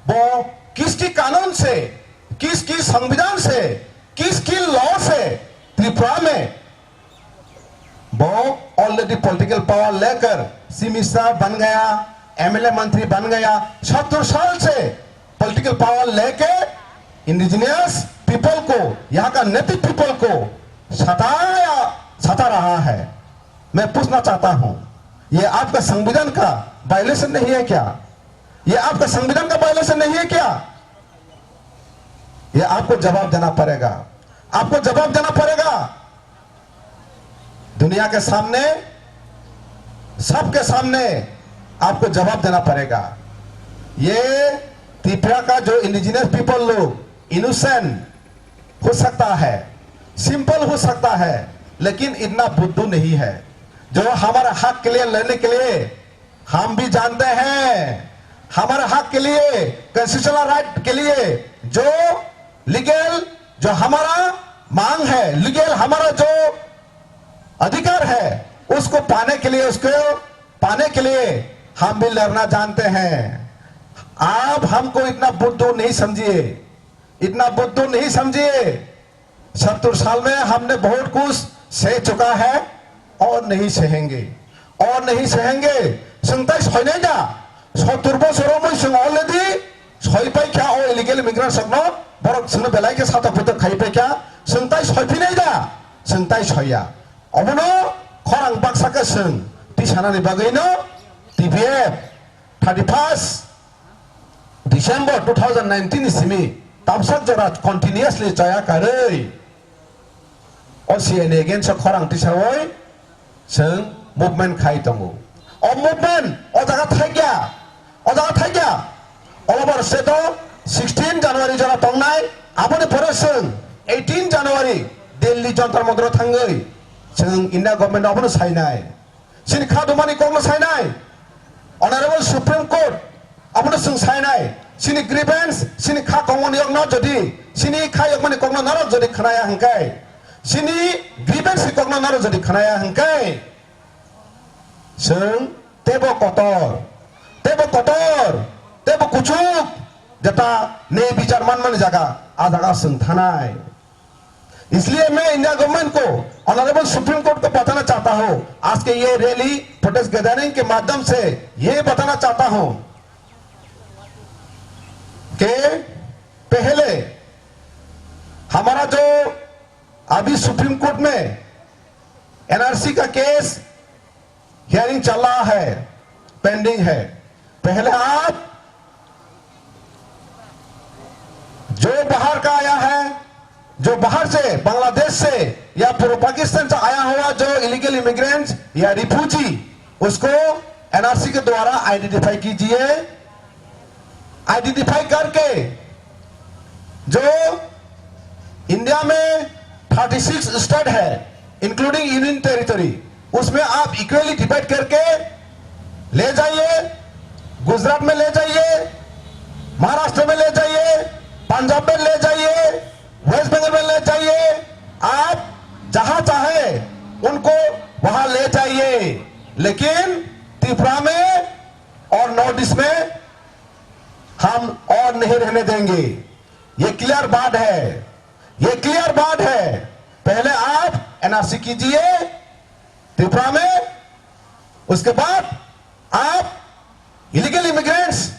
वो किसकी कानून से, किसकी संविधान से, किसकी लॉ से त्रिपुरा में वो ऑलरेडी पॉलिटिकल पावर लेकर चीफ मिनिस्टर बन गया, एमएलए मंत्री बन गया, 70 साल से पॉलिटिकल पावर लेके इंडिजिनियस पीपल को, यहाँ का नेटिव पीपल को सता रहा है। मैं पूछना चाहता हूं, ये आपका संविधान का वायलेशन नहीं है क्या? ये आपका संविधान का वायलेशन नहीं है क्या? ये आपको जवाब देना पड़ेगा, आपको जवाब देना पड़ेगा दुनिया के सामने, सबके सामने आपको जवाब देना पड़ेगा। ये त्रिपुरा का जो इंडिजिनियस पीपल लोग इनोसेंट हो सकता है, सिंपल हो सकता है, लेकिन इतना बुद्धू नहीं है। जो हमारे हक के लिए लड़ने के लिए, हम भी जानते हैं, हमारे हक के लिए, कॉन्स्टिट्यूशनल राइट के लिए जो लीगल, जो हमारा मांग है, लीगल हमारा जो अधिकार है, उसको पाने के लिए हम भी लड़ना जानते हैं। आप हमको इतना बुद्धू नहीं समझिए, इतना बुद्धू नहीं समझिए। 70 साल में हमने बहुत कुछ सह चुका है और नहीं सहेंगे, और नहीं सहेंगे। 27 सहेंगे 70 बोसोराव मैं अलरेडी सहीपाइखा और इलीगल इमिग्रेंट सकनो बरक संग बेलाय के साथ पुत्र खाइपाइखा 27 सहीफिनायदा 27 सहीया अबनो खरां बाक्साखौ सों टिसानानि बागैनो टिपिएफ 31 डिसेम्बर 2019 सिमी तामसाक जरा कन्टिन्यूअसलि जायाखै OCN against खरां टिसावै जों मुभमेन्ट खाइ दङ अ मुभमेन्ट अजागा थाइग्या all over state 16 January जरा तंनाय आबोनि परे जों 18 January दिल्ली जन्तर मन्दिराव थाङै जों इंडिया गभर्नमेन्ट आबोनो सायनाय सिनि खादुमानि कमनो सायनाय अनारेबल सुप्रीम कोर्ट आबोनो जों सायनाय सिनि ग्रीवेंस सिनि खा कंगनि यगनो जदि सिनि खा यगमानि कंगनो नारो जदि खनाया हंकाय सिनि ग्रीवेंस कंगनो नारो जदि खनाया हंकाय जों तेबो कुचुक जता ने विचार मन जगह आ जगह जों थानाय। इसलिए मैं इंडिया गवर्नमेंट को ऑनरेबल सुप्रीम कोर्ट को बताना चाहता हूं, आज के ये रैली प्रोटेस्ट गैदरिंग के माध्यम से ये बताना चाहता हूं कि पहले हमारा जो अभी सुप्रीम कोर्ट में एनआरसी का केस हियरिंग चल रहा है, पेंडिंग है। पहले आप जो बाहर का आया है, जो बाहर से बांग्लादेश से या पूर्व पाकिस्तान से आया हुआ जो इलीगल इमिग्रेंट्स या रिफ्यूजी, उसको एनआरसी के द्वारा आइडेंटिफाई कीजिए। आइडेंटिफाई करके जो इंडिया में 36 स्टेट है इंक्लूडिंग यूनियन टेरिटरी, उसमें आप इक्वली डिवाइड करके ले जाइए। गुजरात में ले जाइए, महाराष्ट्र में ले जाइए, पंजाब में ले जाइए, वेस्ट बंगाल में ले जाइए, आप जहां चाहे उनको वहां ले जाइए। लेकिन त्रिपुरा में और नॉर्थ ईस्ट में हम और नहीं रहने देंगे। ये क्लियर बात है। ये क्लियर बात है। पहले आप एनआरसी कीजिए त्रिपुरा में, उसके बाद आप इलीगल इमिग्रेंट्स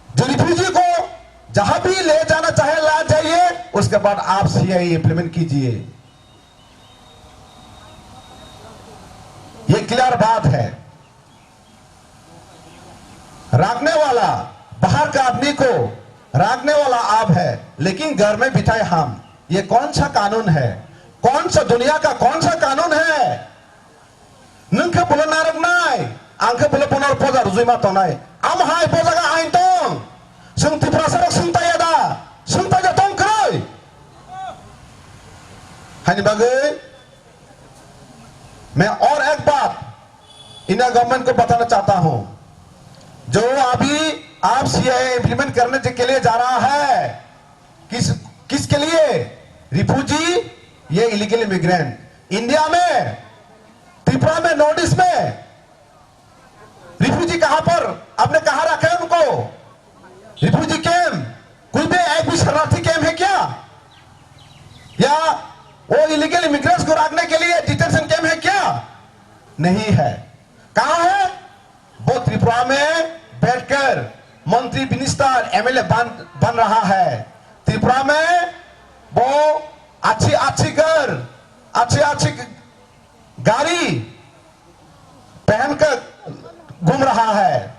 जो रिफ्यूजी को जहां भी ले जाना चाहे ला जाइए, उसके बाद आप सीआईए इंप्लीमेंट कीजिए। ये क्लियर बात है। राखने वाला बाहर का आदमी को राखने वाला आप है, लेकिन घर में बिठाए हम। ये कौन सा कानून है? कौन सा दुनिया का कौन सा कानून है? नंखे बोले नारक नाय, आंखे बोले पुनर पोजा रुजुमा तो नाय। आम हाय पोजा का आइन तों, संग त्रिपुरा सरक संगता यादा, संगता जतों करोय। हानि बागे, मैं और एक बात इंडिया गवर्नमेंट को बताना चाहता हूं। जो अभी आप सीएए इंप्लीमेंट करने के लिए जा रहा है, किसके लिए? रिफ्यूजी, ये इलीगल इमिग्रेंट। इंडिया में त्रिपुरा में नॉर्थ ईस्ट में रिफ्यूजी कहां पर आपने कहां रखा है उनको? रिफ्यूजी कैंप, कोई भी एक भी शरणार्थी कैंप है क्या? या वो इलीगल इमिग्रेंट्स को रखने के लिए डिटेंशन कैंप है क्या? नहीं है। कहां है वो? त्रिपुरा में बैठकर मंत्री, मिनिस्टर, एमएलए बन रहा है। त्रिपुरा में वो अच्छी घर, अच्छी गाड़ी पहनकर घूम रहा है,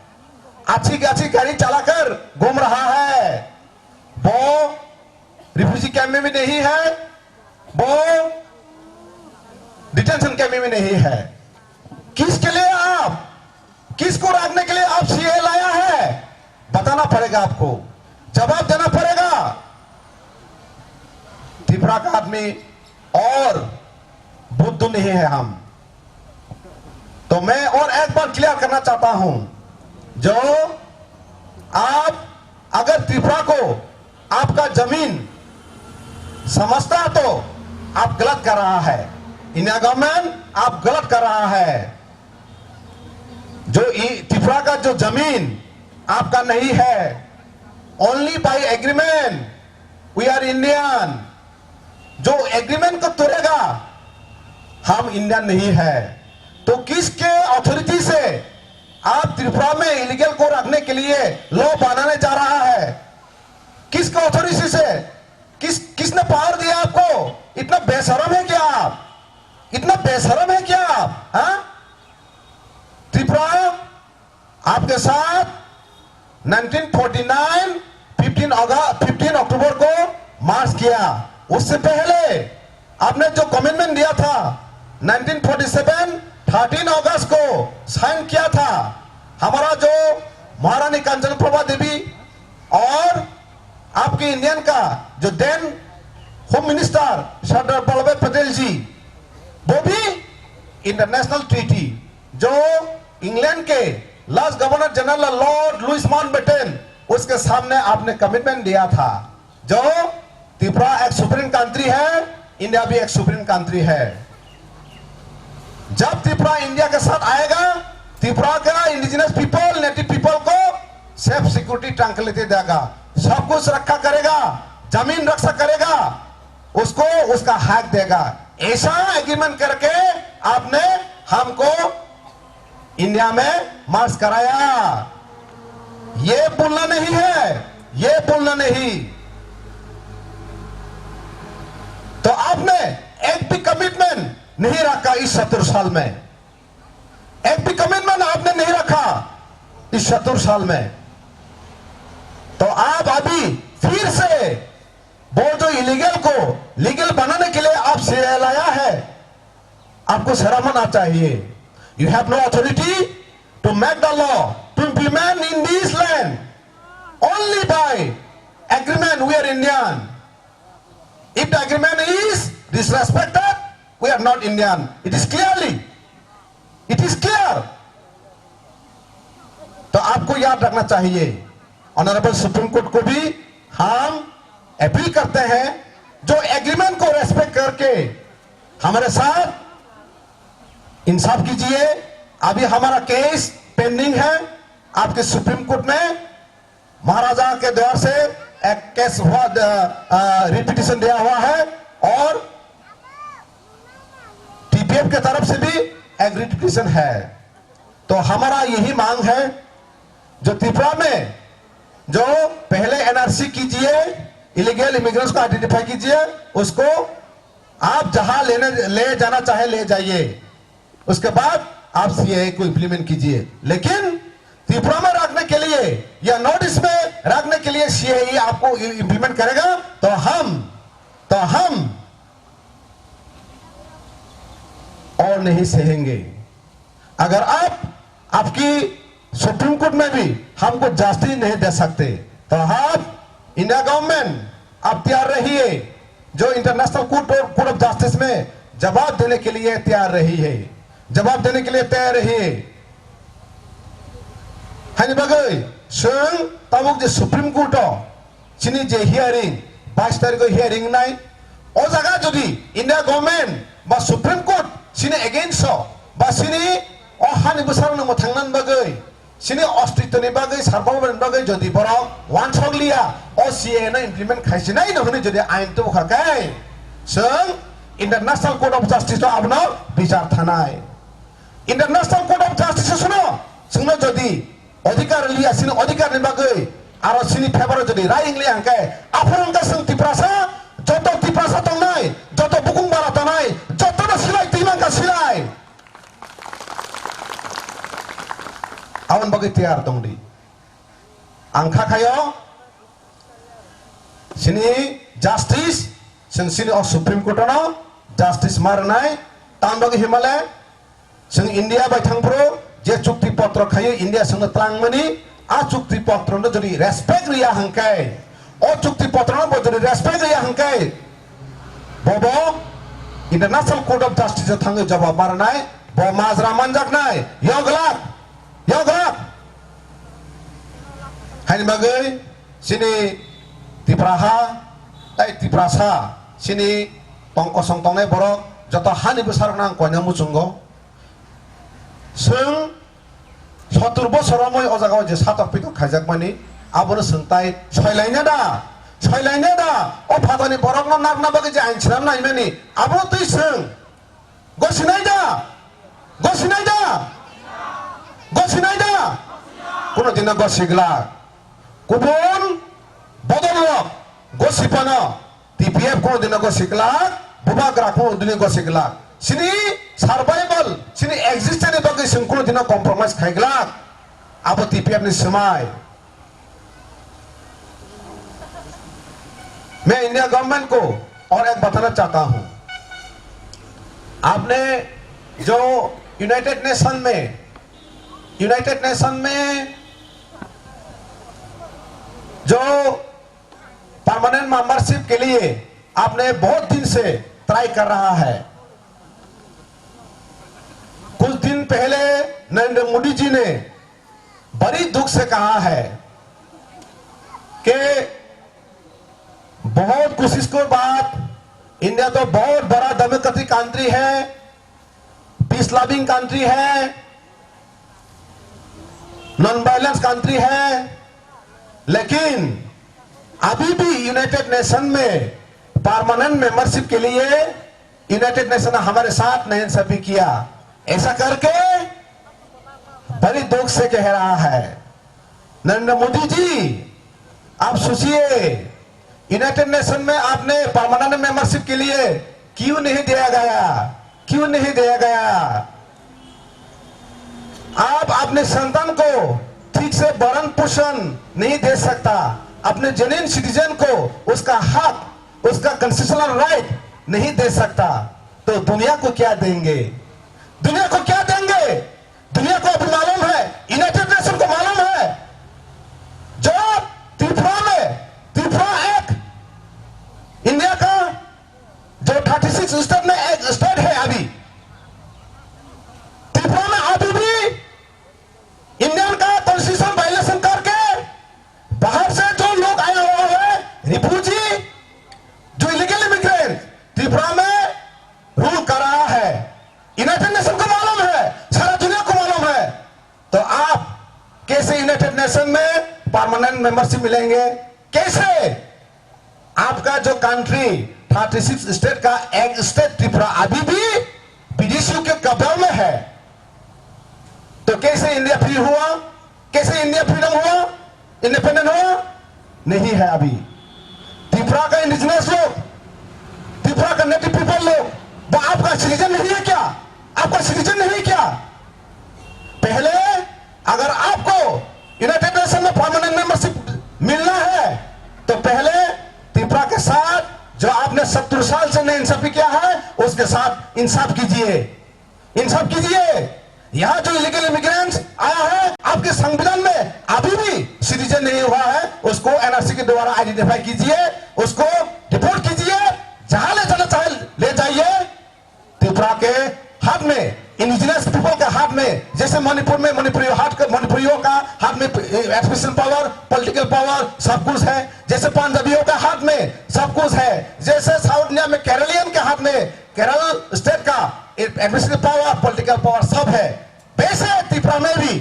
अच्छी गाड़ी चलाकर घूम रहा है। वो रिफ्यूजी कैंप में भी नहीं है, वो डिटेंशन कैंप में भी नहीं है। किसके लिए आप, किसको रखने के लिए आप सीए लाया है? बताना पड़ेगा आपको, जवाब देना पड़ेगा। त्रिपुरा का आदमी और बुद्धू नहीं है हम। तो मैं और एक बार क्लियर करना चाहता हूं, जो आप अगर त्रिपुरा को आपका जमीन समझता तो आप गलत कर रहा है। इंडिया गवर्नमेंट आप गलत कर रहा है। जो त्रिपुरा का जो जमीन आपका नहीं है, only by agreement we are Indian. जो एग्रीमेंट को तोड़ेगा हम इंडियन नहीं है। तो किसके अथॉरिटी से आप त्रिपुरा में इलीगल को रखने के लिए लॉ बनाने जा रहा है? किसके अथॉरिटी से? किसने पावर दिया आपको? इतना बेशरम है क्या आप? इतना बेशरम है क्या आप? त्रिपुरा आपके साथ 1949 15 अक्टूबर को मार्च किया। उससे पहले आपने जो कमिटमेंट दिया था 1947 13 अगस्त को साइन किया था। हमारा जो महारानी कांचन प्रभा देवी और आपके इंडियन का जो then home minister Sardar Vallabh Patel ji, वो भी इंटरनेशनल ट्रीटी जो इंग्लैंड के last governor general lord Louis Mountbatten, उसके सामने आपने कमिटमेंट दिया था। जो त्रिपुरा एक सुप्रीम कंट्री है, इंडिया भी एक सुप्रीम कंट्री है। जब त्रिपुरा इंडिया के साथ आएगा, त्रिपुरा का इंडिजिनस पीपल, नेटिव पीपल को सेफ सिक्योरिटी ट्रैंक्विलिटी देगा, सब कुछ रखा करेगा, जमीन रक्षा करेगा, उसको उसका हक देगा। ऐसा एग्रीमेंट करके आपने हमको इंडिया में मार्च कराया। ये बोलना नहीं है, ये बोलना नहीं। तो आपने एक भी कमिटमेंट नहीं रखा इस 70 साल में। एक भी कमिटमेंट आपने नहीं रखा इस 70 साल में। तो आप अभी फिर से वो जो इलीगल को लीगल बनाने के लिए आप से लाया है, आपको शर्म आना चाहिए। You have no authority to make the law to implement in this land only by agreement we are Indian. If the agreement is disrespected, we are not Indian. It is clear. तो आपको याद रखना चाहिए। ऑनरेबल सुप्रीम कोर्ट को भी हम अपील करते हैं, जो एग्रीमेंट को रेस्पेक्ट करके हमारे साथ इंसाफ कीजिए। अभी हमारा केस पेंडिंग है आपके सुप्रीम कोर्ट में। महाराजा के द्वार से एक केस हुआ, रिपीटिशन दिया हुआ है और टीपीएफ के तरफ से भी एक रिपीटिशन है। तो हमारा यही मांग है, जो त्रिपुरा में जो पहले एनआरसी कीजिए, इलीगल इमिग्रेंट्स को आइडेंटिफाई कीजिए, उसको आप जहां ले जाना चाहे ले जाइए, उसके बाद आप सीएए को इंप्लीमेंट कीजिए। लेकिन त्रिपुरा में रखने के लिए या नॉर्थ ईस्ट में रखने के लिए सीएए आपको इंप्लीमेंट करेगा तो हम और नहीं सहेंगे। अगर आपकी सुप्रीम कोर्ट में भी हमको जस्टिस नहीं दे सकते तो आप इंडिया गवर्नमेंट आप तैयार रहिए, जो इंटरनेशनल कोर्ट ऑफ जस्टिस में जवाब देने के लिए तैयार रही है, जवाब देने के लिए तैयार रहिए। हानि बागै जों तामुक जे सुप्रीम कोर्ट चिनी जे हियरिंग 22 तारिख हियरिंग नाय ओ जागा जदि इंडिया गवर्नमेंट बा सुप्रीम कोर्ट चिनी एगेंस्ट बा चिनी ओ हानि बोसारनो मोथांनान बागै चिनी अस्तित्वनि बागै सारबावनि बागै जदि बरक वान सगलिया ओ सीए ना इमप्लीमेंट खाइसिनाय नहने जदि आइन तो खाकाय जों इंटरनेशनल कोर्ट ऑफ जस्टिस आबनो बिचार थानाय इंटरनेशनल कोर्ट ऑफ जस्टिस सुनो जोंनो जदि अधिकार लिया सिनि अधिकार नि बागै आरो सिनि फेवर जदि राइं लिया अंके आफरंगा जों तिप्रासा जतो तिप्रासा तंनाय जतो बुकुं बारा तंनाय जतो न सिलाय तिमांगा सिलाय आवन बागै तैयार दंदि आंखा खायो सिनि जस्टिस जों सिनि सुप्रीम कोर्ट न जस्टिस मारनाय ताम बागै हिमालय जों इंडिया बाय थांप्रो जे चुक्ति पत्र खायो इंडिया संग त्रांगमनि आ चुक्ति पत्र न जदि रेस्पेक्ट रिया हंकाय ओ चुक्ति पत्र न जदि रेस्पेक्ट रिया हंकाय बबो इंटरनेशनल कोर्ट ऑफ जस्टिस थांगे जवाब मारनाय ब माजरा मानजाकनाय यगलाक हानि बागै सिनि तिप्राहा तिप्रासा सिनि तंकसं तंनाय बर जत हानि बोसारनां कयना मुचुंगो जों 70 बोसोराव मै अजागाव जे सातक पितक खायजाकमानि आबोनो सोंताय सयलायना दा ओ फादानि बरकनो नारना बागै जे आइन छिराम नायमानि आबो तै सों गसिनाय दा कोनो दिन गसिगला गुबुन बदलक गसिपानो टीपीएफ कोनो दिन गसिगला बुबाग्रा कोनो दिन गसिगला सिनि सार्वाइवल सिनि एक्जिस्टेंस बागै जों कोनो दिन कम्प्रोमाइज खायगला आबो टीपीएफ नि समाय मैं इंडिया गवर्नमेंट को और एक बताना चाहता हूं, आपने जो यूनाइटेड नेशन में जो परमानेंट मेंबरशिप के लिए आपने बहुत दिन से ट्राई कर रहा है। कुछ दिन पहले नरेंद्र मोदी जी ने बड़ी दुख से कहा है कि बहुत कोशिश के बाद इंडिया तो बहुत बड़ा डेमोक्रेटिक कंट्री है, पीस लविंग कंट्री है, नॉन वायलेंस कंट्री है, लेकिन अभी भी यूनाइटेड नेशन में परमानेंट मेंबरशिप के लिए यूनाइटेड नेशन ने हमारे साथ नाइंसाफी किया। ऐसा करके बड़ी दुख से कह रहा है नरेंद्र मोदी जी, आप सोचिए यूनाइटेड नेशन में आपने परमानेंट मेंबरशिप के लिए क्यों नहीं दिया गया? आप अपने संतान को ठीक से भरण पोषण नहीं दे सकता, अपने जेन्युइन सिटीजन को उसका हक, उसका कॉन्स्टिट्यूशनल राइट नहीं दे सकता, तो दुनिया को क्या देंगे? दुनिया को अभी मालूम है, यूनाइटेड नेशन को मालूम है, जो त्रिपुरा एक इंडिया का जो 36 स्टेट में एक स्टेट है, अभी त्रिपुरा में अभी भी इंडियन का कॉन्स्टिट्यूशन वायलेशन करके बाहर से जो लोग आए हुए हैं, रिफ्यूजी, जो इलीगल इमिग्रेंट त्रिपुरा में रूल कर रहा है। यूनाइटेड नेशन को मालूम है, सारा दुनिया को मालूम है, तो आप कैसे यूनाइटेड नेशन में परमानेंट मेंबरशिप मिलेंगे? कैसे? जो कंट्री 36 स्टेट का एक स्टेट त्रिपुरा अभी भी विदेशियों के कब्जा में है। तो कैसे इंडिया फ्री हुआ? कैसे इंडिया फ्रीडम हुआ, इंडिपेंडेंट हुआ? नहीं है अभी। त्रिपुरा का इंडिजिनस लोग, त्रिपुरा का नेटिव पीपल लोग, वो आपका सिटीजन नहीं है क्या? आपका सिटीजन नहीं क्या? पहले अगर आपको यूनाइटेड नेशन में परमानेंट मेंबरशिप मिलना है तो पहले त्रिपुरा के साथ जो आपने 70 साल से इंसाफी किया है उसके साथ इंसाफ कीजिए, इंसाफ कीजिए। यहाँ जो इलीगल इमिग्रेंट्स आया है आपके संविधान में अभी भी सिटीजन नहीं हुआ है, उसको एनआरसी के द्वारा आइडेंटिफाई कीजिए, उसको डिपोर्ट कीजिए, जहां ले जाना चाहे ले जाइए। त्रिपुरा के हाथ में, इंडिजिनस पीपल के हाथ में, जैसे मणिपुर में मणिपुरियों का हाथ में एडमिनिस्ट्रेशन पावर, पॉलिटिकल पावर सब कुछ है, जैसे पंजाबियों का हाथ में सब कुछ है, जैसे साउथ इंडिया में केरलियन के हाथ में केरल स्टेट का एडमिनिस्ट्रेटिव पावर, पॉलिटिकल पावर सब है, वैसे त्रिपुरा में भी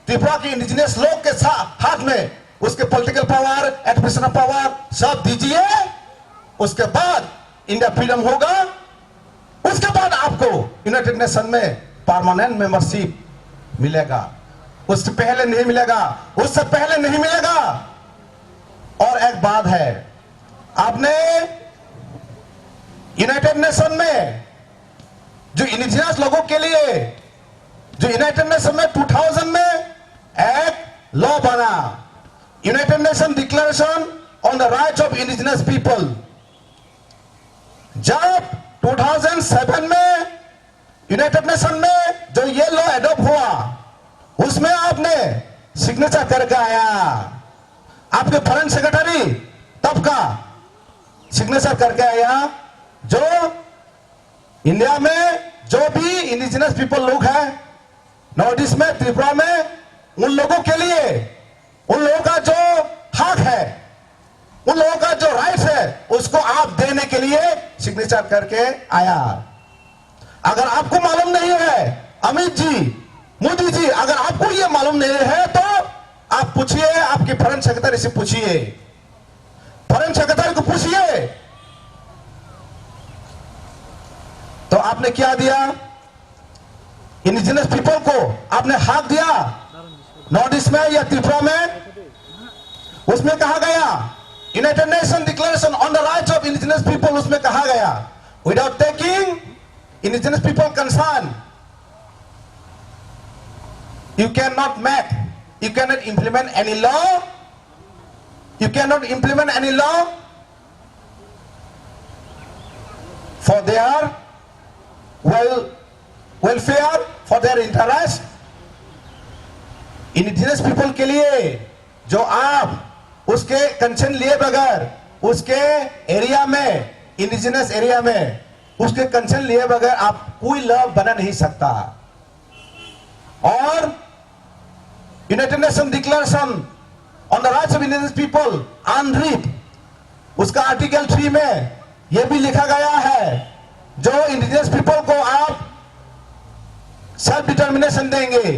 त्रिपुरा के इंडिजिनस लोग के हाथ में उसके पॉलिटिकल पावर, एडमिनिस्ट्रेटिव पावर सब दीजिए। उसके बाद इंडिया फ्रीडम होगा, उसके बाद आपको यूनाइटेड नेशन में परमानेंट मेंबरशिप मिलेगा। उससे पहले नहीं मिलेगा, उससे पहले नहीं मिलेगा। और एक बात है, आपने यूनाइटेड नेशन में जो इंडिजिनस लोगों के लिए जो यूनाइटेड नेशन में 2000 में एक लॉ बना, United Nation declaration on the rights of indigenous people. जब 2007 में यूनाइटेड नेशन में जो ये लॉ एडॉप्ट हुआ उसमें आपने सिग्नेचर करके आया, आपके फॉरेन सेक्रेटरी तब का सिग्नेचर करके आया। जो इंडिया में जो भी इंडिजिनस पीपल लोग हैं नॉर्थ ईस्ट में, त्रिपुरा में, उन लोगों के लिए, उन लोगों का जो हक है, उन लोगों का जो राइट्स है उसको आप देने के लिए सिग्नेचर करके आया। अगर आपको मालूम नहीं है, अमित जी, मोदी जी, अगर आपको ये मालूम नहीं है तो आप पूछिए, आपके फॉरेन सेक्रेटरी से पूछिए, फॉरेन सेक्रेटरी को पूछिए। तो आपने क्या दिया? इंडिजिनस पीपल को आपने हक दिया नॉर्थ ईस्ट में या त्रिपुरा में? उसमें कहा गया United Nation declaration on the rights of indigenous people, उसमें कहा गया without taking indigenous people concern you cannot implement any law, you cannot implement any law for their welfare, for their interest। Indigenous people के लिए जो आप उसके कंसेंट लिए बगैर उसके एरिया में, इंडिजिनस एरिया में उसके कंसेंट लिए बगैर आप कोई लॉ बना नहीं सकता। और United Nation declaration on the rights of indigenous people unread, उसका आर्टिकल 3 में यह भी लिखा गया है जो इंडिजिनस पीपल को आप सेल्फ डिटर्मिनेशन देंगे,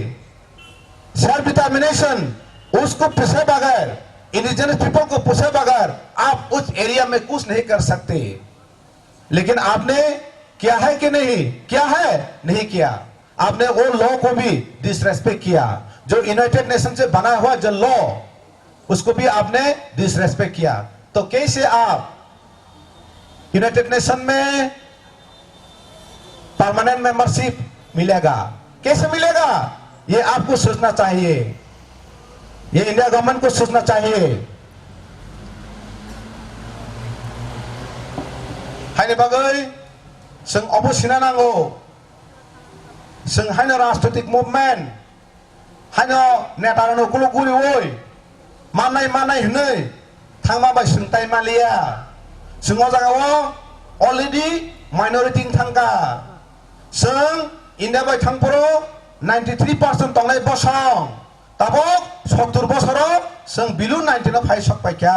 सेल्फ डिटर्मिनेशन उसको पूछे बगैर, इंडिजिनस पीपल को पूछे बगैर आप उस एरिया में कुछ नहीं कर सकते। लेकिन आपने किया है कि नहीं? क्या है? नहीं किया। आपने वो लॉ को भी डिसरेस्पेक्ट किया, जो यूनाइटेड नेशन से बना हुआ जो लॉ उसको भी आपने डिसरेस्पेक्ट किया। तो कैसे आप यूनाइटेड नेशन में परमानेंट मेंबरशिप मिलेगा? कैसे मिलेगा? ये आपको सोचना चाहिए, ये इंडिया गवर्नमेंट को सोचना चाहिए। हाइने बागै जों अबसिना नांगौ, जों हाइनो राजनीतिक मुभमेन्ट हाइनो नेतानो कुलु गुरिवै मानाय हनै थांमाबाय सोंथाय मालिया जों जागाव अलरेडी माइनरिटी थांगा जों इंडिया बाय थांपरो 93% तंनाय बसं ताबक 70 बोसोराव जों बिलु 19 फाइ सकबायख्या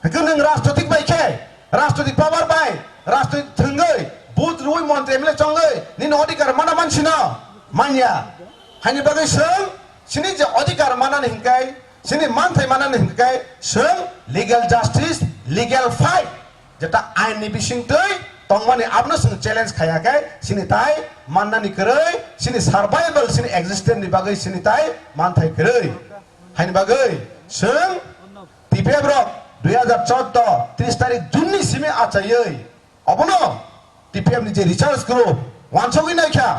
बेखौ नों राजनीतिक बायखे राजनीतिक पावर बाय राजनीतिक थोंगै बुथ रुइ मन्त्रि एमएलए चंगै निनो अधिकार माना मानसिनो मानिया हाइनि बागै जों सिनि जे अधिकार मानानै हिंखाय सिनि मानथाय मानानै हिंखाय जों लीगल जस्टिस लीगल फाइट যেটা আইননি বিসিংতৈ তংমানি আপনি जों চ্যালেঞ্জ খায়াকে সিনি তাই মাননানি কरै সিনি সার্ভাইভাল সিনি এক্সিস্টেন্সनि बागै সিনি তাই মানथाय কरै हाइनि बागै जों টিপিএফ रक 2014 30 तारिख जुननि सिमे आचायै अबनो টিপিএফ नि जे रिसार्च ग्रुप वानसगै नायखा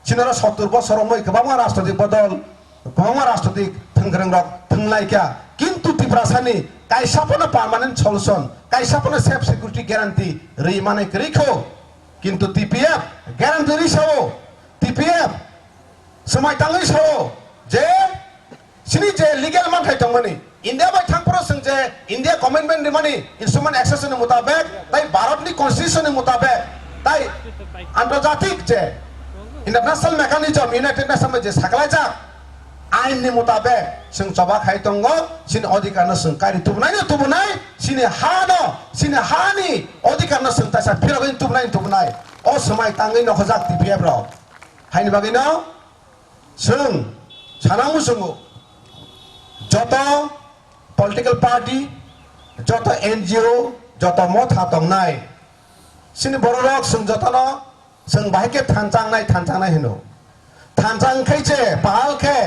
सिनरा 70 बोसोराव गोबां राजनैतिक बदल गोबां राजनैतिक थंग्रं रक थंलायखा किन्तु टिप्रासानि कायसाफोरनो permanent solution कायसाफोरनो safe security guarantee रैमाने करिखौ किन्तु टिपिएफ ग्यारान्टी रिसावो टिपिएफ समाय ताङै सावो जे सिनि जे लीगल मानथाय दंमोन इंडिया बाय थांफोर जों जे इंडिया कमिटमेंट माने इंस्ट्रूमेंट एक्सेसनि मुताबिक ताई भारतनि कन्स्टिट्यूशननि मुताबिक ताई आंतर्जातिक जे इंटरनेशनल मेकानिजम यूनाइटेड नेशन में जे साखलायजा आइननि मुताबिक जों जबा खाय दङ सिनि अधिकारनो जों कारि तुबनाय सिनि हानि अधिकारनो जों तासा फिरगैन तुबनाय अ समाय ताङै नखजाक टिपिएफ राव हायनि बागैनो जों सानांगौ जोङो যত पॉलिटिकल पार्टी যত एनजीओ যত मत हातंनाय सिनि बररक जों जतनो जों बाहायके थानचांनाय हेनो थानचांखैचे पालखे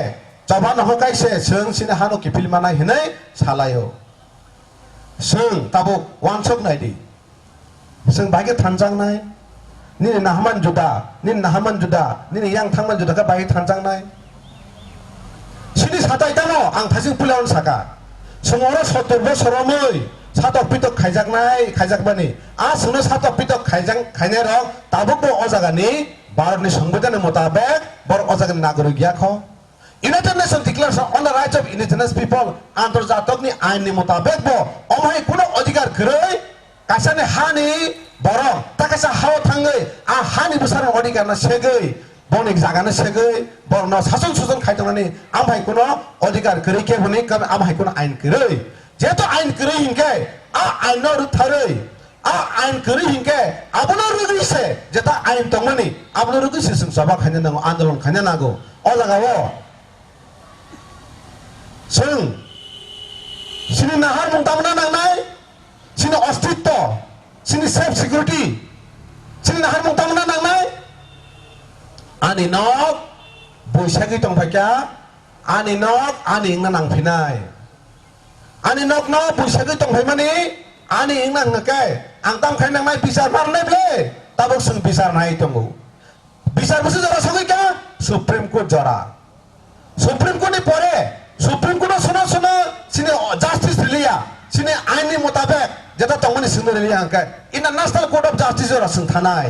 जबान हकाइसे जों सिनि हानो किफिल मानाय हेनै सालायो जों ताबो वानसक नायदि जों बाहायके थानचांनाय निनि नाहामान जुदा निनि yang थांमान जुदा का बाहाय थानचांनाय सिनि साथाय दानो आं थासिं पुलावन साका समावनो 70 बोसोरावमै सातक पितक खायजाकबानि आ सोनो सातक पितक खायनाय रक ताबुकबो अजागानि भारतनि संविधाननि मुताबिक बर अजागानि नागरिक याखौ United Nation declaration on the rights of indigenous people आंतरजातिकनि आइननि मुताबिक बो अमाय कुनो अधिकार गरै कासानि हानि बर ताकासा हाव थाङै आ हानि बुसारनि अधिकार ना सेगै बनिक जागानो सेगै बरनो सासन सुसन खायदोंनानि आमहाय कुनो अधिकार गरै के बनि कम आमहाय कुनो आइन गरै जेतो आइन गरै हिंके आ आइन रुथारै आ आइन गरै हिंके आबनो रुगिसे जेता आइन दंमनि आबनो रुगिसे जों सभा खायनो नांगौ आन्दोलन खायनो नांगौ अ जागावो जों सिनि नाहार मुंतामना नांनाय सिनि अस्तित्व सिनि सेफ सिक्युरिटी सिनि नाहार मुंतामना नांनाय आनि नक बैसागि दंफायका आनि नक आनि इंना नांफिनाय आनि नक न बैसागि दंफायमानि आनि इंना नांनायखाय आं दामखाय नांनाय बिसार मारनायब्ले दाबो जों बिसार नाय दंगौ बिसार बोसो जरा सगैका सुप्रीम कोर्ट जरा सुप्रीम कोर्टनि परे सुप्रीम कोर्ट सुना सिनि जस्टिस रिलिया सिनि आइननि मुताबिक जेता तंगनि सिंनो रिलिया अंका इंटरनेशनल कोर्ट ऑफ जस्टिस जरा जों थानाय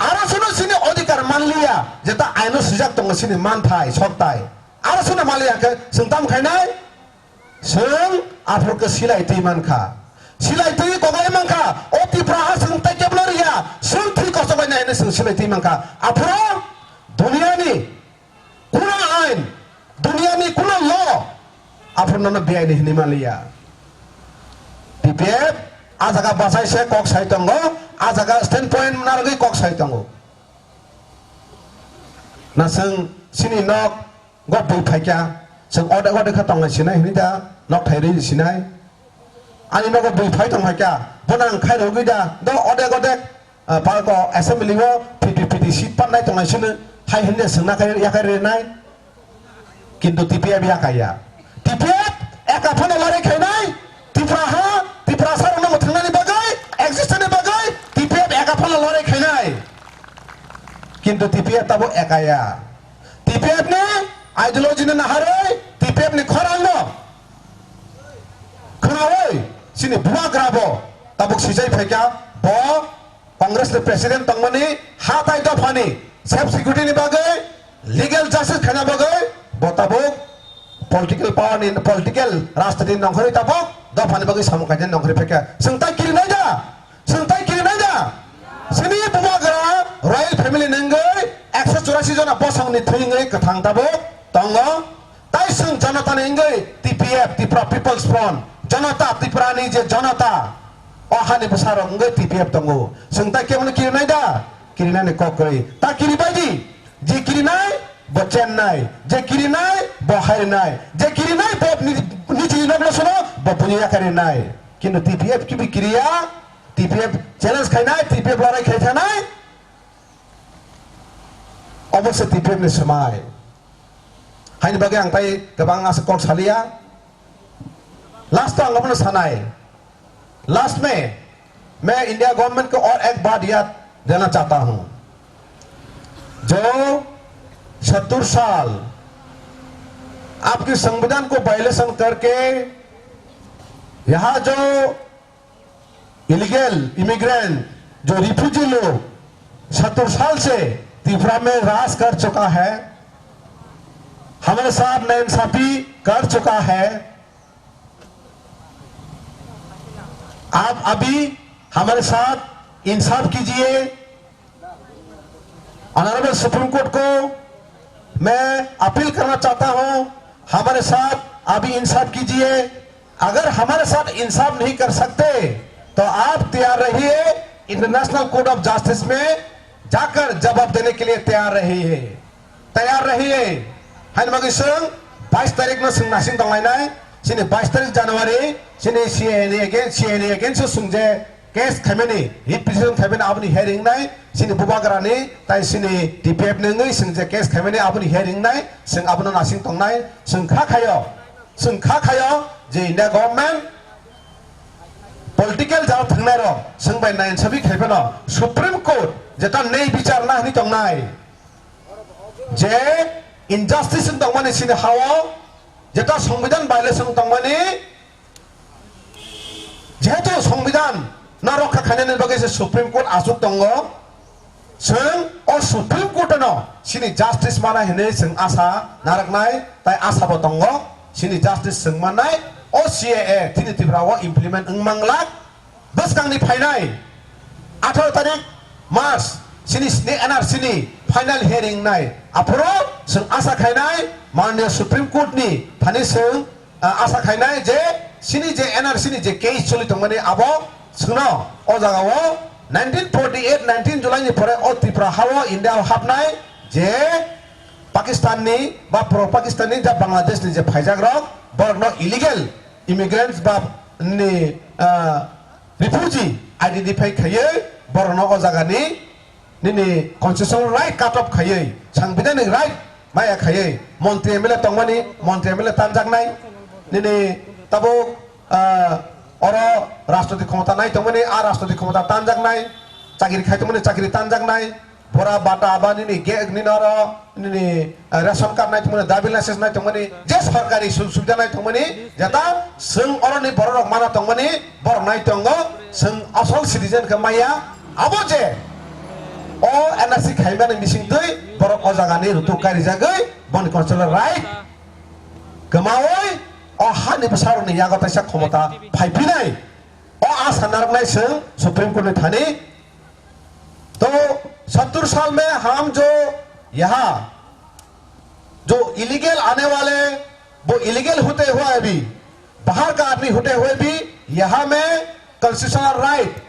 आरो सुनो सिनि अधिकार मानलिया जेता आइनो सुजाक दङ सिनि मानथाय सबताय आरो सुनो मानलिया के जों दामखायनाय जों आफरखौ सिलायथै मानखा सिलायथै गगाय मानखा अति प्राहा जों ताकेबलरिया जों थि कसबायनायनो जों सिलायथै मानखा आफरो दुनियानि कुनो आइन दुनियानि कुनो ल आफरनो बेआइनि हिनि मानलिया टिपिएफ आजागा बासायसे कक साइतंगो आजागा स्टैंड पॉइंट नारगै कक साइतंगो ना जों सिनि नक गबै फायका जों अदे खातंगाय सिनाय हिनिदा नक थाइरै सिनाय आनि नक बै फाय दंफायका बनां खायरो गैदा द अदे पार्को एसेम्बलिओ 50 सीट पानाय दंगायसिनो हाय हिनदे सोंनाखाय याखायरेनाय किन्तु टिपिएफ याखाया टिपिएफ एकाफान लारै खायनाय टिप्रासारनो मोथांनानि बागै एक्सिस्टेन्सनि बागै टिपिएफ एकाफान लारै खायनाय किन्तु टिपिएफ ताबो एकाया टिपिएफ नि आइडियोलॉजीनि नाहारै टिपिएफ नि खरांनो खोनावै सिनि बुवाग्राबो ताबो सिजाय फायका ब कांग्रेस नि प्रेसिडेंट तंमनि हाताय दफानि सेफ सिक्युरिटीनि बागै लीगल जस्टिस खाना बागै बताबो पॉलिटिकल पावर इन पॉलिटिकल राष्ट्रपति नंखरि ताबो दफानि बागै सामखायजन नंखरि फायका सोंताय किरिनाय दा सिनि बुवाग्रा रॉयल फैमिली नंगै 184 जना बसांनि थैङै कथां ताबो तंग ताइ जों जनता नंगै टिपिएफ टिप्रा पिपल्स फ्रंट जनता टिप्रानि जे जनता अहानि बसारंगै टिपिएफ दंगौ सोंताय केमन किरिनाय दा किरिनाय ककरै ता किरिबायदि जे किरिनाय ब चेन्नाई जे किरिनाय ब हायनाय जे किरिनाय ब निजी नगरसनो ब बुनिया करिनाय किन्तु टिपिएफ किबि किरिया TPF challenge खायनाय TPF लड़ाई खायथानाय अवश्य TPF नि समाय हायनि बागै आं ताय गोबां आसा कल सालिया लास्ट आं अपने सानाय लास्ट में मैं इंडिया गवर्नमेंट को और एक बात याद देना चाहता हूं जो 70 साल आपके संविधान को वायलेशन करके यहां जो इलीगल इमिग्रेंट जो रिफ्यूजी लोग 70 साल से त्रिपुरा में राज कर चुका है, हमारे साथ नाइंसाफी कर चुका है। आप अभी हमारे साथ इंसाफ कीजिए। ऑनरेबल सुप्रीम कोर्ट को मैं अपील करना चाहता हूं, हमारे साथ अभी इंसाफ कीजिए। अगर हमारे साथ इंसाफ नहीं कर सकते तो आप तैयार रहिए, इंटरनेशनल कोर्ट ऑफ जस्टिस में जाकर जवाब देने के लिए तैयार रहिए। 22 तारीख में संनासिंग दंगाइनाय सिने 22 तारीख जनवरी सिने CNA अगेंस्ट सुंजे केस खामेनि हिट पिटिशन खामेनि आपनि हेरिंग नाय सिने बुबागरानि ताइ सिने TPF नंगै संजे केस खामेनि आपनि हेरिंग नाय जों आपनो नासिंग दंनाय जों खाखायो जे इंडिया गवर्नमेंट पॉलिटिकल जाव थांनाय र जों बाय नाइन सभी खायफानो सुप्रीम कोर्ट जेता नै विचारना हनि दंनाय जे इनजस्टिस दंमाने सिने हाव जेता संविधान वायलेशन दंमाने जेहेतु संविधान न रक्षा खायनायनि बागै सुप्रीम कोर्ट आसुक दङ जों अ सुप्रीम कोर्ट न सिनि जस्टिस माना हने जों आशा नारकनाय ताइ आशाबो दङ सिनि जस्टिस जों मानाय अ CAA तिनि तिब्राव इमप्लिमेंट मंगला बसगांनि फाइनाय 18 तारिख मार्च सिनि NRC नि फाइनल हियरिंग नाय आफरो जों आशा खायनाय माननीय सुप्रीम कोर्ट नि थानि जों आशा खायनाय जे सिनि जे NRC नि जे केस चलि दंमाने आबो जोंनो अ जागाव 1948 19 जुलाई नि परे अ त्रिपुरा हाव इंडिया हाबनाय जे पाकिस्तान नि बा प्रो पाकिस्तानी जा बांग्लादेश नि जे फाइजाग्रक बरनो इलीगल इमिग्रेंट्स बा नि रिफ्यूजी आइडेंटिफाई खायै बरनो अ जागानि निनि कन्स्टिट्यूशनल राइट काट अफ खायै संविधानिक राइट माया खायै मन्त्रि एमएलए तंमानि मन्त्रि एमएलए तानजागनाय निनि तबो और राष्ट्रपति क्षमता नाय तंमानि आ राष्ट्रपति क्षमता तानजागनाय चाकरि खायतंमानि चाकरि तानजागनाय बरा बाटा आबानि नि गेग निनर निनि रेशन कार्ड नाय तंमानि दाबि लाइसेंस नाय तंमानि जे सरकारी सुबिदा नाय तंमानि जेता जों अरनि बररक माना तंमानि बर नाय तंग जों असल सिटिजेन खौ माया आबो जे ओ NRC खायबानि मिसिंदै बर अ जागानि रुतु कारि जागै बन कन्स्टिट्यूशनल राइट गमावै अ हानि बसारनि यागतायसा क्षमता फाइफिनाय अ आशा नारनाय जों सुप्रीम कोर्ट ने थाने तो 70 साल में हम जो यहाँ जो इलीगल आने वाले वो इलीगल होते हुए भी बाहर का आदमी होते हुए भी यहाँ में कॉन्स्टिट्यूशनल राइट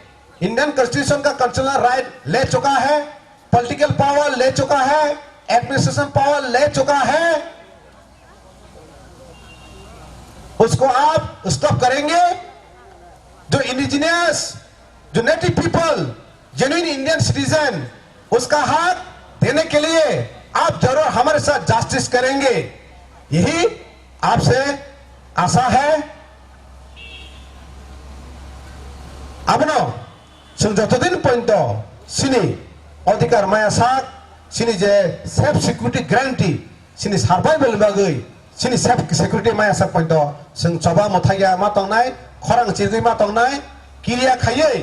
इंडियन कॉन्स्टिट्यूशन का कॉन्स्टिट्यूशनल राइट ले चुका है, पॉलिटिकल पावर ले चुका है, एडमिनिस्ट्रेशन पावर ले चुका है। उसको आप स्टॉप करेंगे। जो इंडिजिनियस जो native people genuine Indian citizen उसका हक देने के लिए आप जरूर हमारे साथ जस्टिस करेंगे, यही आपसे आशा है। अब नो जों जतदिन पॉइंट सिनी अधिकार माया साक सिनी जे सेफ सिक्योरिटी ग्यारंटी सिनी सर्वाइवल बागै सिनी सेफ सिक्योरिटी माया साक पॉइंट जों चबा मथाया मा तंनाय खरां चिरगै मा तंनाय किरिया खायै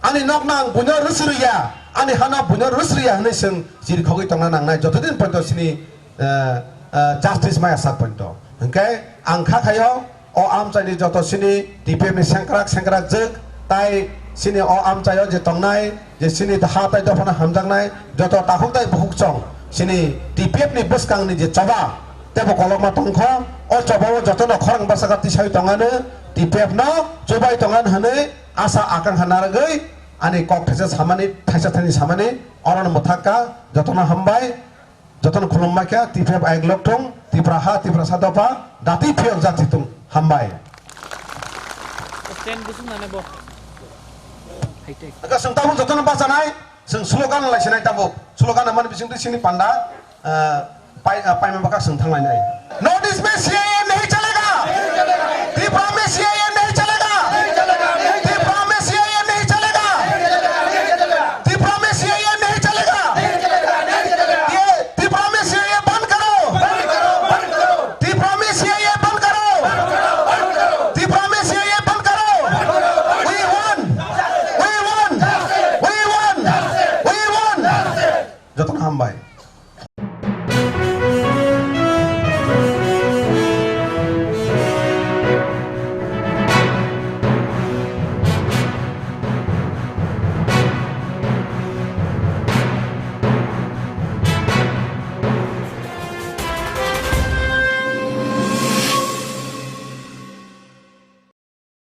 आनि नकनां बुनो रुसरिया आनि हाना बुनो रुसरिया हनै जों जिरि खगै तंना नांनाय जतदिन पॉइंट सिनी जस्टिस माया साक पॉइंट ओंखाय आं खाखायो अ आमचानि जत सिनी TPF नि सेंक्राक जोग ताइ सिनी अ आमचायो जे तंनाय जे सिनी हा ताइ दफना हामजांनाय जत ताखुक ताइ बुहुक चं सिनी TPF नि बसकांनि जे चबा तेबो कलमा तंख अ चबाव जतन खरां बासाका तिसाय तंगानो TPF न चबाय तंगान हनै आशा आकांक्षा नारगै आनि कक थाइसा सामानि थाइसा थाइनि सामानि अरन मथाका जतन हामबाय जतन खुलुमबायका TPF आइग्लक थं तिप्राहा तिप्रा सादपा दाति फियर जाति थं हामबाय स्टेन बुसुं नाने बो Aga sung tamu jotono basanai sung slogan laisnai tamu slogan man bising tu sini panda pai pai mabaka sung thanglai nai. Notice me CAA